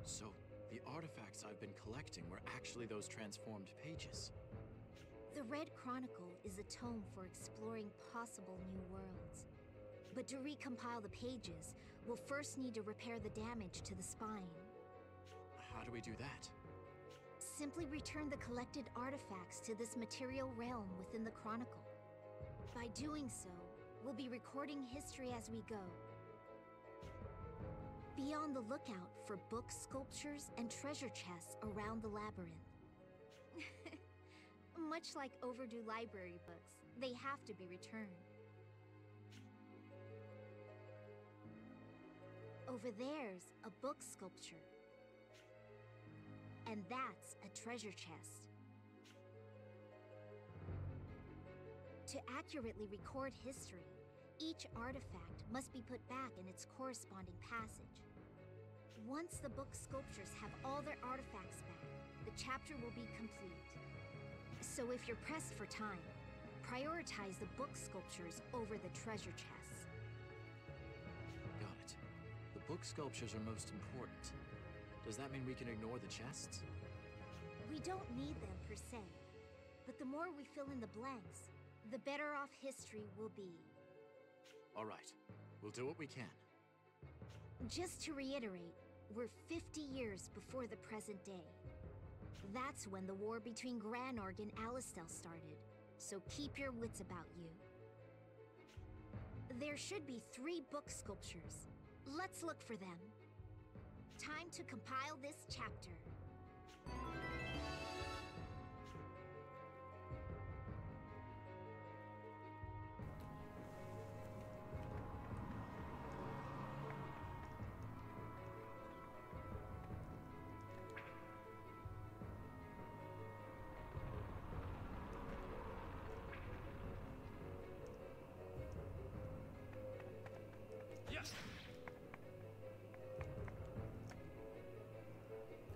So, the artifacts I've been collecting were actually those transformed pages. The Red Chronicle is a tome for exploring possible new worlds. But to recompile the pages, we'll first need to repair the damage to the spine. How do we do that? Simply return the collected artifacts to this material realm within the Chronicle. By doing so, we'll be recording history as we go. Be on the lookout for book sculptures and treasure chests around the labyrinth. Much like overdue library books, they have to be returned. Over there's a book sculpture. And that's a treasure chest. To accurately record history, each artifact must be put back in its corresponding passage. Once the book sculptures have all their artifacts back, the chapter will be complete. So if you're pressed for time, prioritize the book sculptures over the treasure chests. Got it. The book sculptures are most important. Does that mean we can ignore the chests? We don't need them per se, but the more we fill in the blanks, the better off history will be. All right. We'll do what we can. Just to reiterate, we're 50 years before the present day. That's when the war between Granorg and Alistel started, so keep your wits about you. There should be 3 book sculptures. Let's look for them. Time to compile this chapter.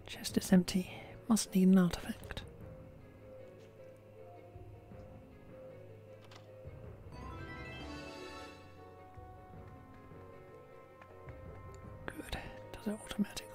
Chest is empty. Must need an artifact. Good. Does it automatically?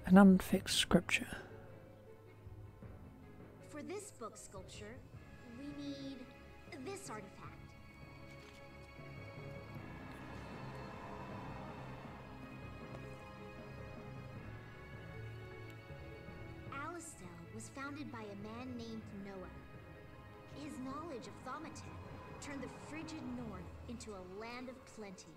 An unfixed scripture. For this book sculpture, we need this artifact. Alistel was founded by a man named Noah. His knowledge of Thaumaturg turned the frigid north into a land of plenty.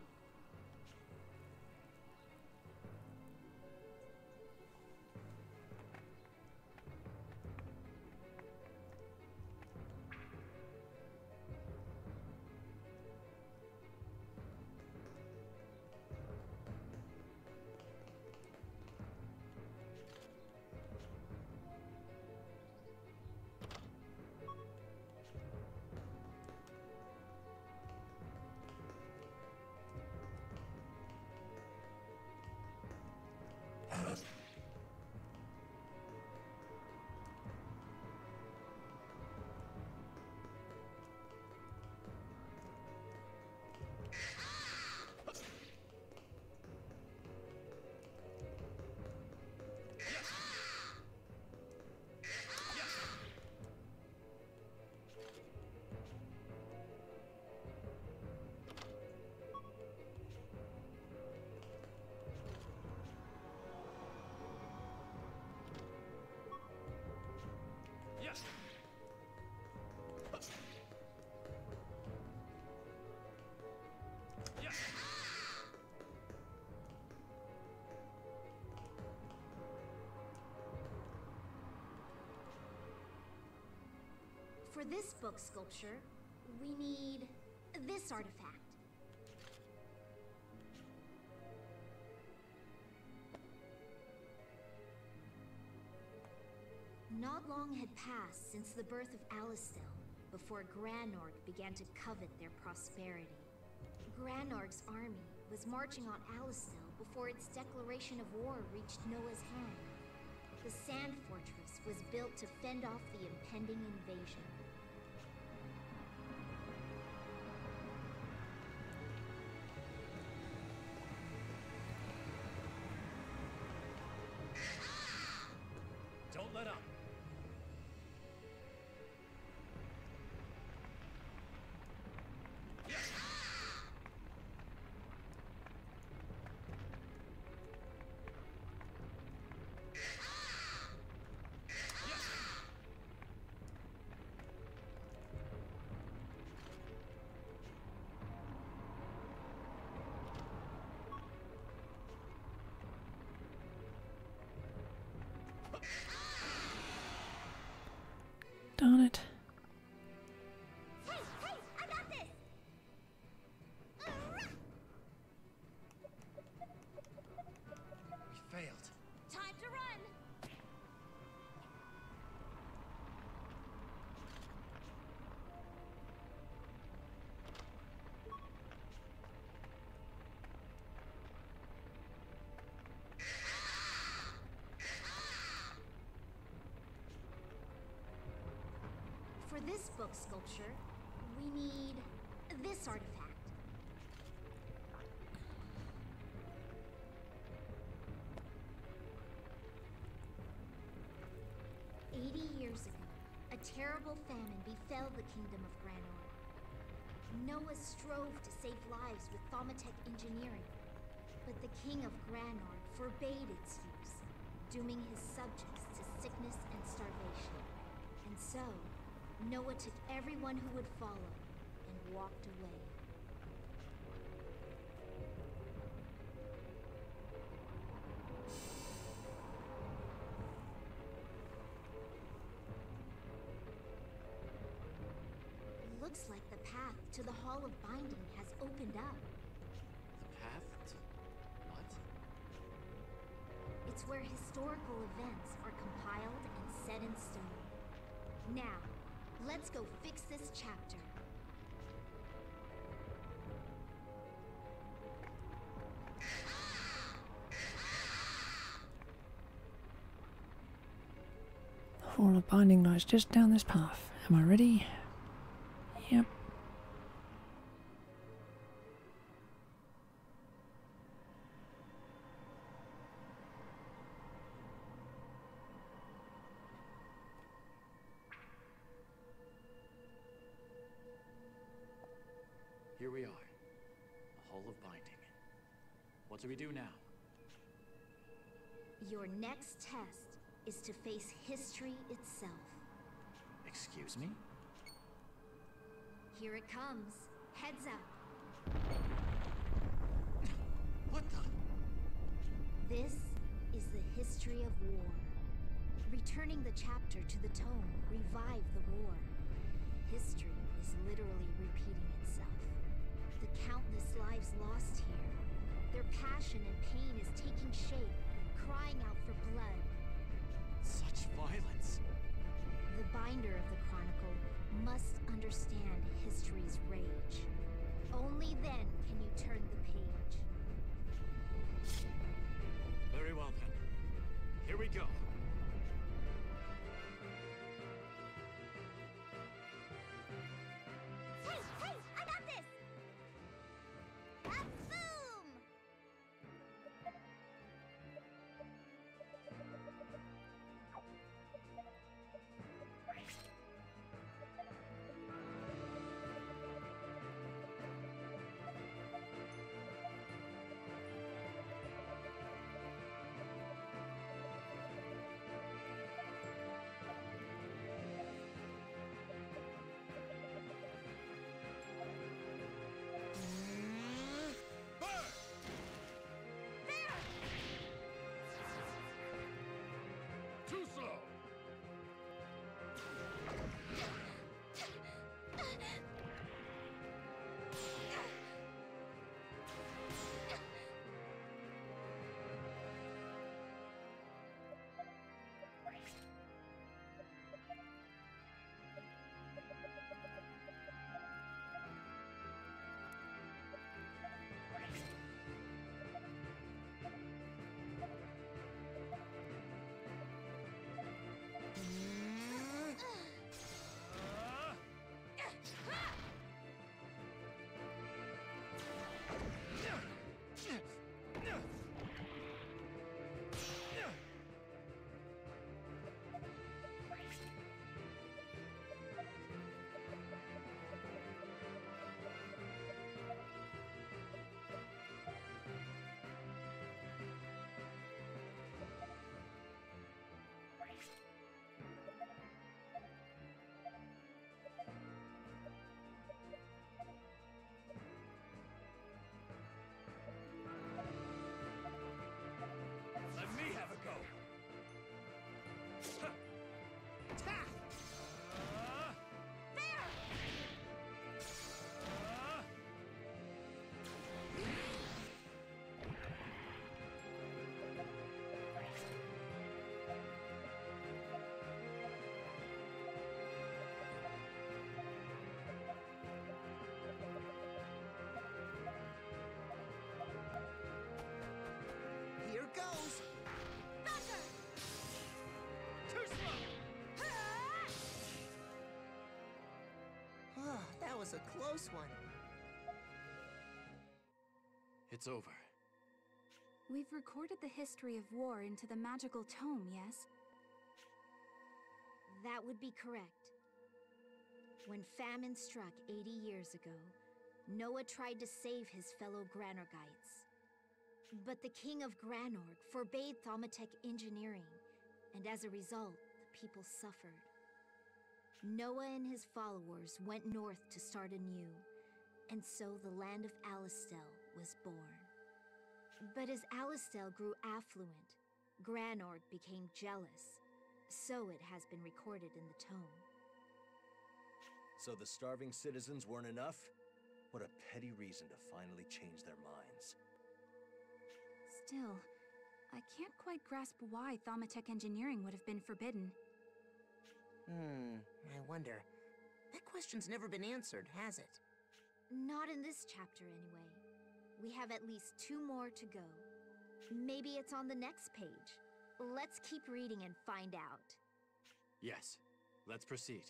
For this book sculpture, we need this artifact. Not long had passed since the birth of Alistel, before Granorg began to covet their prosperity. Granorg's army was marching on Alistel before its declaration of war reached Noah's hand. The Sand Fortress was built to fend off the impending invasion. Don't let up. Yes! this book sculpture, we need this artifact. 80 years ago, a terrible famine befell the kingdom of Granor. Noah strove to save lives with Thaumatek engineering, but the king of Granor forbade its use, dooming his subjects to sickness and starvation. And so, Noah took everyone who would follow and walked away. Looks like the path to the Hall of Binding has opened up. The path to what? It's where historical events are compiled and set in stone. Now, let's go fix this chapter. The Hall of Binding lies just down this path. Am I ready? Yep. Here we are. The Hall of Binding. What do we do now? Your next test is to face history itself. Excuse me? Here it comes. Heads up. What the? This is the history of war. Returning the chapter to the tome revived the war. History is literally repeating itself. The countless lives lost here. Their passion and pain is taking shape, crying out for blood. Such violence. The binder of the chronicle must understand history's rage. Only then can you turn the page. Very well then. Here we go. Hey, hey, I got this! Boom! was a close one. It's over. We've recorded the history of war into the magical tome, yes? That would be correct. When famine struck 80 years ago, Noah tried to save his fellow Granorgites. But the king of Granorg forbade Thaumatek engineering, and as a result, the people suffered. Noah and his followers went north to start anew, and so the land of Alistel was born. But as Alistel grew affluent, Granorg became jealous. So it has been recorded in the tome. So the starving citizens weren't enough? What a petty reason to finally change their minds. Still, I can't quite grasp why Thaumatek engineering would have been forbidden. I wonder. That question's never been answered, has it? Not in this chapter, anyway. We have at least 2 more to go. Maybe it's on the next page. Let's keep reading and find out. Yes, let's proceed.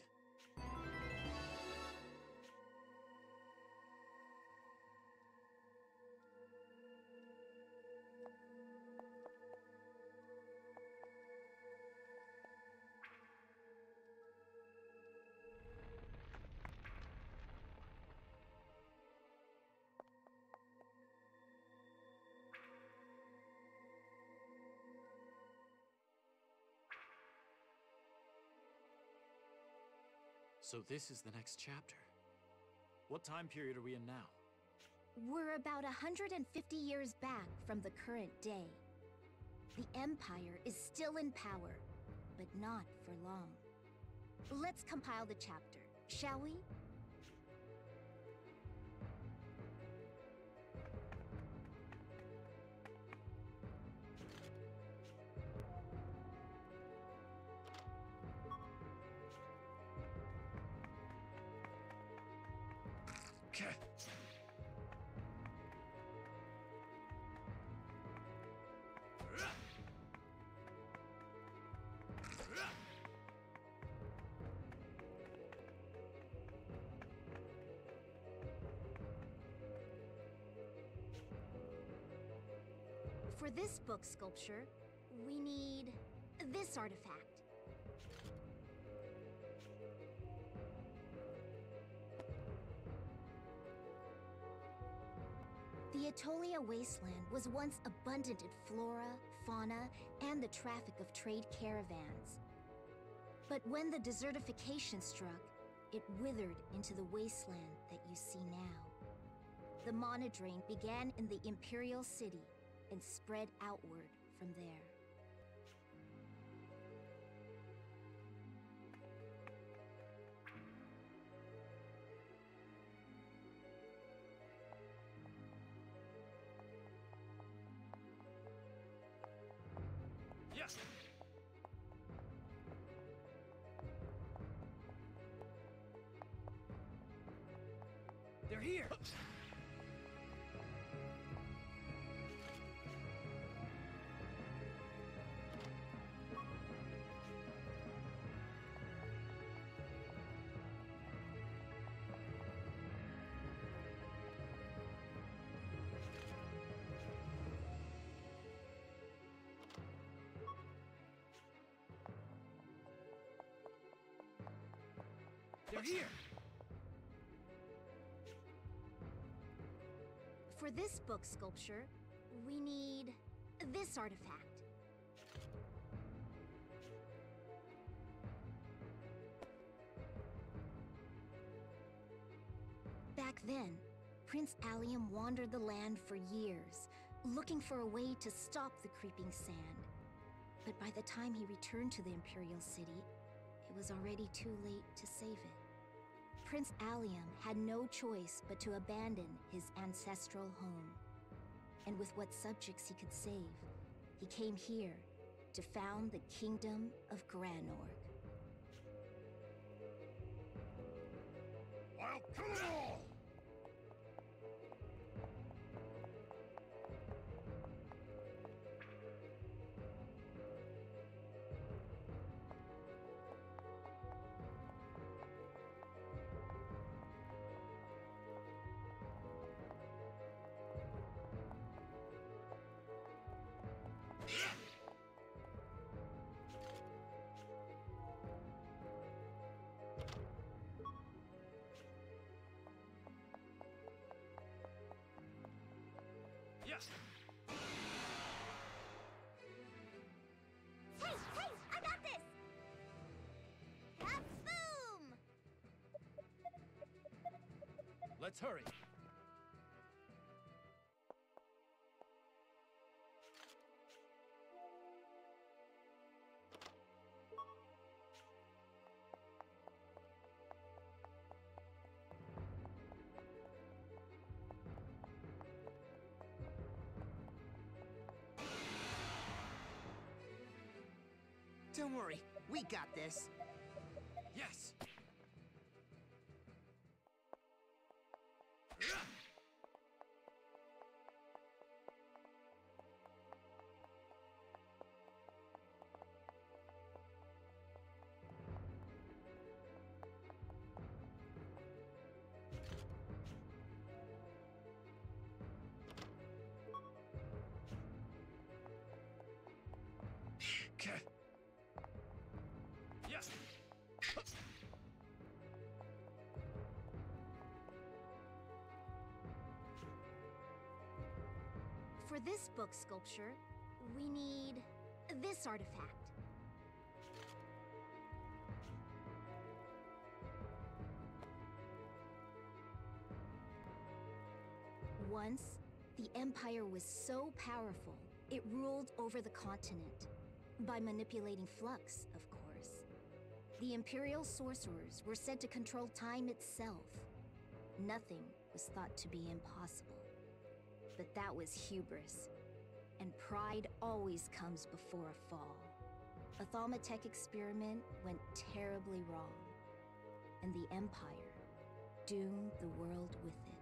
So this is the next chapter. What time period are we in now? We're about 150 years back from the current day. The Empire is still in power, but not for long. Let's compile the chapter, shall we? For this book sculpture, we need this artifact. The Atolia wasteland was once abundant in flora, fauna, and the traffic of trade caravans. But when the desertification struck, it withered into the wasteland that you see now. The monodrain began in the Imperial City and spread outward from there. Yes! They're here! They're here! For this book sculpture, we need this artifact. Back then, Prince Allium wandered the land for years, looking for a way to stop the creeping sand. But by the time he returned to the Imperial City, it was already too late to save it. Prince Allium had no choice but to abandon his ancestral home. And with what subjects he could save, he came here to found the Kingdom of Granorg. I'll kill them all! Hey, I got this! Boom! Let's hurry. Don't worry, we got this. Yes! Yes! For this book sculpture, we need this artifact. Once, the Empire was so powerful, it ruled over the continent. By manipulating flux, of course. The Imperial sorcerers were said to control time itself. Nothing was thought to be impossible. But that was hubris. And pride always comes before a fall. A Thaumatek experiment went terribly wrong. And the Empire doomed the world with it.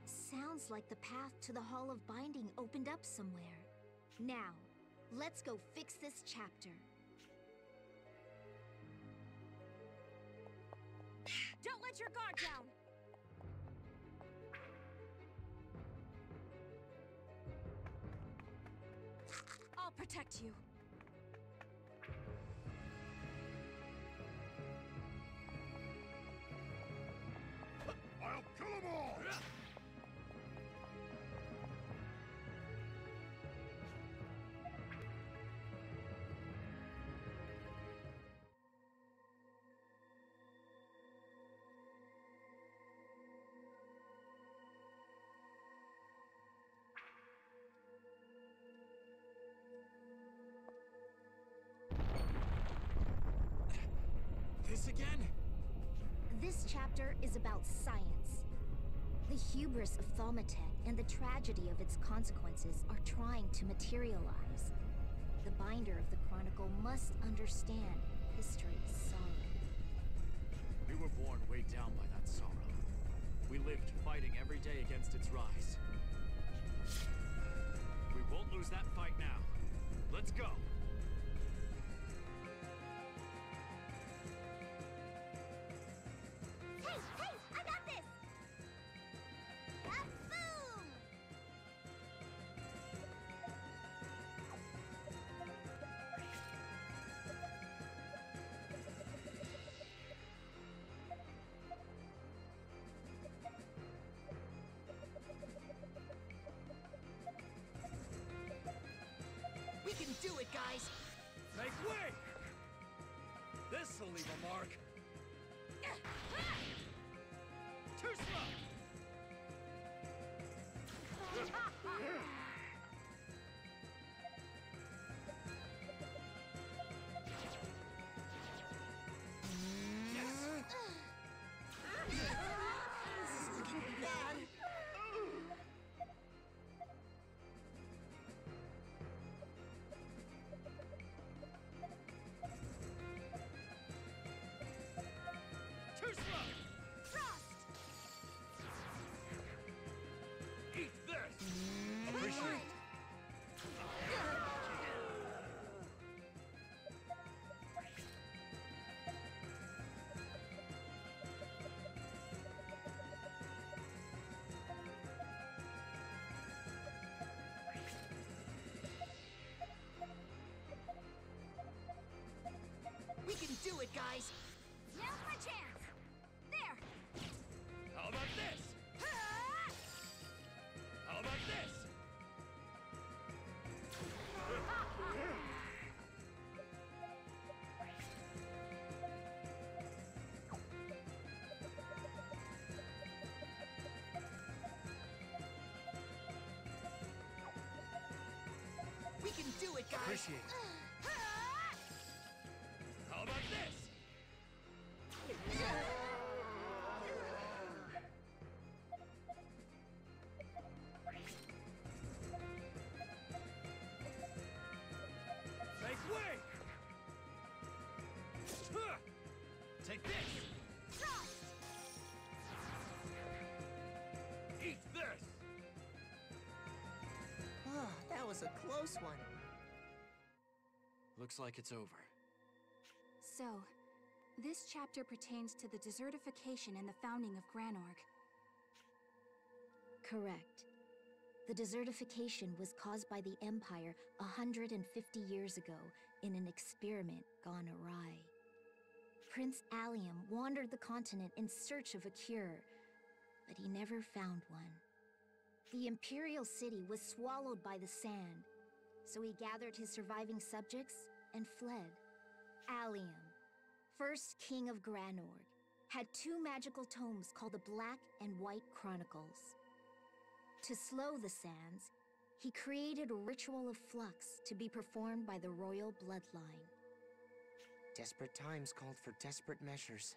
Sounds like the path to the Hall of Binding opened up somewhere. Now, let's go fix this chapter. Don't let your guard down! I'll protect you. I'll kill them all! This again? This chapter is about science. The hubris of Thaumatek and the tragedy of its consequences are trying to materialize. The binder of the Chronicle must understand history's sorrow. We were born weighed down by that sorrow. We lived fighting every day against its rise. We won't lose that fight now. Let's go! Hey, I got this! Boom! We can do it, guys! Make way! This'll leave a mark. Too slow! Too slow! Frost! guys! Now's my chance! There! How about this? How about this? We can do it, guys! Appreciate it. How about this? Make way! Take this! Eat this! Oh, that was a close one. Looks like it's over. So, this chapter pertains to the desertification and the founding of Granorg. Correct. The desertification was caused by the Empire 150 years ago in an experiment gone awry. Prince Allium wandered the continent in search of a cure, but he never found one. The Imperial City was swallowed by the sand, so he gathered his surviving subjects and fled. Allium, first king of Granorg, had two magical tomes called the Black and White Chronicles. To slow the sands, he created a ritual of flux to be performed by the royal bloodline. Desperate times called for desperate measures.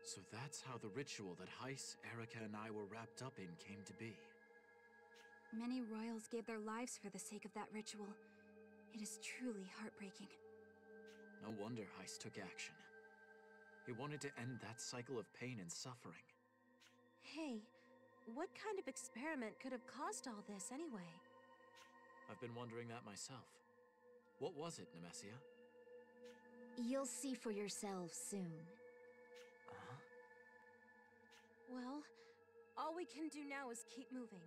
So that's how the ritual that Heiss, Erica, and I were wrapped up in came to be. Many royals gave their lives for the sake of that ritual. It is truly heartbreaking. No wonder Heiss took action. He wanted to end that cycle of pain and suffering. Hey, what kind of experiment could have caused all this anyway? I've been wondering that myself. What was it, Nemesia? You'll see for yourselves soon. Well, all we can do now is keep moving.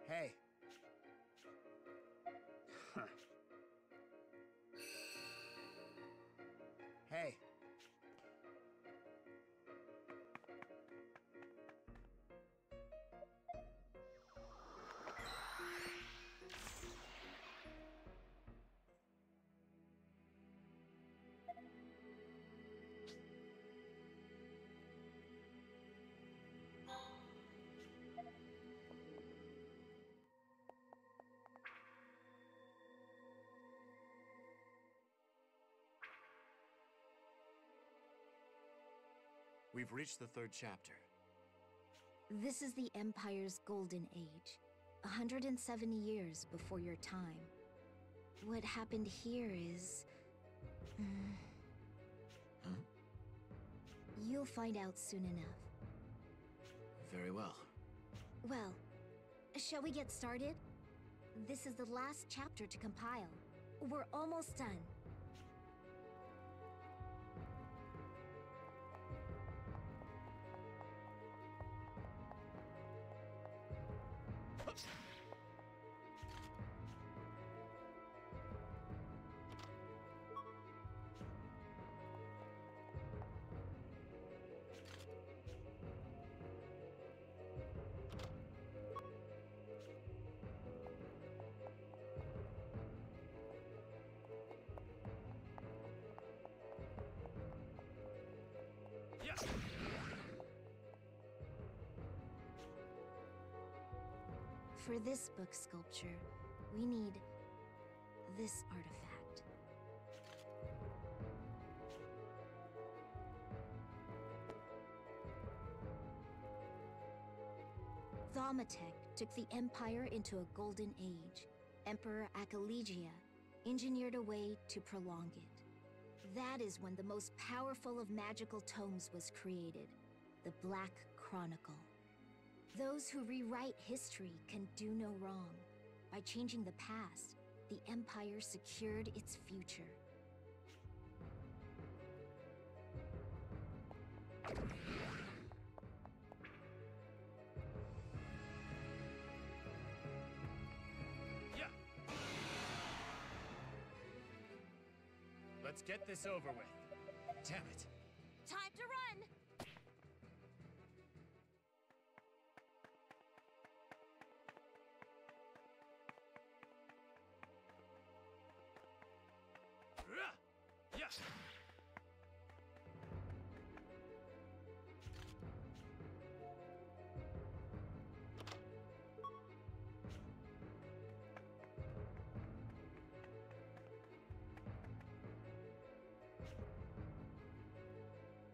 Hey. Huh. Hey. We've reached the third chapter. This is the Empire's golden age, 170 years before your time. What happened here is... You'll find out soon enough. Very well. Well, shall we get started? This is the last chapter to compile. We're almost done. For this book sculpture, we need this artifact. Thaumatek took the Empire into a golden age. Emperor Akalegia engineered a way to prolong it. That is when the most powerful of magical tomes was created, the Black Chronicle. Those who rewrite history can do no wrong. By changing the past, the Empire secured its future. Let's get this over with. Damn it. Time to run! Yes!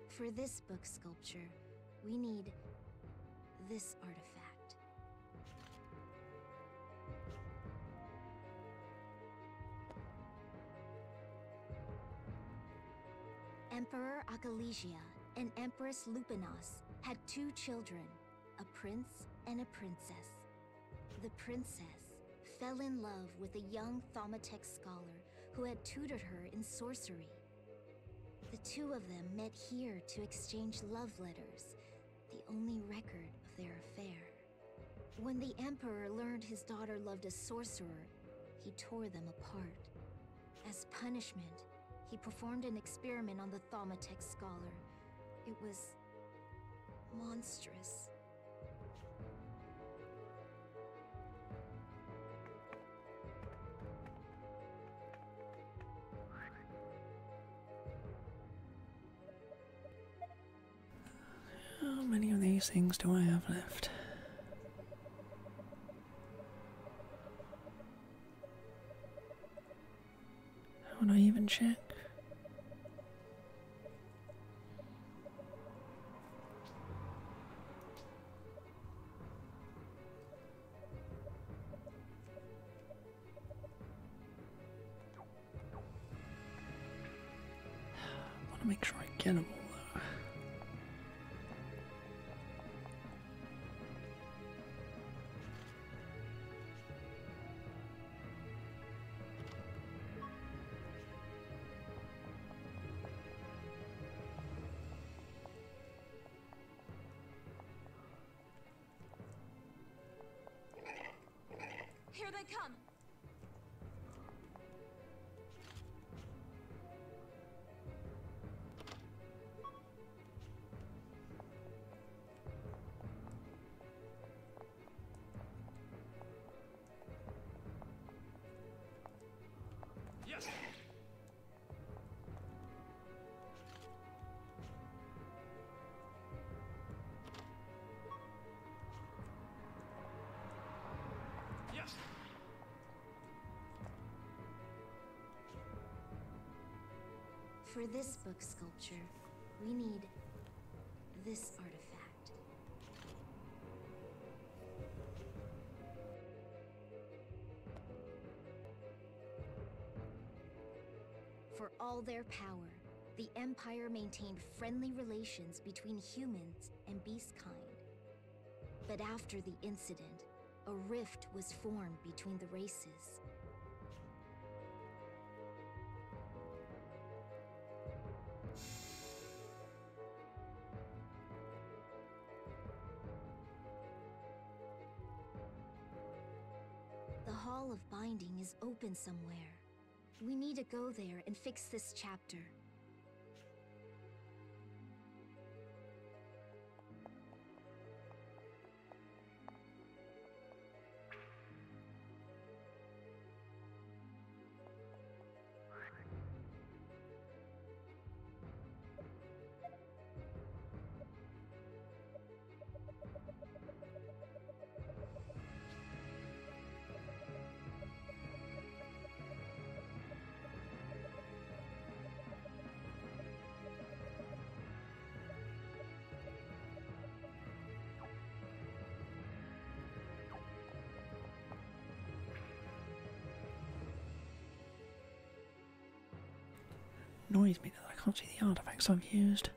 For this book sculpture, we need this artifact. Emperor Akalegia and Empress Lupinas had 2 children, a prince and a princess. The princess fell in love with a young Thaumatek scholar who had tutored her in sorcery. The 2 of them met here to exchange love letters, the only record of their affair. When the Emperor learned his daughter loved a sorcerer, he tore them apart. As punishment, he performed an experiment on the Thaumatek scholar. It was monstrous. How many of these things do I have left? How would I even check? I want to make sure I get them all though. Here they come! Yes! Yes! For this book sculpture, we need this artifact. For all their power, the Empire maintained friendly relations between humans and beastkind. But after the incident, a rift was formed between the races. The Hall of Binding is open somewhere. We need to go there and fix this chapter. Annoys me that I can't see the artifacts I've used.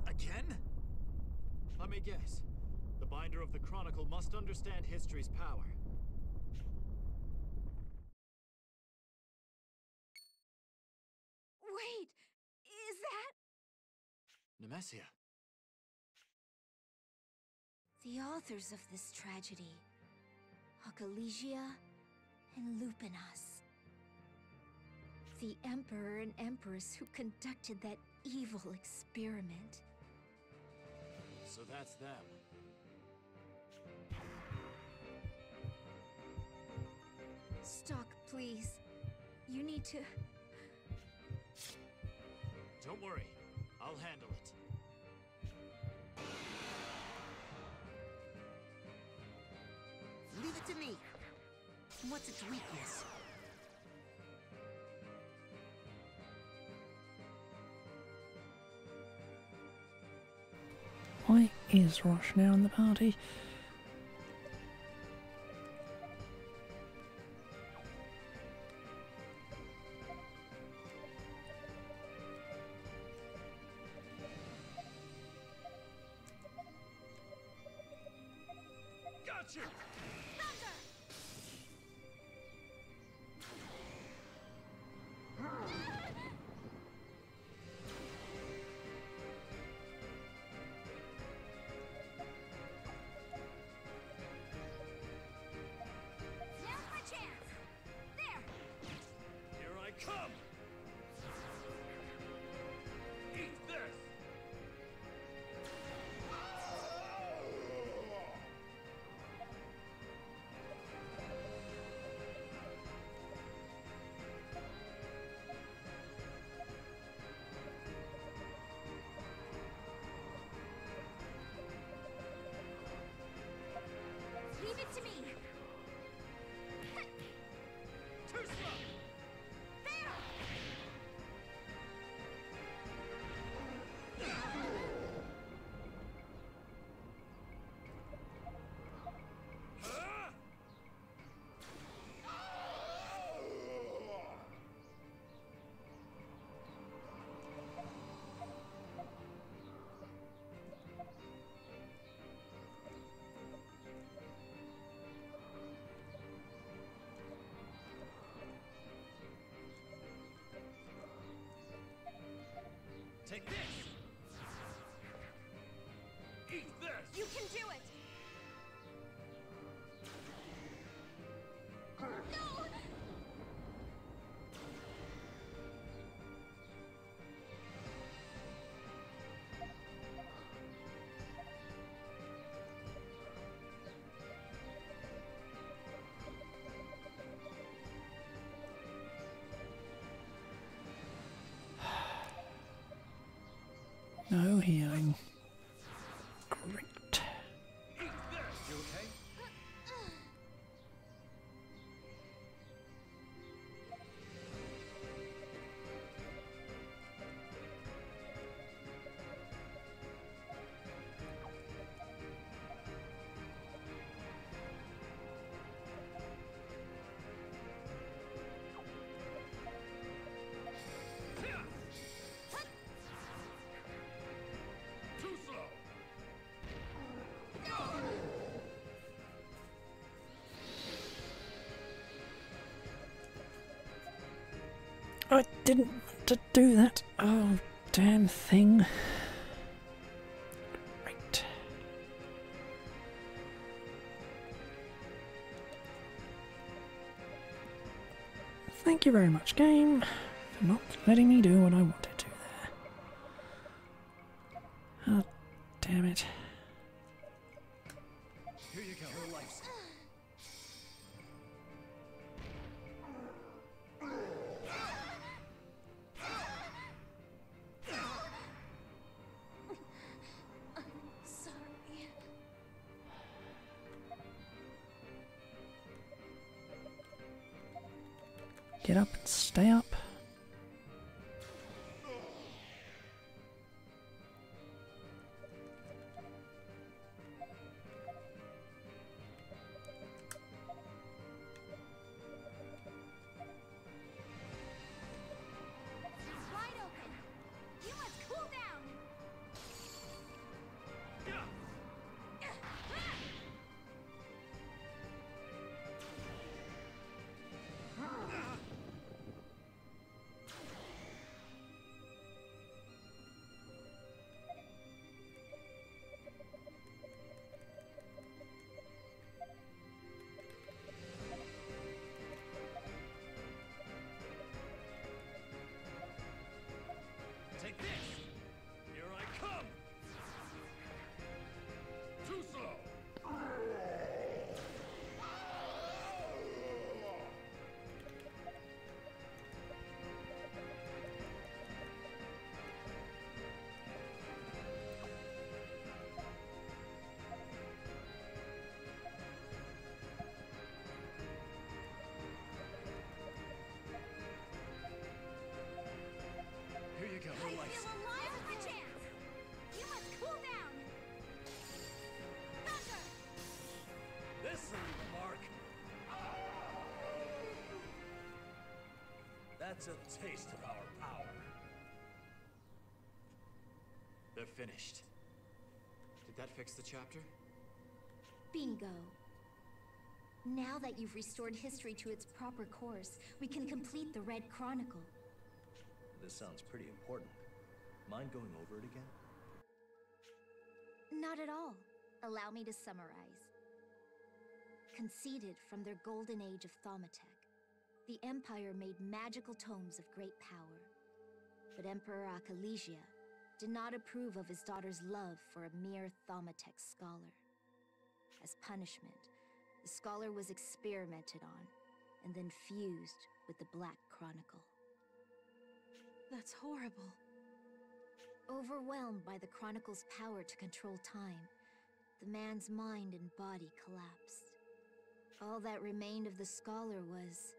Again? Let me guess. The binder of the Chronicle must understand history's power. Wait! Is that... Nemesia. The authors of this tragedy, Ocalesia and Lupinas. The Emperor and Empress who conducted that evil experiment. So that's them. Stock, please. You need to... Don't worry. I'll handle it. Leave it to me. What's its weakness? Why is Rosh now in the party? Gotcha! Now's my chance! There! Here I come! Eat this! Leave it to me! Too slow! Take this! Eat this! You can do it! No! No healing. Great. Eat this! You okay? Too slow! I didn't want to do that. Oh, damn thing. Right. Thank you very much, game, for not letting me do what I wanted to there. Oh, damn it. Here you go. Your life's... Get up and stay up. Wide open. You must cool down. Take this! Here I come! Too slow! Here you go. I feel alive with the chance. You must cool down. Thunder! This'll leave a mark. That's a taste of our power. They're finished. Did that fix the chapter? Bingo. Now that you've restored history to its proper course, we can complete the Red Chronicle. This sounds pretty important. Mind going over it again? Not at all. Allow me to summarize. Conceded from their golden age of Thaumatek, the Empire made magical tomes of great power. But Emperor Akalesia did not approve of his daughter's love for a mere Thaumatek scholar. As punishment, the scholar was experimented on, and then fused with the Black Chronicle. That's horrible. Overwhelmed by the Chronicle's power to control time, the man's mind and body collapsed. All that remained of the scholar was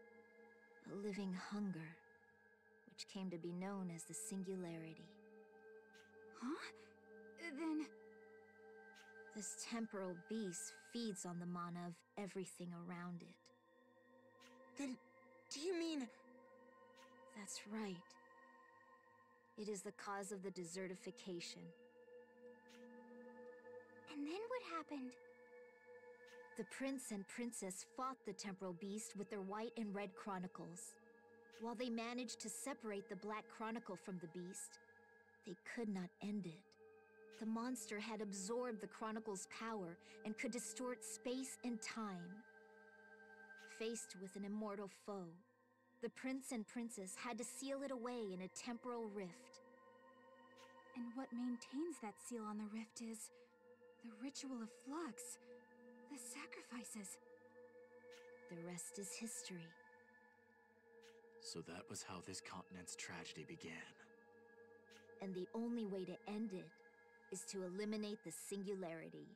a living hunger, which came to be known as the Singularity. Huh? Then... This temporal beast feeds on the mana of everything around it. Then, do you mean... That's right. It is the cause of the desertification. And then what happened? The prince and princess fought the temporal beast with their white and red chronicles. While they managed to separate the Black Chronicle from the beast, they could not end it. The monster had absorbed the Chronicle's power and could distort space and time. Faced with an immortal foe, the prince and princess had to seal it away in a temporal rift. And what maintains that seal on the rift is... the ritual of flux. The sacrifices. The rest is history. So that was how this continent's tragedy began. And the only way to end it is to eliminate the Singularity.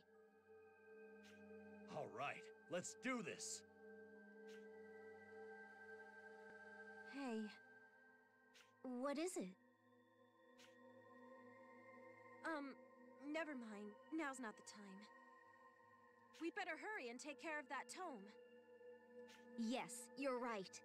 All right, let's do this! Hey. What is it? Never mind. Now's not the time. We'd better hurry and take care of that tome. Yes, you're right.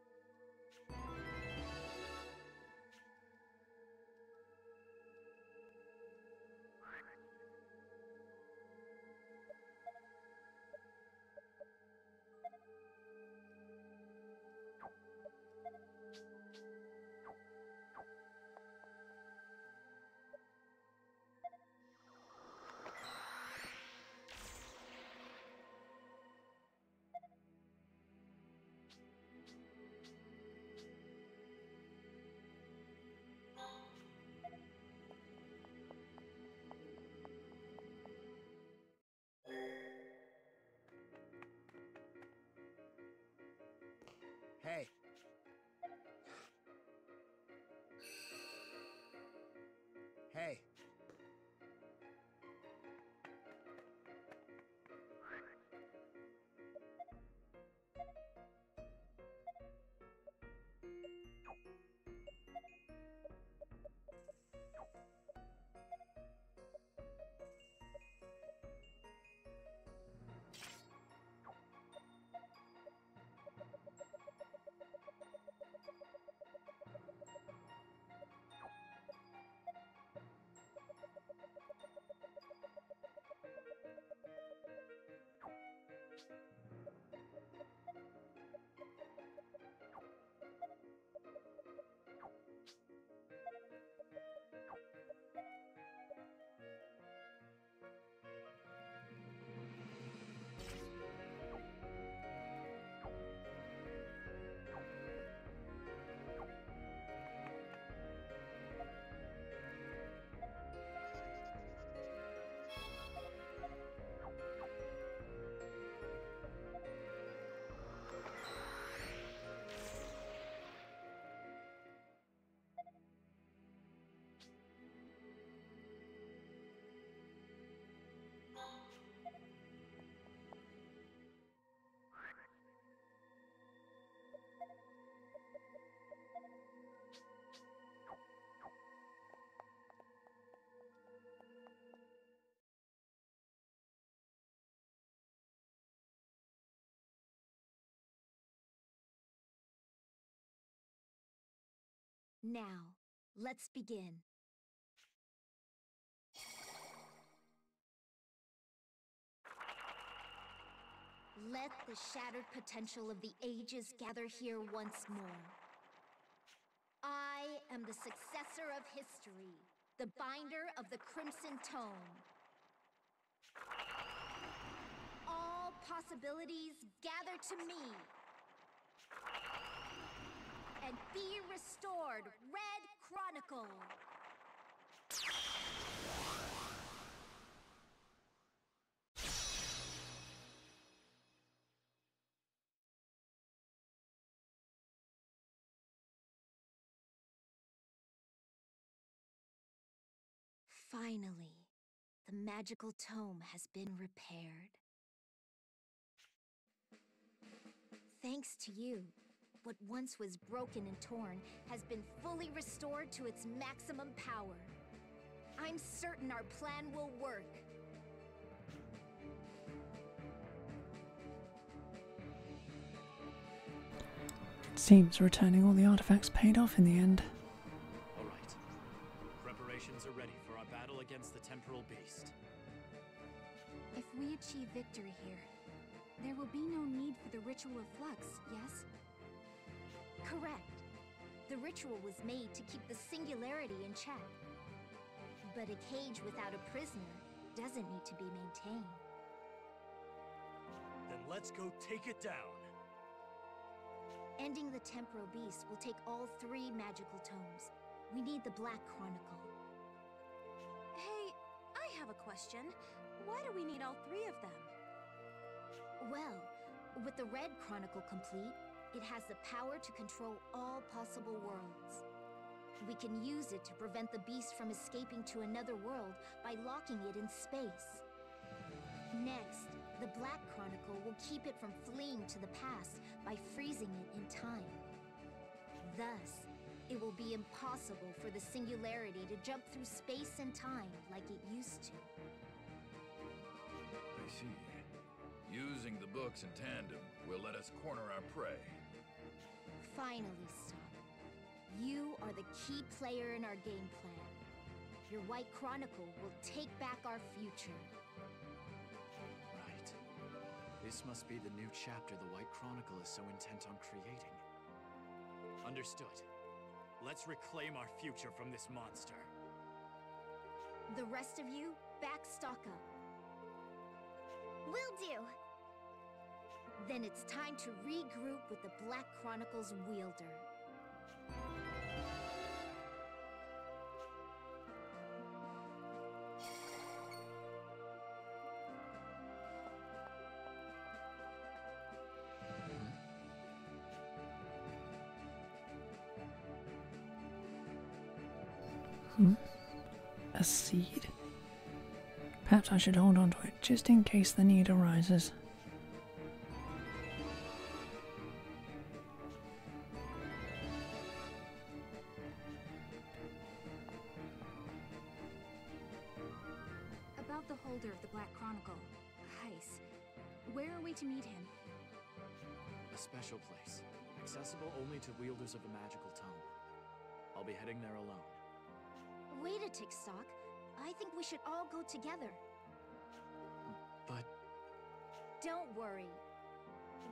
Now, let's begin. Let the shattered potential of the ages gather here once more. I am the successor of history, the binder of the Crimson Tome. All possibilities gather to me. And be restored, Red Chronicle! Finally, the magical tome has been repaired. Thanks to you, what once was broken and torn has been fully restored to its maximum power. I'm certain our plan will work. It seems returning all the artifacts paid off in the end. Alright. Preparations are ready for our battle against the temporal beast. If we achieve victory here, there will be no need for the Ritual of Flux, yes? Correct. The ritual was made to keep the singularity in check. But a cage without a prisoner doesn't need to be maintained. Then let's go take it down. Ending the temporal beast will take all 3 magical tomes. We need the Black Chronicle. Hey, I have a question. Why do we need all 3 of them? Well, with the Red Chronicle complete, it has the power to control all possible worlds. We can use it to prevent the beast from escaping to another world by locking it in space. Next, the Black Chronicle will keep it from fleeing to the past by freezing it in time. Thus, it will be impossible for the singularity to jump through space and time like it used to. I see. Using the books in tandem will let us corner our prey. Finally, Stock. You are the key player in our game plan. Your White Chronicle will take back our future. Right. This must be the new chapter the White Chronicle is so intent on creating. Understood. Let's reclaim our future from this monster. The rest of you, back Stock up. Will do! Then it's time to regroup with the Black Chronicle's wielder. A seed. Perhaps I should hold on to it just in case the need arises. About the holder of the Black Chronicle, Heiss. Where are we to meet him? A special place, accessible only to wielders of the magical tome. I'll be heading there alone. Wait a tick, Stock. I think we should all go together. But... Don't worry.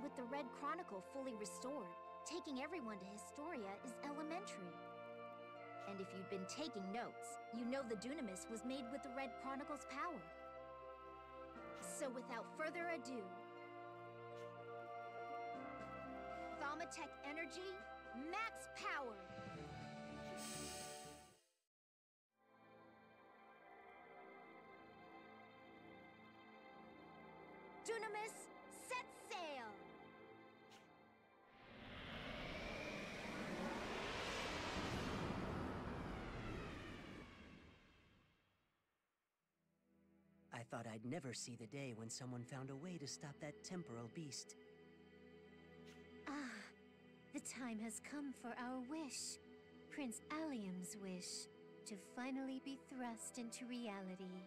With the Red Chronicle fully restored, taking everyone to Historia is elementary. And if you'd been taking notes, you know the Dunamis was made with the Red Chronicle's power. So without further ado... Thaumatech Energy, max power! Dunamis, set sail! I thought I'd never see the day when someone found a way to stop that temporal beast. Ah, the time has come for our wish. Prince Allium's wish. To finally be thrust into reality.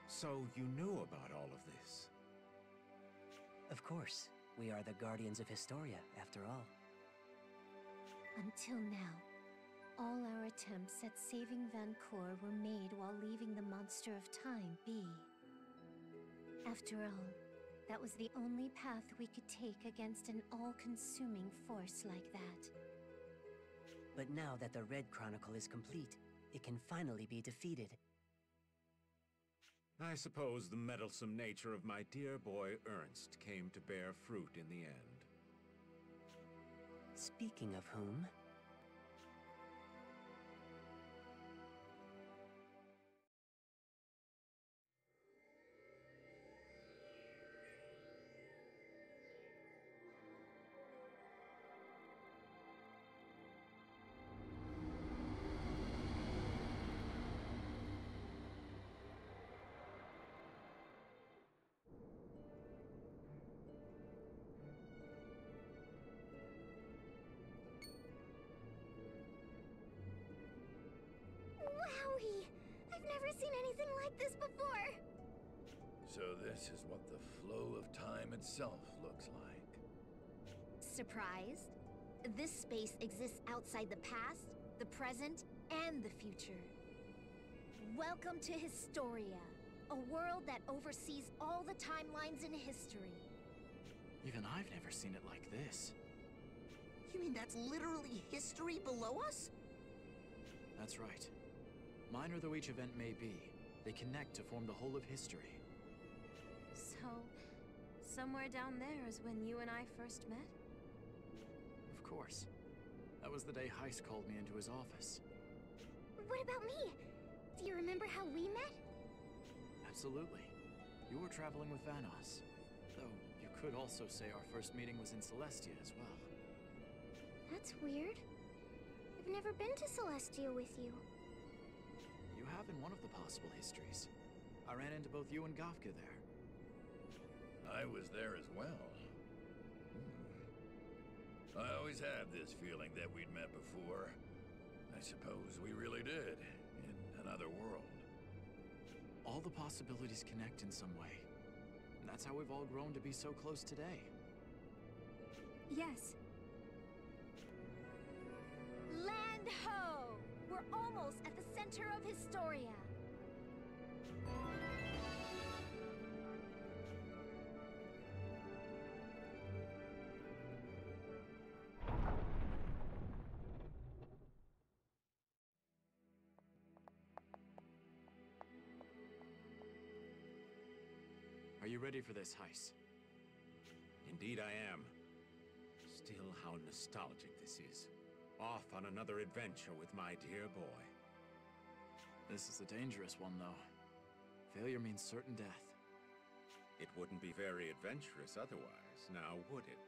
So you knew about all of this? Of course. We are the Guardians of Historia, after all. Until now, All our attempts at saving Vancour were made while leaving the Monster of Time be. After all, that was the only path we could take against an all-consuming force like that. But now that the Red Chronicle is complete, it can finally be defeated. I suppose the meddlesome nature of my dear boy Ernst came to bear fruit in the end. Speaking of whom... Wowie! I've never seen anything like this before! So this is what the flow of time itself looks like. Surprised? This space exists outside the past, the present, and the future. Welcome to Historia, a world that oversees all the timelines in history. Even I've never seen it like this. You mean that's literally history below us? That's right. Minor though each event may be, they connect to form the whole of history. So, somewhere down there is when you and I first met? Of course. That was the day Heiss called me into his office. What about me? Do you remember how we met? Absolutely. You were traveling with Vanoss. Though, you could also say our first meeting was in Celestia as well. That's weird. I've never been to Celestia with you. You have in one of the possible histories. I ran into both you and Gafka there. I was there as well. I always had this feeling that we'd met before. I suppose we really did, in another world. All the possibilities connect in some way. And that's how we've all grown to be so close today. Yes. Land ho! We're almost at the center of Historia. Are you ready for this, Heiss? Indeed I am. Still, how nostalgic this is. Off on another adventure with my dear boy. This is a dangerous one, though. Failure means certain death. It wouldn't be very adventurous otherwise, now would it?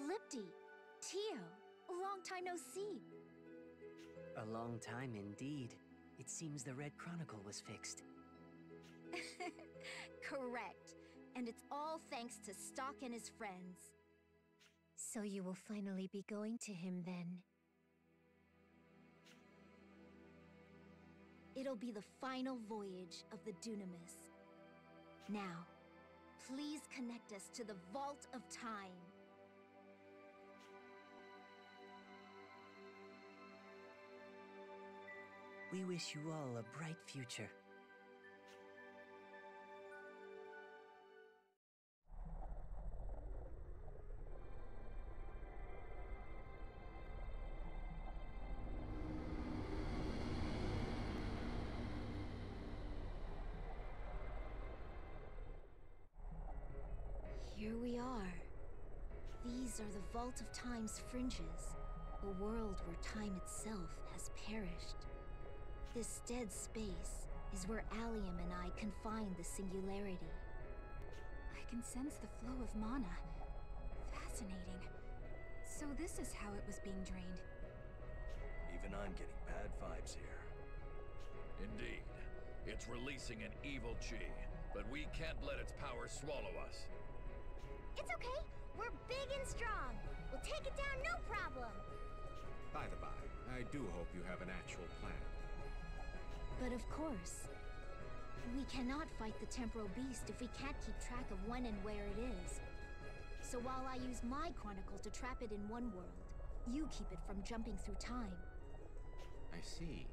Lipti, Tio, long time no see. A long time indeed. It seems the Red Chronicle was fixed. Correct. And it's all thanks to Stock and his friends. So you will finally be going to him then? It'll be the final voyage of the Dunamis. Now, please connect us to the Vault of Time. We wish you all a bright future. Here we are. These are the Vault of Time's fringes, a world where time itself has perished. This dead space is where Allium and I confine the singularity. I can sense the flow of mana. Fascinating. So this is how it was being drained. Even I'm getting bad vibes here. Indeed. It's releasing an evil chi, but we can't let its power swallow us. It's okay. We're big and strong. We'll take it down, no problem. By the by, I do hope you have an actual plan. But of course, we cannot fight the Temporal Beast if we can't keep track of when and where it is. So while I use my chronicle to trap it in one world, you keep it from jumping through time. I see.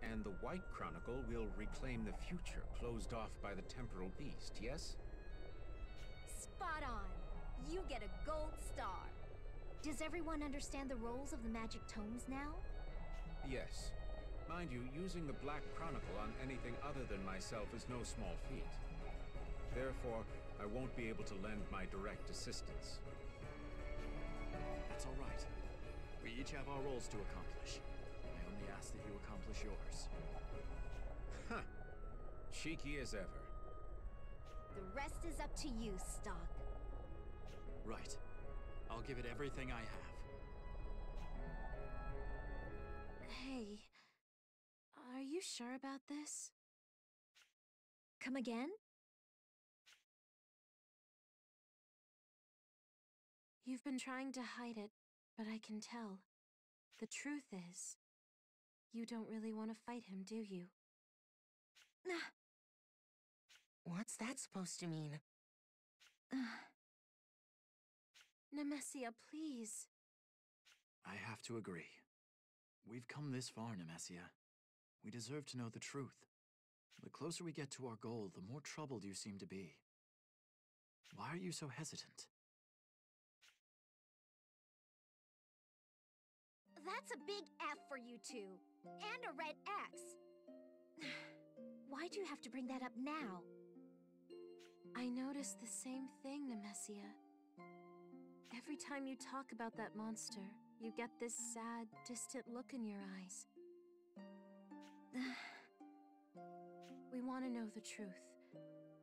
And the White Chronicle will reclaim the future closed off by the Temporal Beast, yes? Spot on! You get a gold star! Does everyone understand the roles of the magic tomes now? Yes. Mind you, using the Black Chronicle on anything other than myself is no small feat. Therefore, I won't be able to lend my direct assistance. That's all right. We each have our roles to accomplish. I only ask that you accomplish yours. Huh. Cheeky as ever. The rest is up to you, Stock. Right. I'll give it everything I have. Hey, are you sure about this? Come again? You've been trying to hide it, but I can tell. The truth is, you don't really want to fight him, do you? What's that supposed to mean? Nemesia, please. I have to agree. We've come this far, Nemesia. We deserve to know the truth. The closer we get to our goal, the more troubled you seem to be. Why are you so hesitant? That's a big F for you two. And a red X. Why'd you have to bring that up now? I noticed the same thing, Nemesia. Every time you talk about that monster, you get this sad, distant look in your eyes. We want to know the truth.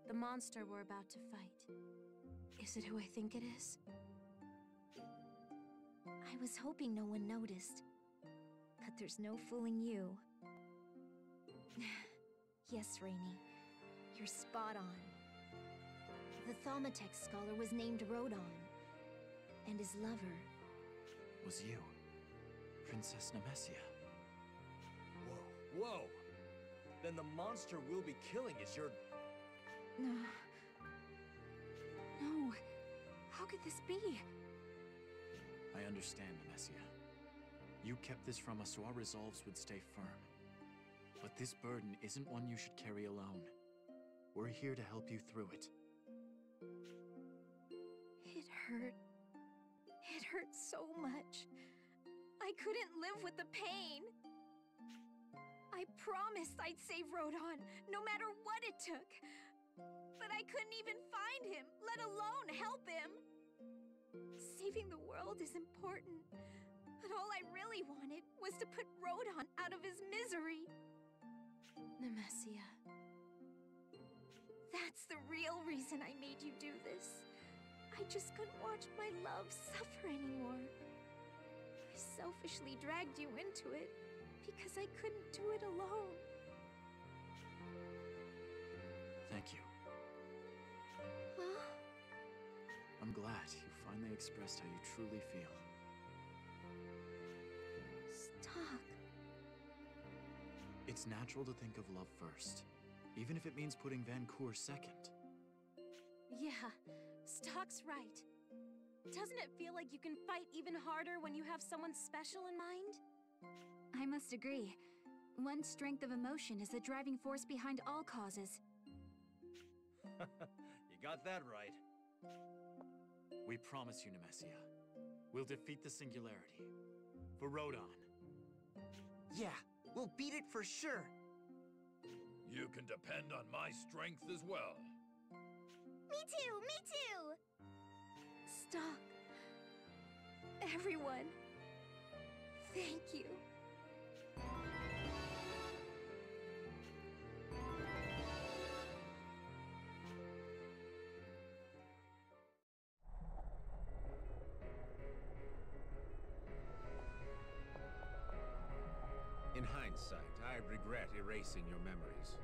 The monster we're about to fight. Is it who I think it is? I was hoping no one noticed. But there's no fooling you. Yes, Raimi. You're spot on. The Thaumatex scholar was named Rodon. And his lover... was you, Princess Nemesia. Whoa, whoa! Then the monster we'll be killing is your... No. How could this be? I understand, Nemesia. You kept this from us so our resolves would stay firm. But this burden isn't one you should carry alone. We're here to help you through it. It hurt. It hurt so much. I couldn't live with the pain. I promised I'd save Rodon, no matter what it took. But I couldn't even find him, let alone help him. Saving the world is important, but all I really wanted was to put Rodon out of his misery. Nemesia. That's the real reason I made you do this. I just couldn't watch my love suffer anymore. I selfishly dragged you into it because I couldn't do it alone. Thank you. Huh? I'm glad you finally expressed how you truly feel. Stock. It's natural to think of love first, even if it means putting Vancour second. Yeah, Stock's right. Doesn't it feel like you can fight even harder when you have someone special in mind? I must agree. One's strength of emotion is the driving force behind all causes. You got that right. We promise you, Nemesia. We'll defeat the Singularity. For Rodon. Yeah, we'll beat it for sure. You can depend on my strength as well. Me too! Me too! Stock. Everyone. Thank you. In hindsight, I regret erasing your memories.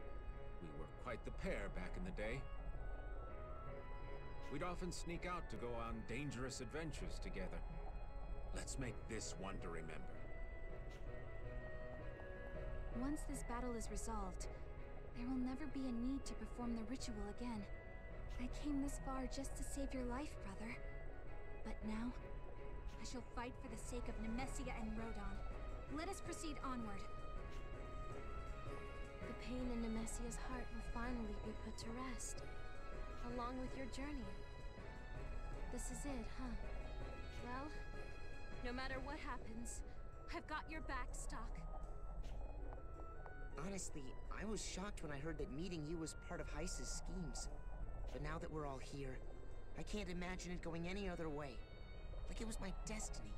We were quite the pair back in the day. We'd often sneak out to go on dangerous adventures together. Let's make this one to remember. Once this battle is resolved, there will never be a need to perform the ritual again. I came this far just to save your life, brother. But now, I shall fight for the sake of Nemesia and Rodon. Let us proceed onward. The pain in Nemesia's heart will finally be put to rest, along with your journey. This is it, huh? Well, no matter what happens, I've got your back, Stock. Honestly, I was shocked when I heard that meeting you was part of Heiss's schemes. But now that we're all here, I can't imagine it going any other way. Like it was my destiny.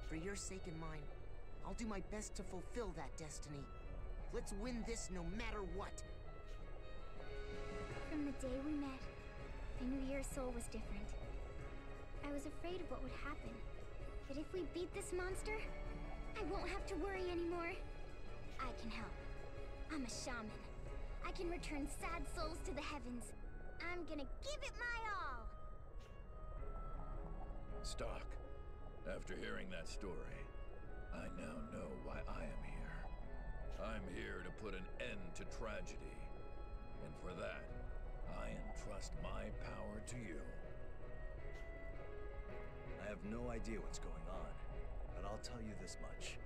For your sake and mine, I'll do my best to fulfill that destiny. Let's win this no matter what. From the day we met, I knew your soul was different. I was afraid of what would happen. But if we beat this monster, I won't have to worry anymore. I can help. I'm a shaman. I can return sad souls to the heavens. I'm gonna give it my all! Stock, after hearing that story, I now know why I am here. I'm here to put an end to tragedy. And for that, I entrust my power to you. I have no idea what's going on, but I'll tell you this much.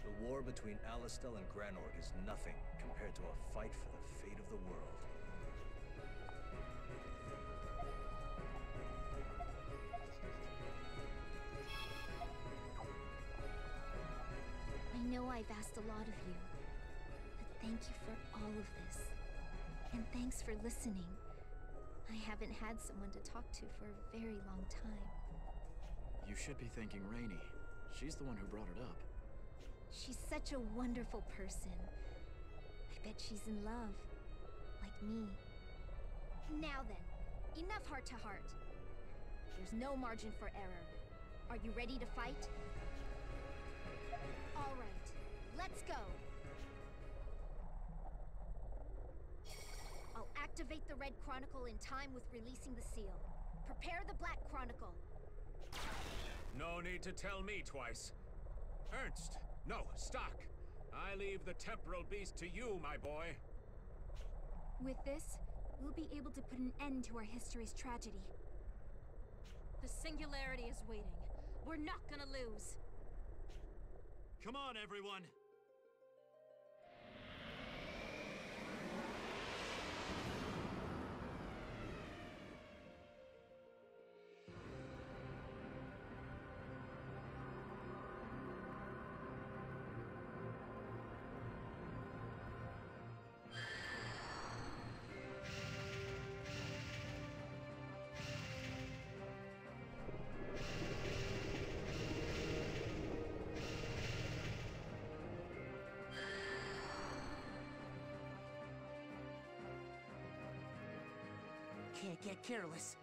The war between Alistel and Granorg is nothing compared to a fight for the fate of the world. I know I've asked a lot of you, but thank you for all of this. And thanks for listening. I haven't had someone to talk to for a very long time. You should be thanking Rainey. She's the one who brought it up. She's such a wonderful person. I bet she's in love. Like me. Now then, enough heart-to-heart. There's no margin for error. Are you ready to fight? All right, let's go. I'll activate the Red Chronicle in time with releasing the seal. Prepare the Black Chronicle. No need to tell me twice. Ernst, no, Stock. I leave the temporal beast to you, my boy. With this, we'll be able to put an end to our history's tragedy. The singularity is waiting. We're not gonna lose. Come on, everyone! Can't get careless.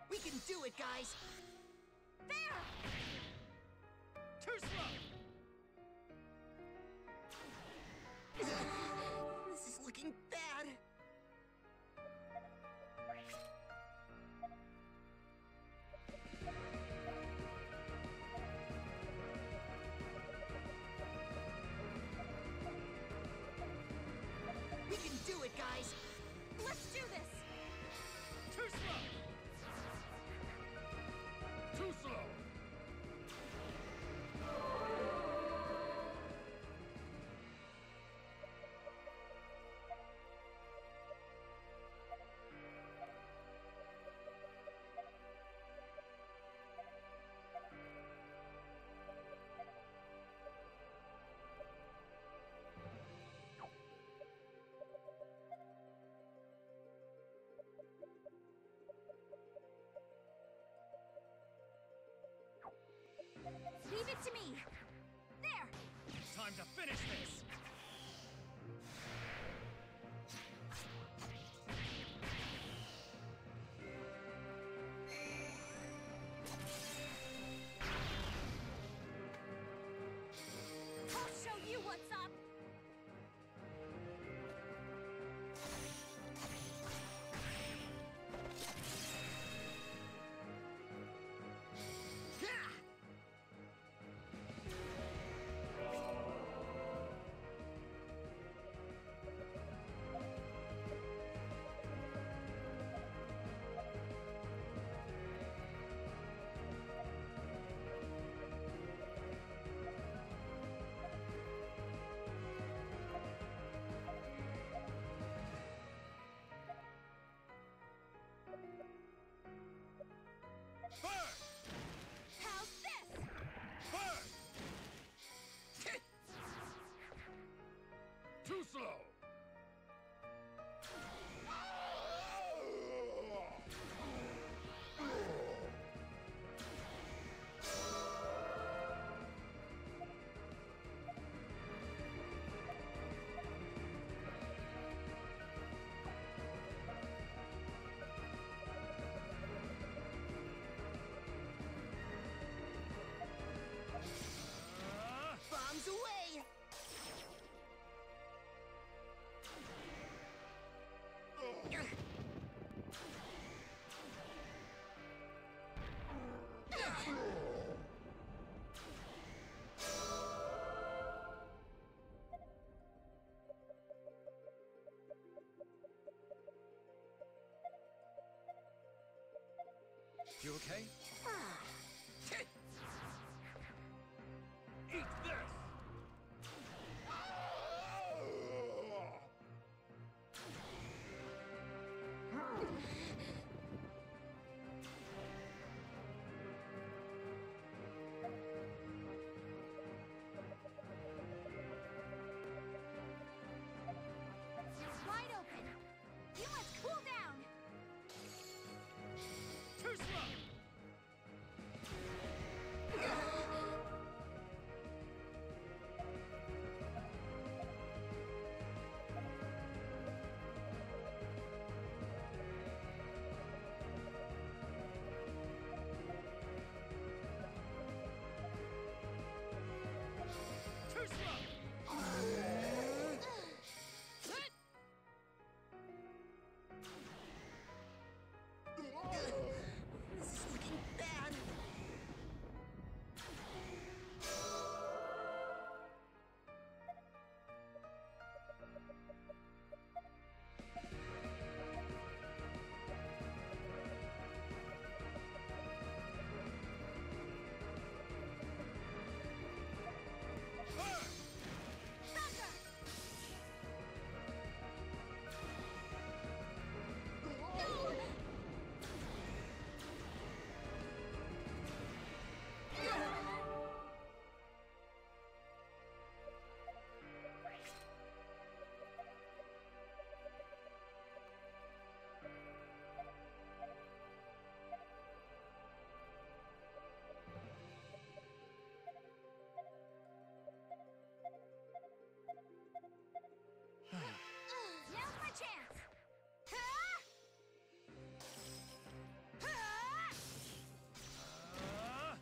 We can do it, guys! There! Too slow! This is looking bad. We can do it, guys! Let's do this! Too slow! Too slow! Leave it to me! There! Time to finish this! I'll show you what's up! You okay? Eat this! You're wide open. You must cool down. Too slow! Too slow! This is looking bad. Now's my chance.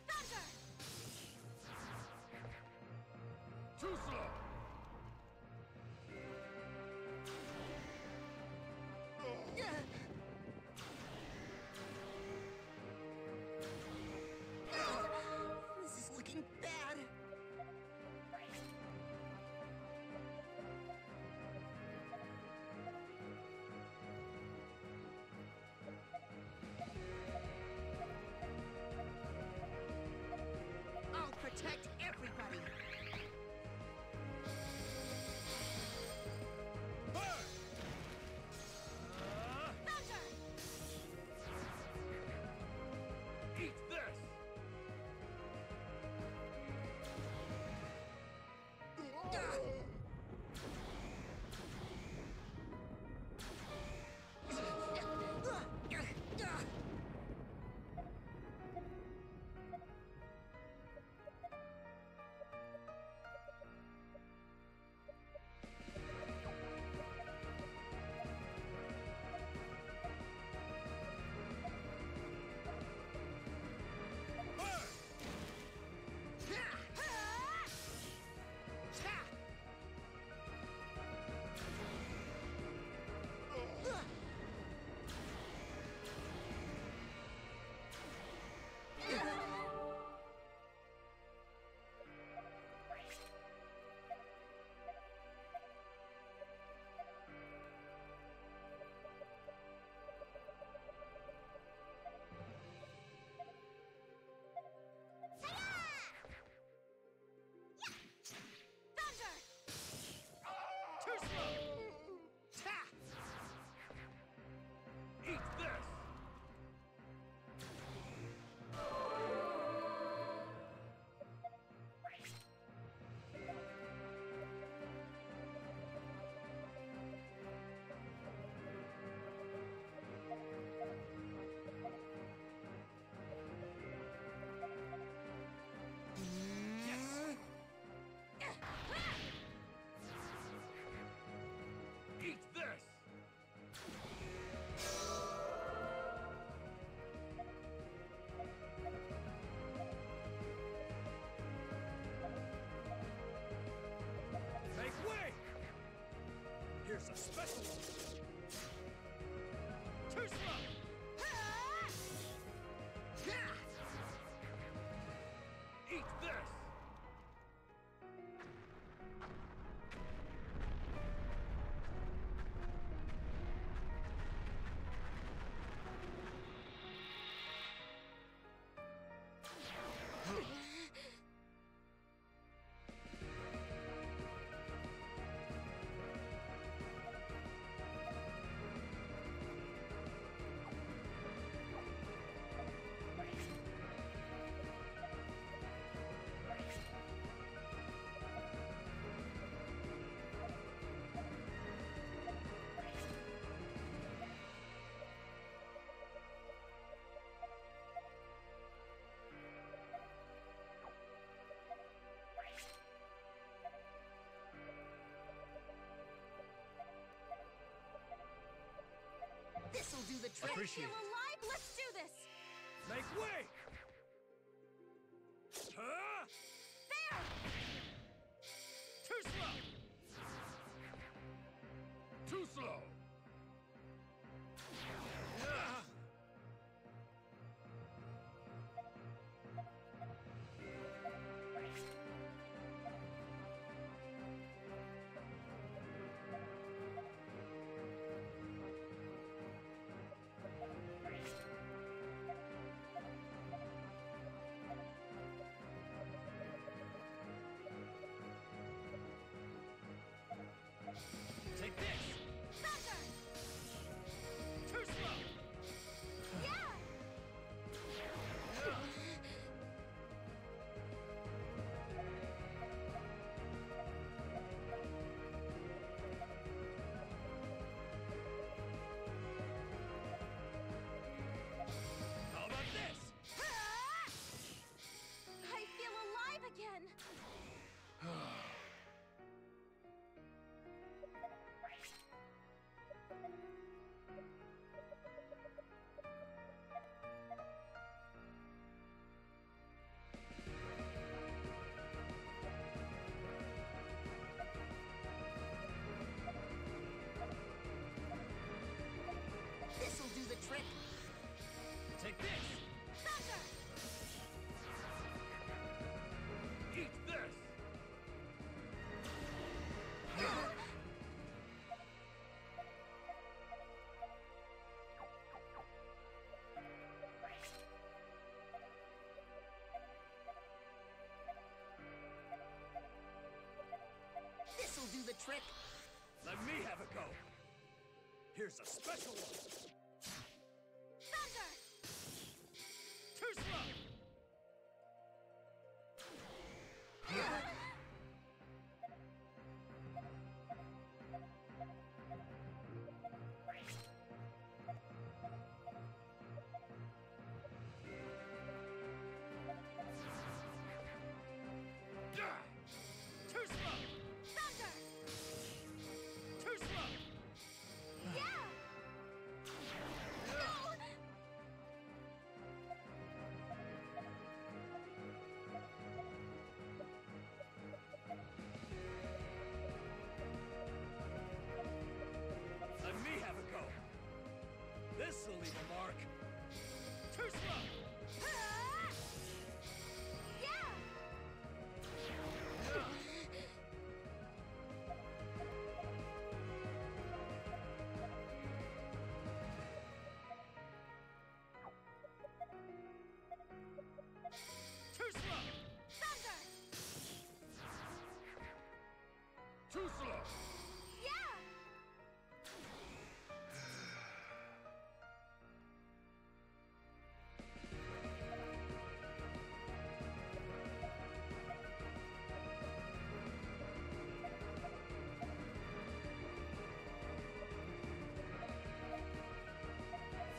Thunder! Too slow! This is looking bad. I'll protect everybody. Thunder! Eat this! Too slow! Ta! Eat this! Eat this! Make way! Here's a special one! Too slow! Eat this! trick? Feel alive? Let's do this! Make way! Huh? There! Too slow! Too slow! Take this! Thunder! Too slow! Yeah! How about this? I feel alive again! This'll do the trick. Take this! Thunder! Eat this! This'll do the trick. Let me have a go! Here's a special one! Thunder! Too slow! Too slow! Thunder! Too slow! Yeah! No! Let me have a go! This'll leave a mark! Too slow! Yeah! Too slow! Thunder! Too slow! Yeah!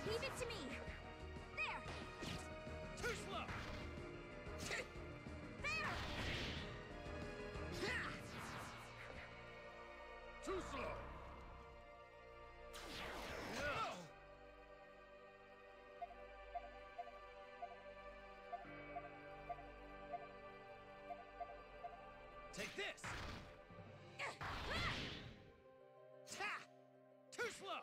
Leave it to me! There! Too slow! There! Too slow! Take this! Ta! Too slow!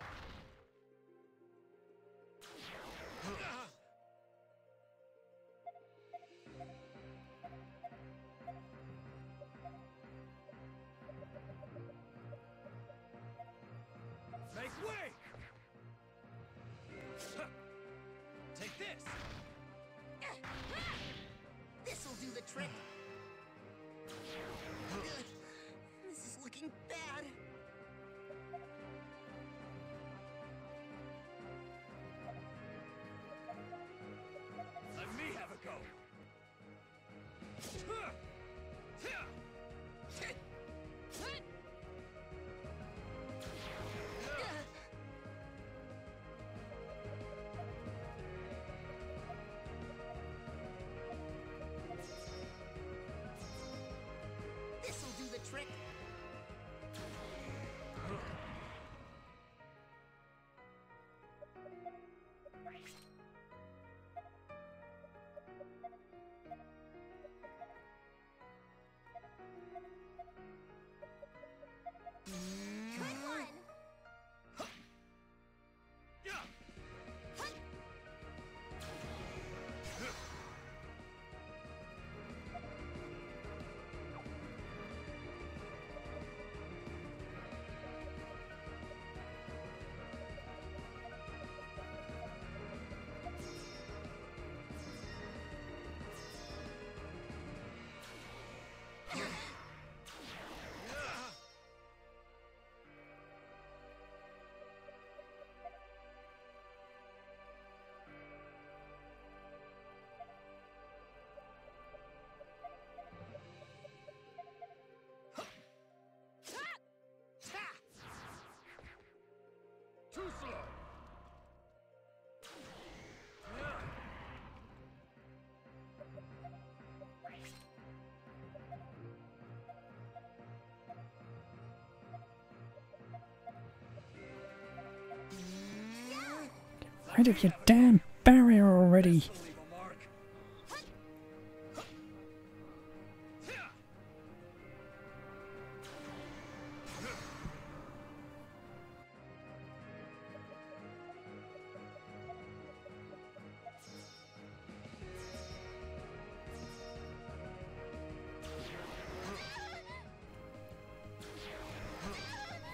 Too slow! Get rid of your damn barrier already.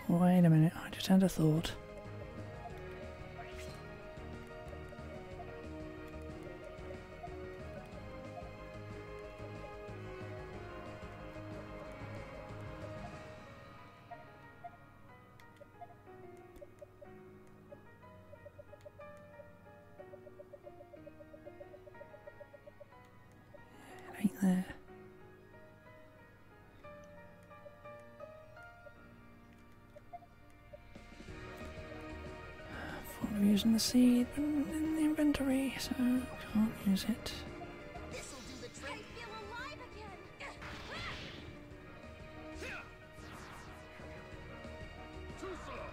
Wait a minute, I just had a thought. It ain't there. Thought of using the seed, but in the inventory, so can't use it. This'll do the trick. I feel alive again. Too slow!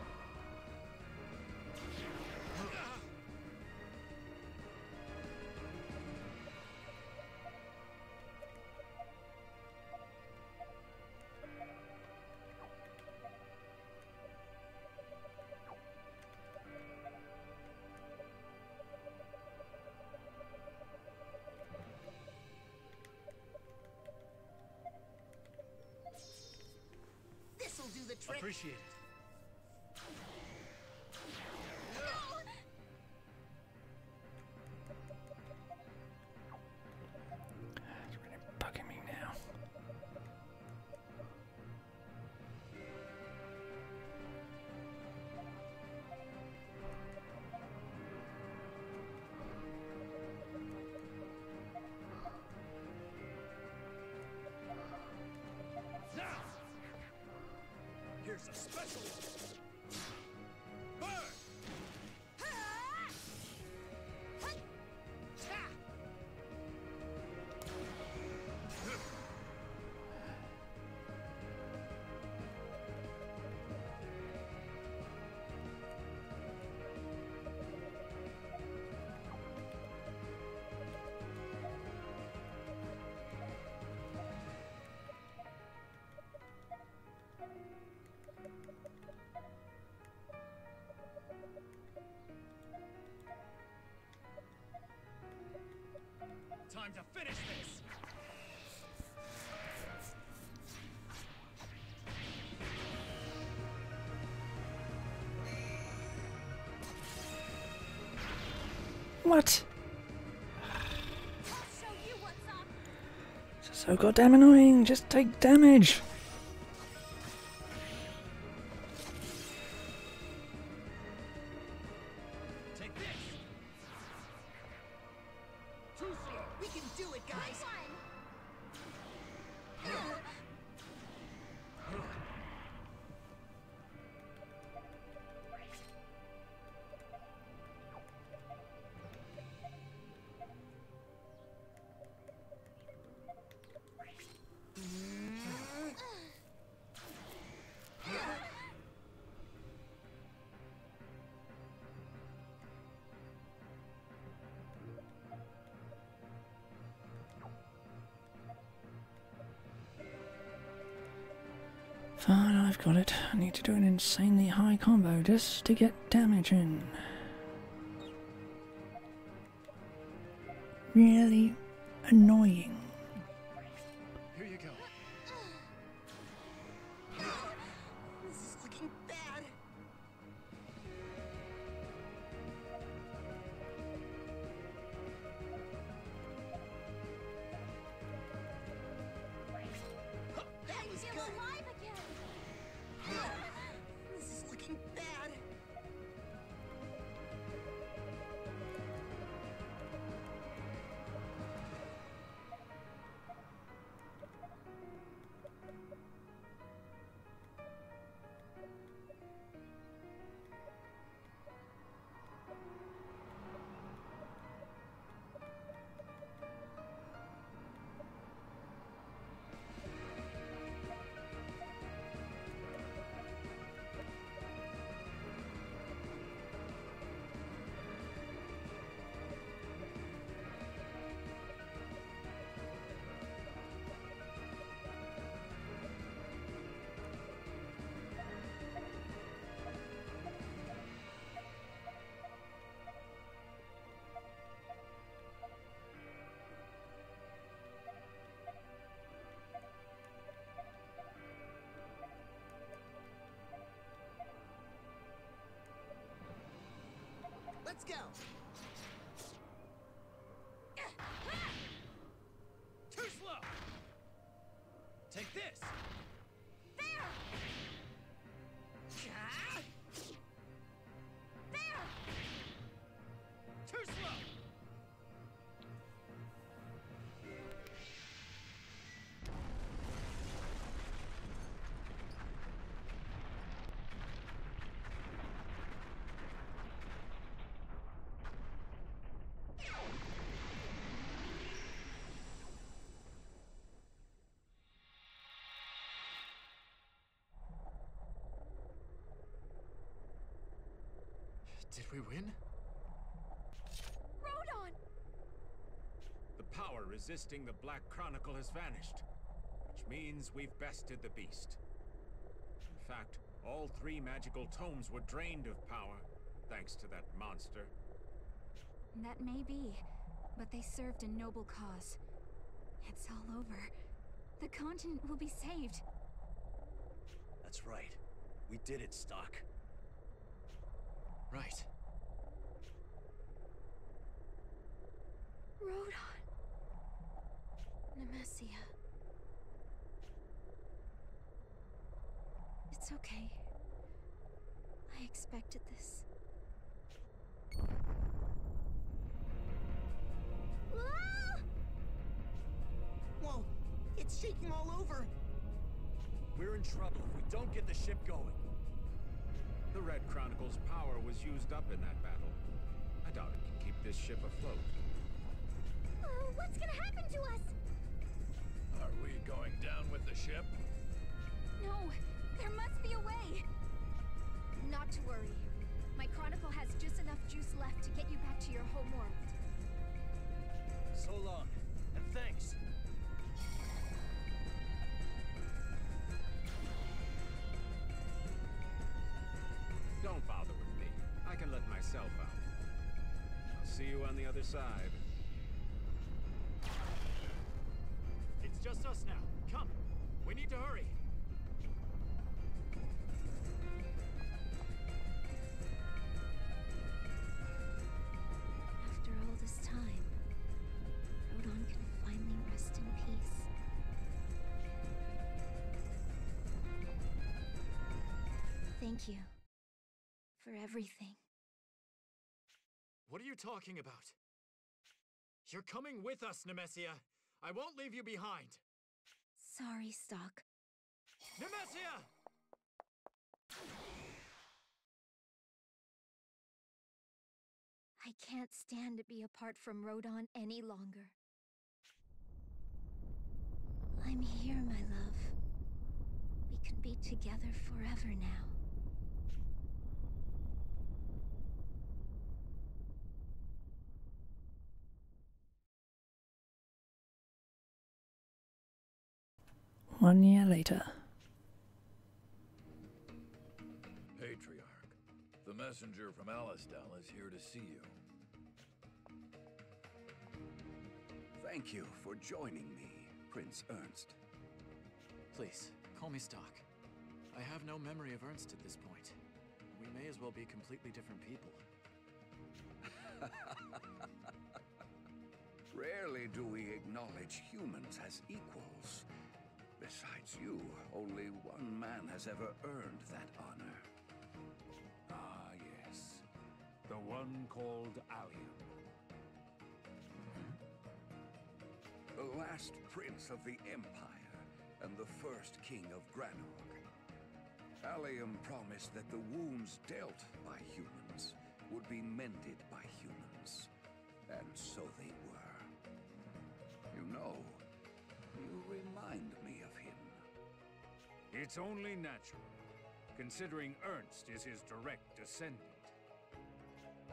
This'll do the trick. Appreciate it. It's really bugging me now. Now! Here's a special one. Burn! Time to finish this! What? I'll show you what's up. This is so goddamn annoying. Just take damage. Take this! Too slow! We can do it, guys. Fine, I've got it. I need to do an insanely high combo just to get damage in. Really annoying. Here you go. This is looking bad. That was Feel good. alive again. This is looking bad. Let's go! Too slow! Take this! There! There! Too slow! Did we win? Rodon! The power resisting the Black Chronicle has vanished, which means we've bested the beast. In fact, all 3 magical tomes were drained of power, thanks to that monster. That may be, but they served a noble cause. It's all over. The continent will be saved. That's right. We did it, Stock. Right. Rodon. Nemesia. It's okay. I expected this. Whoa! It's shaking all over! We're in trouble if we don't get the ship going. The Red Chronicle's power was used up in that battle. I doubt it can keep this ship afloat. What's gonna happen to us? Are we going down with the ship? No, there must be a way. Not to worry. My chronicle has just enough juice left to get you back to your home world. So long, and thanks. Don't bother with me. I can let myself out. I'll see you on the other side. It's just us now. Come! We need to hurry! After all this time, Rodon can finally rest in peace. Thank you. For everything. What are you talking about? You're coming with us, Nemesia! I won't leave you behind! Sorry, Stock. Nemesia! I can't stand to be apart from Rodon any longer. I'm here, my love. We can be together forever now. One year later. Patriarch, the messenger from Alistal is here to see you. Thank you for joining me, Prince Ernst. Please, call me Stock. I have no memory of Ernst at this point. We may as well be completely different people. Rarely do we acknowledge humans as equals. Besides you, only one man has ever earned that honor. Ah, yes. The one called Allium. The last prince of the Empire, and the first king of Granog. Allium promised that the wounds dealt by humans would be mended by humans. And so they were. You know, you remind me of him. It's only natural, considering Ernst is his direct descendant.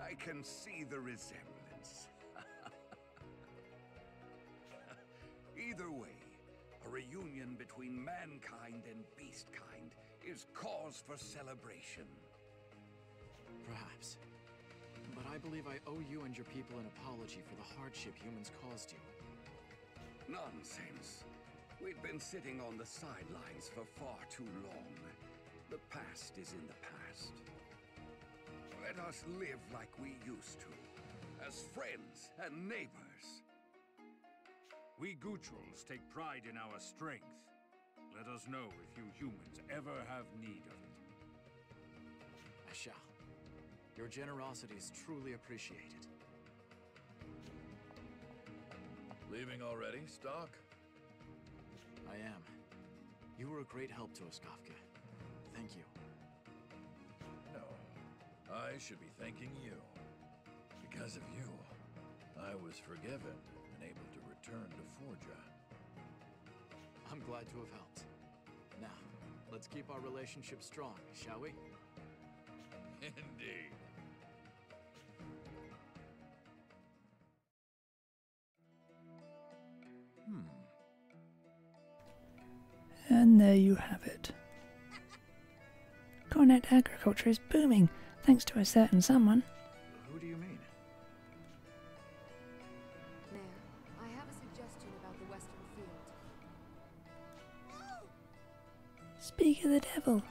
I can see the resemblance. Either way, a reunion between mankind and beastkind is cause for celebration. Perhaps. But I believe I owe you and your people an apology for the hardship humans caused you. Nonsense. We've been sitting on the sidelines for far too long. The past is in the past. Let us live like we used to, as friends and neighbors. We Gutrals take pride in our strength. Let us know if you humans ever have need of it. I shall. Your generosity is truly appreciated. Leaving already, Stock? I am. You were a great help to us, Kafka. Thank you. No, I should be thanking you. Because of you, I was forgiven and able to return to Forja. I'm glad to have helped. Now, let's keep our relationship strong, shall we? Indeed. And there you have it. Cornet agriculture is booming, thanks to a certain someone. Who do you mean? Mayor, I have a suggestion about the Western Field. Speak of the devil.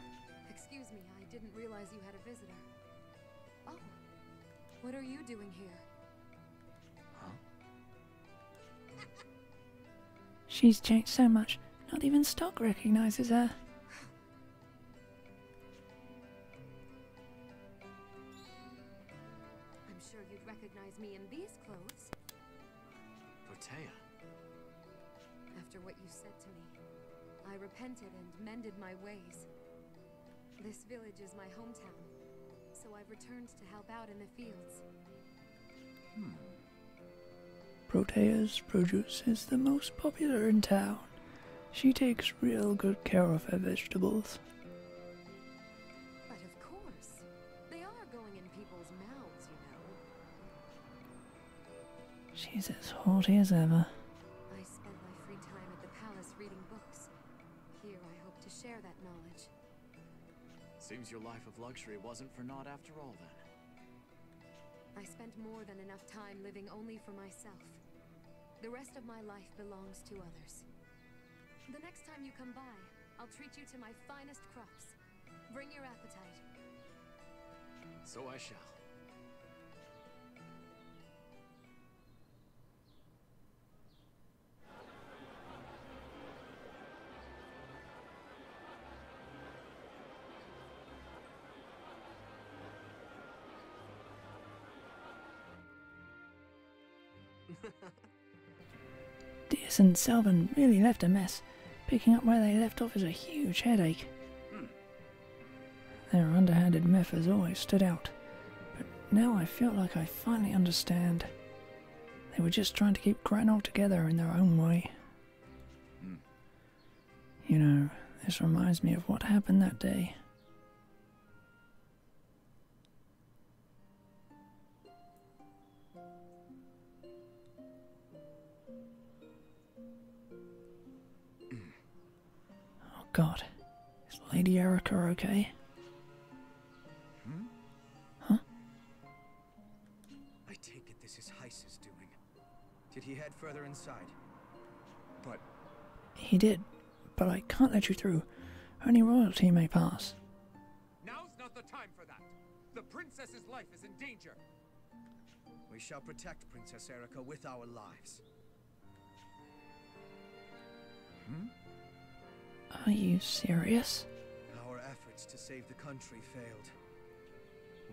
Excuse me, I didn't realize you had a visitor. Oh, what are you doing here? She's changed so much, not even Stock recognizes her. I'm sure you'd recognize me in these clothes. Protea. After what you said to me, I repented and mended my ways. This village is my hometown, so I've returned to help out in the fields. Protea's produce is the most popular in town. She takes real good care of her vegetables. But of course, they are going in people's mouths, you know. She's as haughty as ever. I spent my free time at the palace reading books. Here I hope to share that knowledge. Seems your life of luxury wasn't for naught after all, then. I spent more than enough time living only for myself. The rest of my life belongs to others. The next time you come by, I'll treat you to my finest crops. Bring your appetite. So I shall. Diaz and Selvin really left a mess. Picking up where they left off is a huge headache. Their underhanded methods always stood out, but now I feel like I finally understand. They were just trying to keep Granog together in their own way. You know, this reminds me of what happened that day. Oh God, is Lady Erica okay? Huh? I take it this is Heiss's doing. Did he head further inside? But... He did, but I can't let you through. Only royalty may pass. Now's not the time for that. The princess's life is in danger. We shall protect Princess Erica with our lives. Are you serious? Our efforts to save the country failed.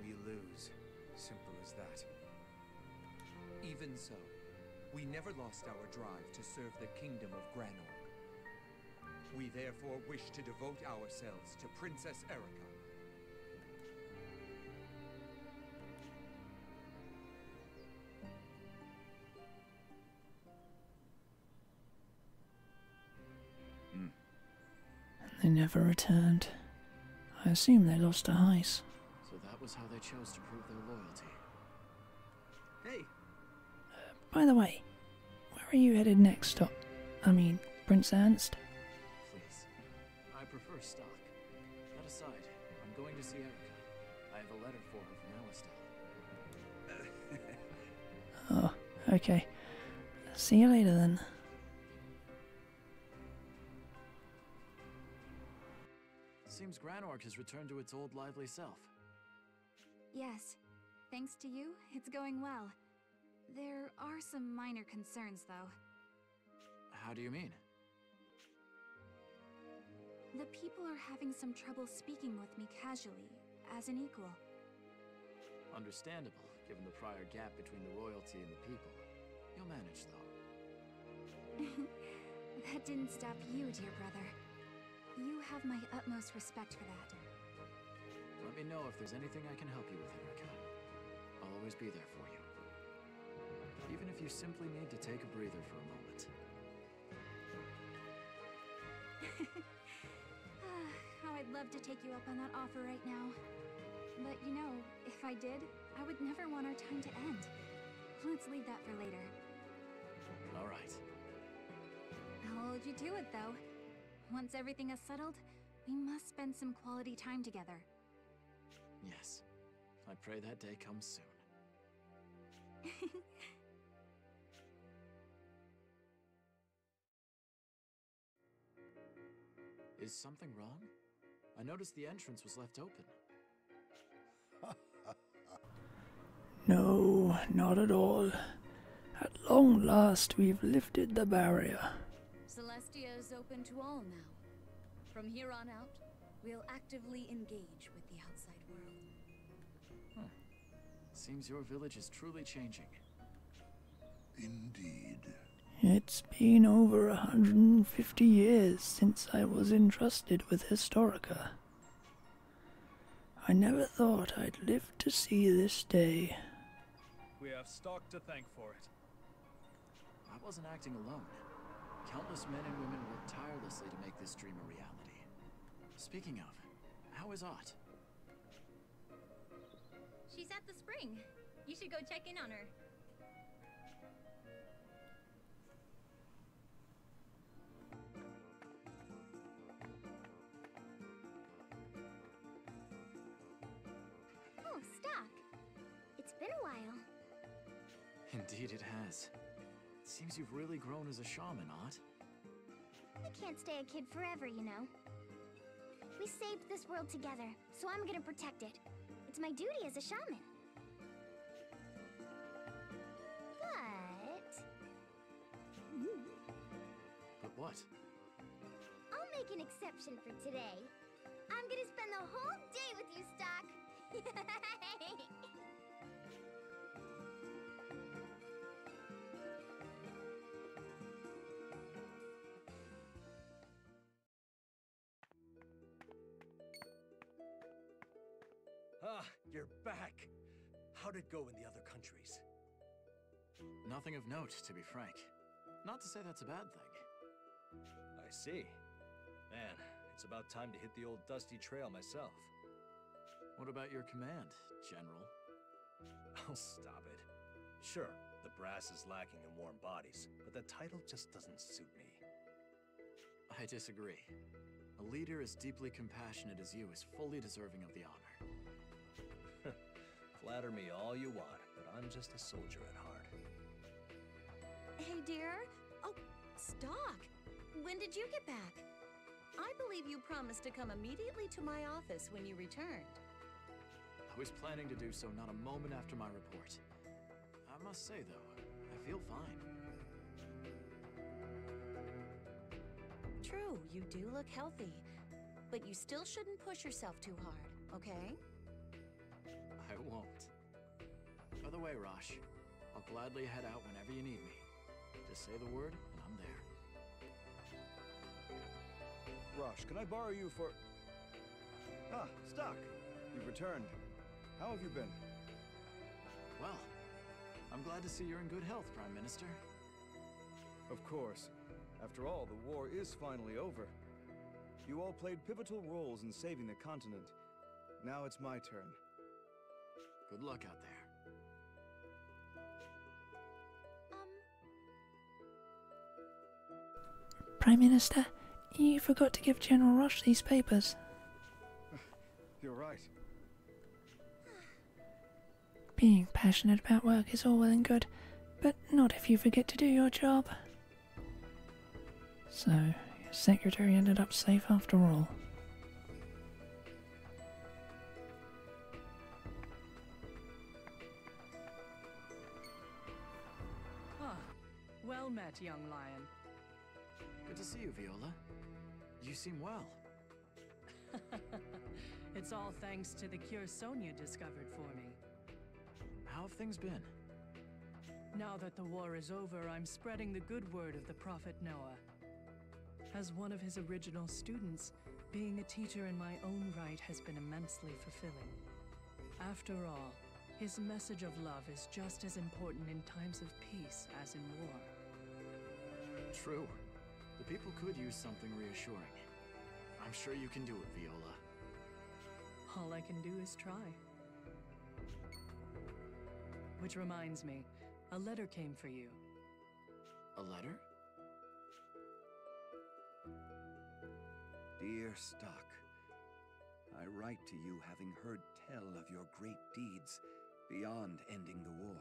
We lose. Simple as that. Even so, we never lost our drive to serve the kingdom of Granog. We therefore wish to devote ourselves to Princess Erica. They never returned. I assume they lost to Heiss. So that was how they chose to prove their loyalty. Hey! By the way, where are you headed next stop? I mean, Prince Ernst? Please. I prefer stock. That aside, I'm going to see Erica. I have a letter for her from Alistel. Oh, okay. See you later then. Seems Granorg has returned to its old lively self. Yes. Thanks to you, it's going well. There are some minor concerns, though. How do you mean? The people are having some trouble speaking with me casually, as an equal. Understandable, given the prior gap between the royalty and the people. You'll manage, though. That didn't stop you, dear brother. You have my utmost respect for that. Let me know if there's anything I can help you with, Erica. I'll always be there for you. Even if you simply need to take a breather for a moment. How I'd love to take you up on that offer right now. But you know, if I did, I would never want our time to end. Let's leave that for later. All right. I'll hold you to it, though. Once everything is settled, we must spend some quality time together. Yes. I pray that day comes soon. Is something wrong? I noticed the entrance was left open. No, not at all. At long last, we've lifted the barrier. Celestia is open to all now. From here on out, we'll actively engage with the outside world. Seems your village is truly changing. Indeed. It's been over 150 years since I was entrusted with Historia. I never thought I'd live to see this day. We have Stock to thank for it. I wasn't acting alone. Countless men and women worked tirelessly to make this dream a reality. Speaking of, how is Ott? She's at the spring. You should go check in on her. Oh, Stock. It's been a while. Indeed it has. It seems you've really grown as a shaman, Ott. I can't stay a kid forever, you know. We saved this world together, so I'm gonna protect it. It's my duty as a shaman. But... But what? I'll make an exception for today. I'm gonna spend the whole day with you, Stock. Ah, you're back. How'd it go in the other countries? Nothing of note, to be frank. Not to say that's a bad thing. I see. Man, it's about time to hit the old dusty trail myself. What about your command, General? Oh, stop it. Sure, the brass is lacking in warm bodies, but the title just doesn't suit me. I disagree. A leader as deeply compassionate as you is fully deserving of the honor. Flatter me all you want, but I'm just a soldier at heart. Hey, dear. Oh, Stock. When did you get back? I believe you promised to come immediately to my office when you returned. I was planning to do so not a moment after my report. I must say, though, I feel fine. True, you do look healthy, but you still shouldn't push yourself too hard, okay? I won't. By the way, Rosh, I'll gladly head out whenever you need me. Just say the word, and I'm there. Rosh, can I borrow you for... Ah, Stock. You've returned. How have you been? Well, I'm glad to see you're in good health, Prime Minister. Of course. After all, the war is finally over. You all played pivotal roles in saving the continent. Now it's my turn. Good luck out there. Prime Minister, you forgot to give General Rush these papers. You're right. Being passionate about work is all well and good, but not if you forget to do your job. So, your secretary ended up safe after all. Well met, young lion. Good to see you, Viola. You seem well. It's all thanks to the cure Sonia discovered for me. How have things been? Now that the war is over, I'm spreading the good word of the Prophet Noah. As one of his original students, being a teacher in my own right has been immensely fulfilling. After all, his message of love is just as important in times of peace as in war. True. The people could use something reassuring. I'm sure you can do it, Viola. All I can do is try. Which reminds me, a letter came for you. A letter? Dear Stock, I write to you having heard tell of your great deeds beyond ending the war.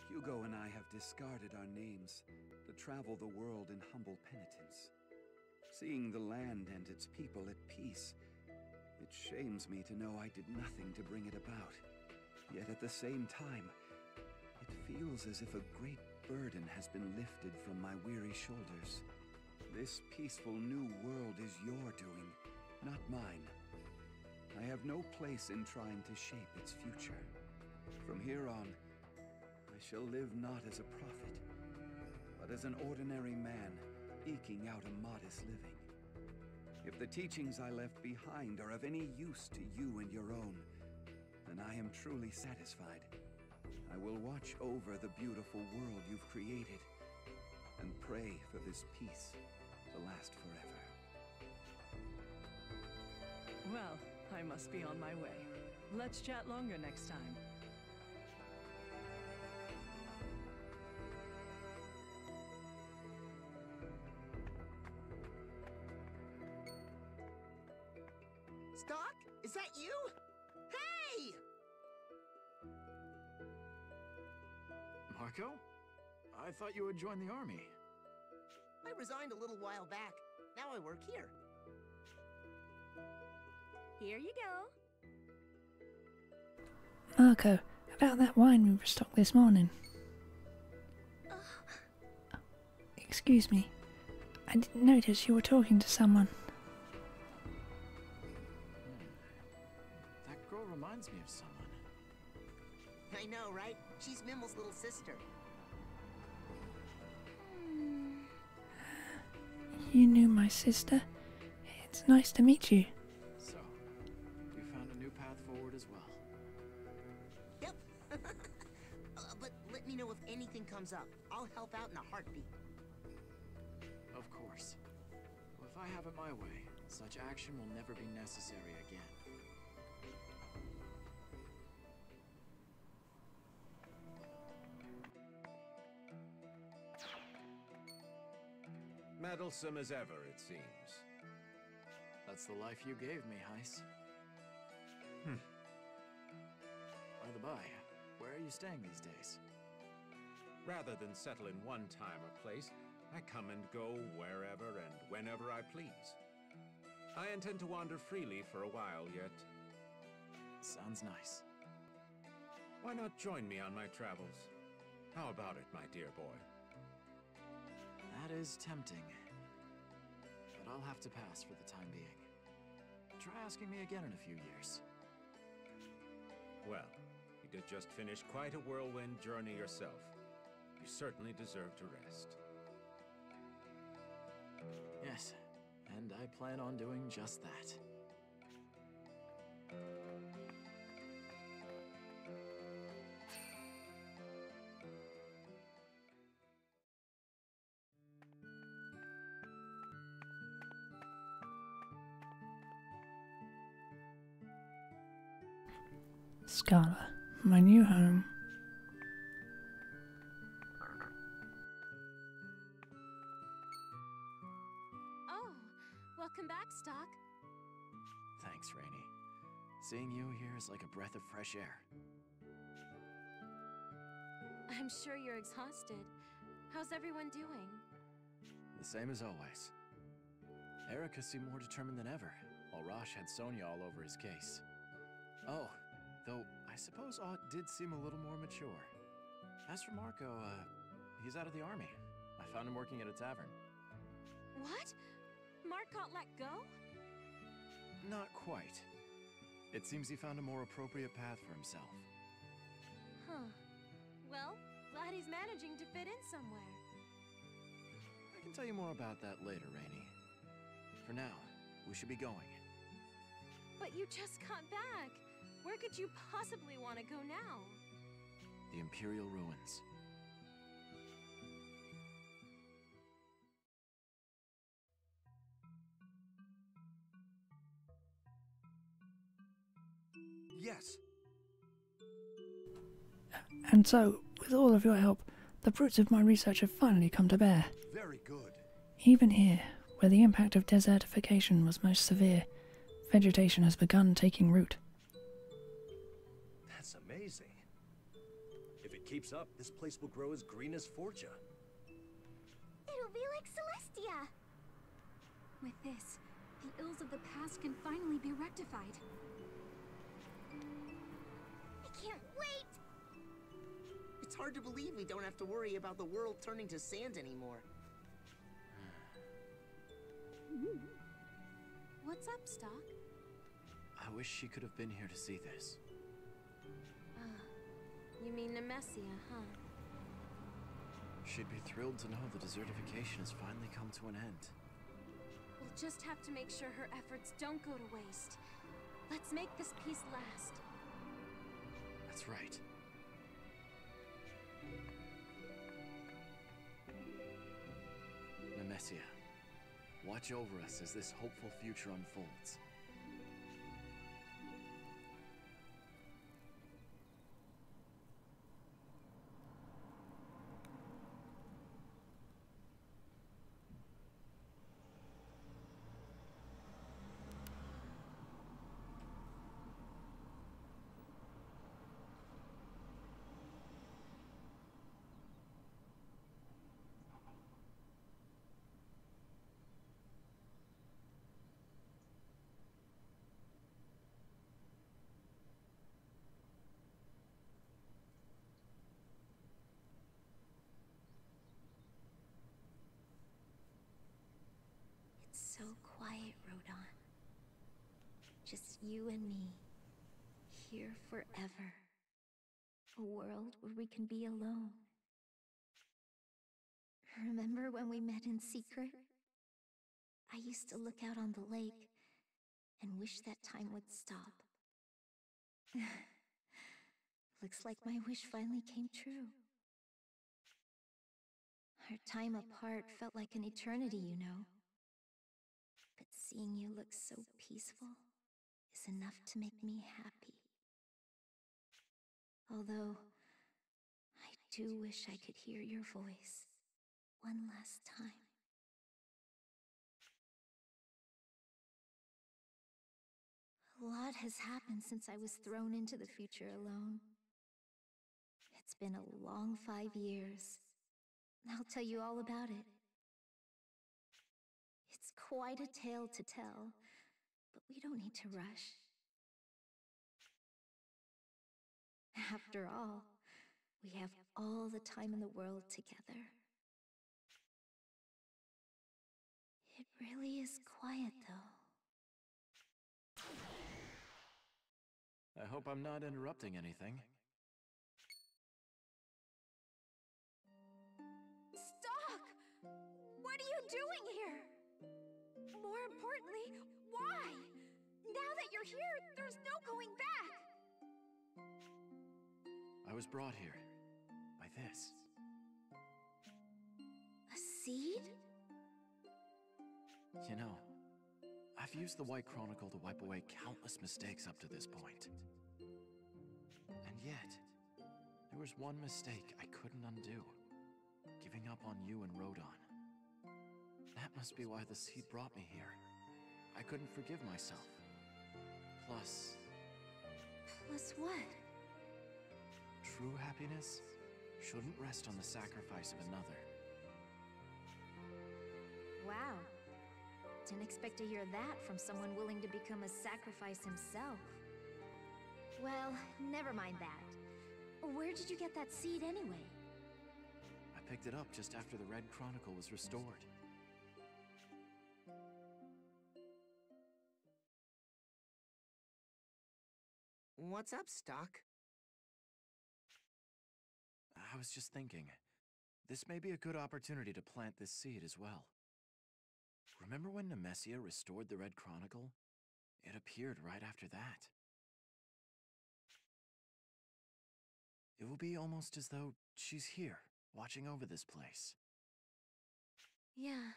Hugo and I have discarded our names to travel the world in humble penitence. Seeing the land and its people at peace, it shames me to know I did nothing to bring it about. Yet at the same time, it feels as if a great burden has been lifted from my weary shoulders. This peaceful new world is your doing, not mine. I have no place in trying to shape its future. From here on, I shall live not as a prophet, but as an ordinary man, eking out a modest living. If the teachings I left behind are of any use to you and your own, then I am truly satisfied. I will watch over the beautiful world you've created and pray for this peace to last forever. Well, I must be on my way. Let's chat longer next time. Stock? Is that you? Hey! Marco? I thought you had joined the army. I resigned a little while back. Now I work here. Here you go. Marco, about that wine we restocked this morning. Excuse me. I didn't notice you were talking to someone. That girl reminds me of someone. I know, right? She's Mimel's little sister. You knew my sister. It's nice to meet you. So, you found a new path forward as well. Yep. But let me know if anything comes up. I'll help out in a heartbeat. Of course. Well, if I have it my way, such action will never be necessary again. Meddlesome as ever, it seems. That's the life you gave me, Heiss. By the by, where are you staying these days? Rather than settle in one time or place, I come and go wherever and whenever I please. I intend to wander freely for a while yet. Sounds nice. Why not join me on my travels? How about it, my dear boy? That is tempting. But I'll have to pass for the time being. Try asking me again in a few years. Well, you did just finish quite a whirlwind journey yourself. You certainly deserve to rest. Yes, and I plan on doing just that. Scala, my new home. Oh, welcome back, Stock. Thanks, Rainey. Seeing you here is like a breath of fresh air. I'm sure you're exhausted. How's everyone doing? The same as always. Erica seemed more determined than ever, while Rosh had Sonia all over his case. Oh, though I suppose Ott did seem a little more mature. As for Marco, he's out of the army. I found him working at a tavern. What? Mark got let go? Not quite. It seems he found a more appropriate path for himself. Huh. Well, glad he's managing to fit in somewhere. I can tell you more about that later, Rainey. For now, we should be going. But you just got back. Where could you possibly want to go now? The Imperial Ruins. Yes. And so, with all of your help, the fruits of my research have finally come to bear. Very good. Even here, where the impact of desertification was most severe, vegetation has begun taking root. That's amazing. If it keeps up, this place will grow as green as Forgia. It'll be like Celestia! With this, the ills of the past can finally be rectified. I can't wait! It's hard to believe we don't have to worry about the world turning to sand anymore. What's up, Stock? I wish she could have been here to see this. You mean Nemesia, huh? She'd be thrilled to know the desertification has finally come to an end. We'll just have to make sure her efforts don't go to waste. Let's make this peace last. That's right. Nemesia, watch over us as this hopeful future unfolds. So quiet, Rodon. Just you and me, here forever. A world where we can be alone. Remember when we met in secret? I used to look out on the lake and wish that time would stop. Looks like my wish finally came true. Our time apart felt like an eternity, you know. But seeing you look so peaceful is enough to make me happy. Although, I do wish I could hear your voice one last time. A lot has happened since I was thrown into the future alone. It's been a long 5 years. I'll tell you all about it. It's quite a tale to tell, but we don't need to rush. After all, we have all the time in the world together. It really is quiet, though. I hope I'm not interrupting anything. Stock! What are you doing here? More importantly, why? Now that you're here, there's no going back! I was brought here by this. A seed? You know, I've used the White Chronicle to wipe away countless mistakes up to this point. And yet, there was one mistake I couldn't undo. Giving up on you and Rodon. That must be why the seed brought me here. I couldn't forgive myself. Plus... Plus what? True happiness shouldn't rest on the sacrifice of another. Wow. Didn't expect to hear that from someone willing to become a sacrifice himself. Well, never mind that. Where did you get that seed anyway? I picked it up just after the Red Chronicle was restored. What's up, Stock? I was just thinking, this may be a good opportunity to plant this seed as well. Remember when Nemesia restored the Red Chronicle? It appeared right after that. It will be almost as though she's here, watching over this place. Yeah,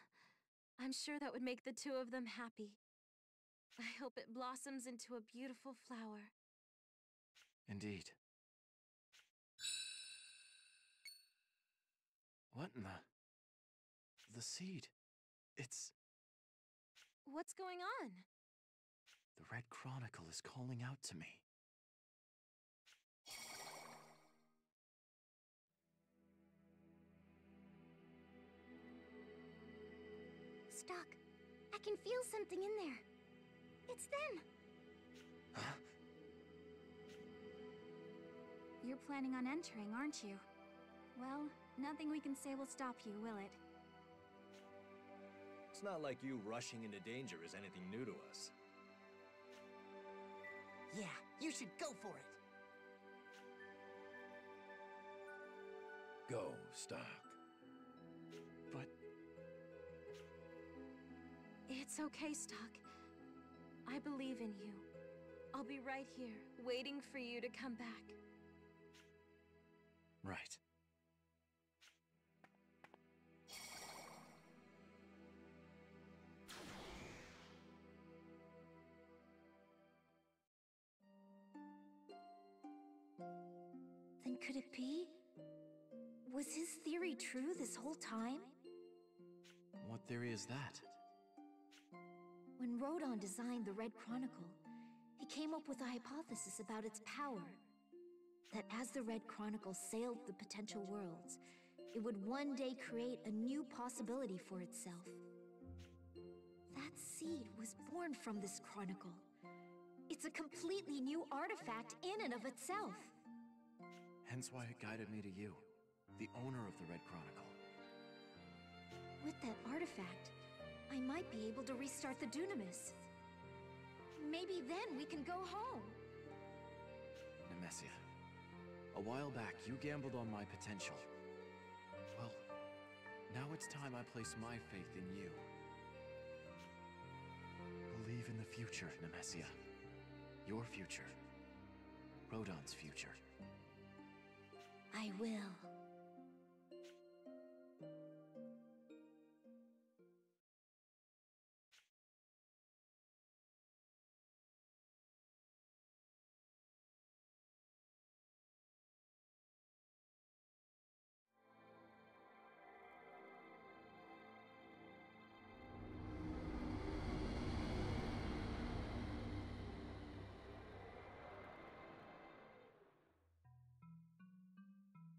I'm sure that would make the two of them happy. I hope it blossoms into a beautiful flower. Indeed. What in the seed? It's... What's going on? The Red Chronicle is calling out to me. Stock, I can feel something in there. It's them. Huh? You're planning on entering, aren't you? Well, nothing we can say will stop you, will it? It's not like you rushing into danger is anything new to us. Yeah, you should go for it. Go, Stock. But... It's okay, Stock. I believe in you. I'll be right here, waiting for you to come back. Right. Then could it be? Was his theory true this whole time? What theory is that? When Rodon designed the Red Chronicle, he came up with a hypothesis about its power. That as the Red Chronicle sailed the potential worlds, it would one day create a new possibility for itself. That seed was born from this chronicle. It's a completely new artifact in and of itself. Hence why it guided me to you, the owner of the Red Chronicle. With that artifact, I might be able to restart the Dunamis. Maybe then we can go home. Nemesia, a while back you gambled on my potential. Well, now it's time I place my faith in you. Believe in the future, Nemesia. Your future. Rodon's future. I will.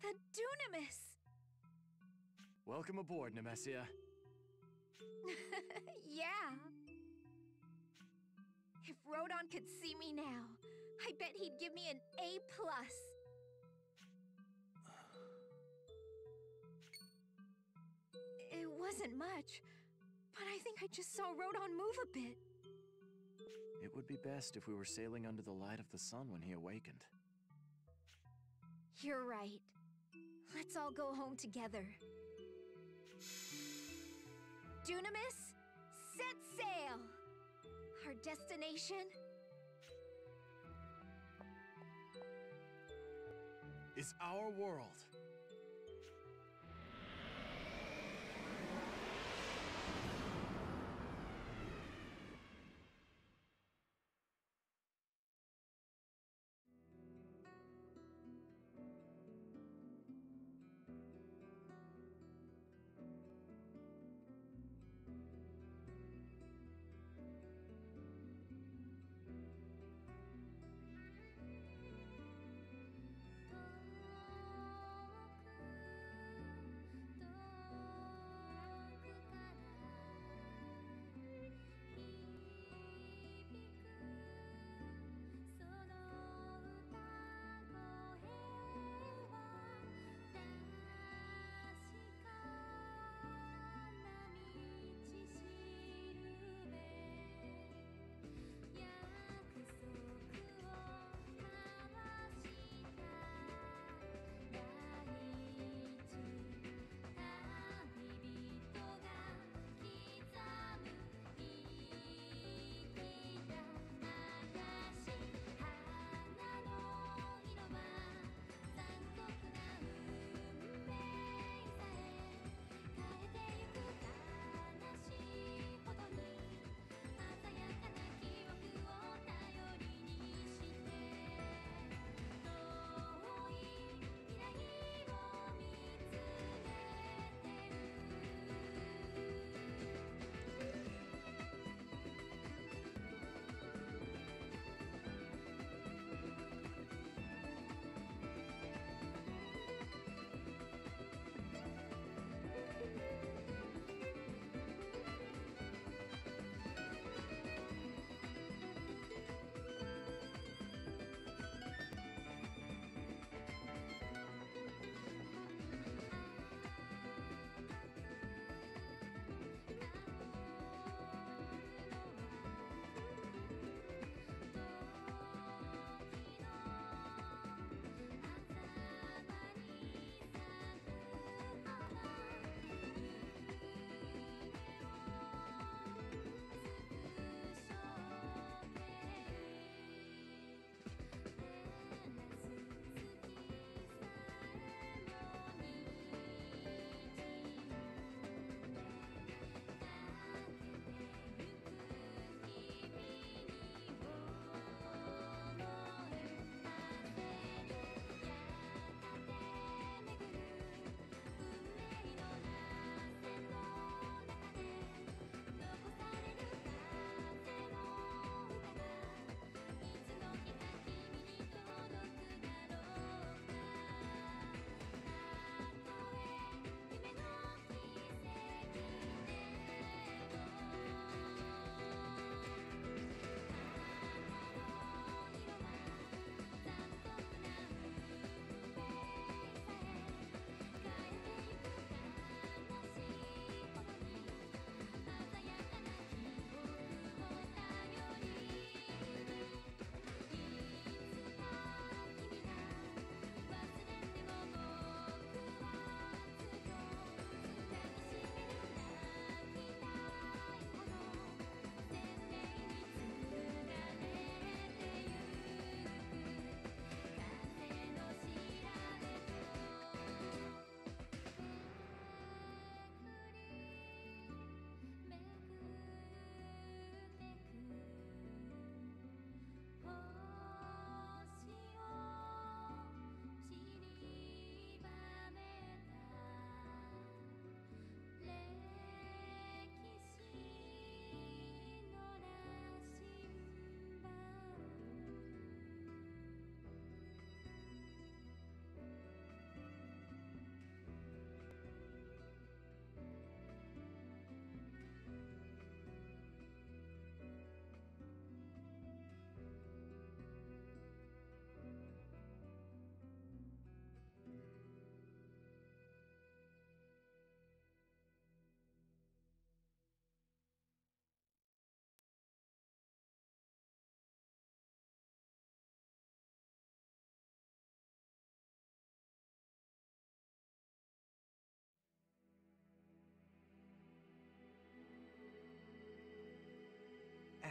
The Dunamis! Welcome aboard, Nemesia. Yeah. If Rodon could see me now, I bet he'd give me an A+. It wasn't much, but I think I just saw Rodon move a bit. It would be best if we were sailing under the light of the sun when he awakened. You're right. Let's all go home together. Dunamis, set sail! Our destination? Is our world.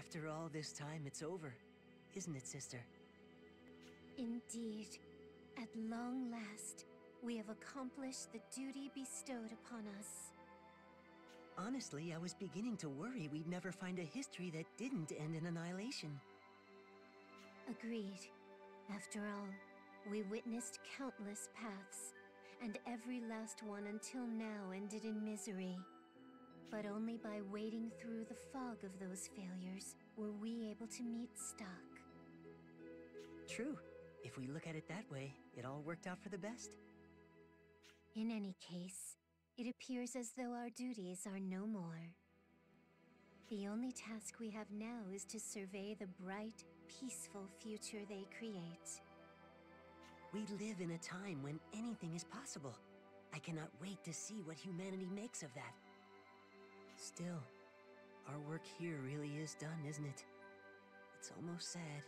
After all this time, it's over, isn't it, sister? Indeed. At long last, we have accomplished the duty bestowed upon us. Honestly, I was beginning to worry we'd never find a history that didn't end in annihilation. Agreed. After all, we witnessed countless paths, and every last one until now ended in misery. But only by wading through the fog of those failures were we able to meet Stock. True. If we look at it that way, it all worked out for the best. In any case, it appears as though our duties are no more. The only task we have now is to survey the bright, peaceful future they create. We live in a time when anything is possible. I cannot wait to see what humanity makes of that. Still, our work here really is done, isn't it? It's almost sad.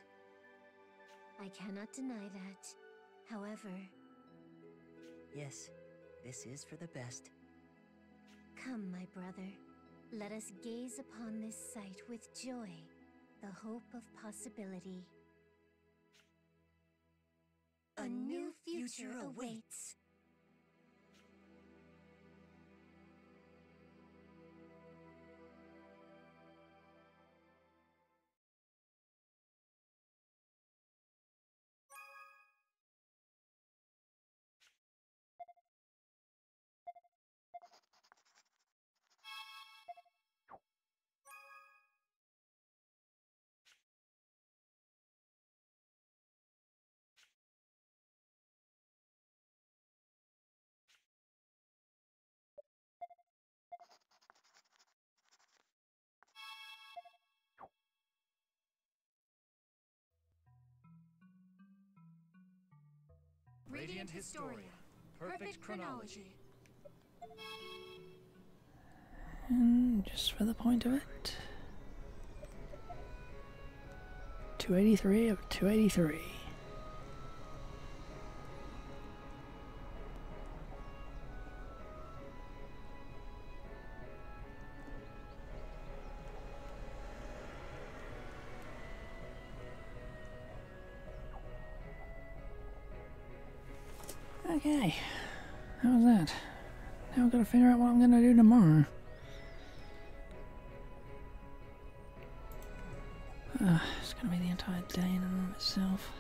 I cannot deny that. However... Yes, this is for the best. Come, my brother. Let us gaze upon this sight with joy, the hope of possibility. A new future awaits. Radiant Historia. Perfect chronology. And just for the point of it, 283 of 283. Okay, how was that? Now I've got to figure out what I'm going to do tomorrow. It's going to be the entire day in and of itself.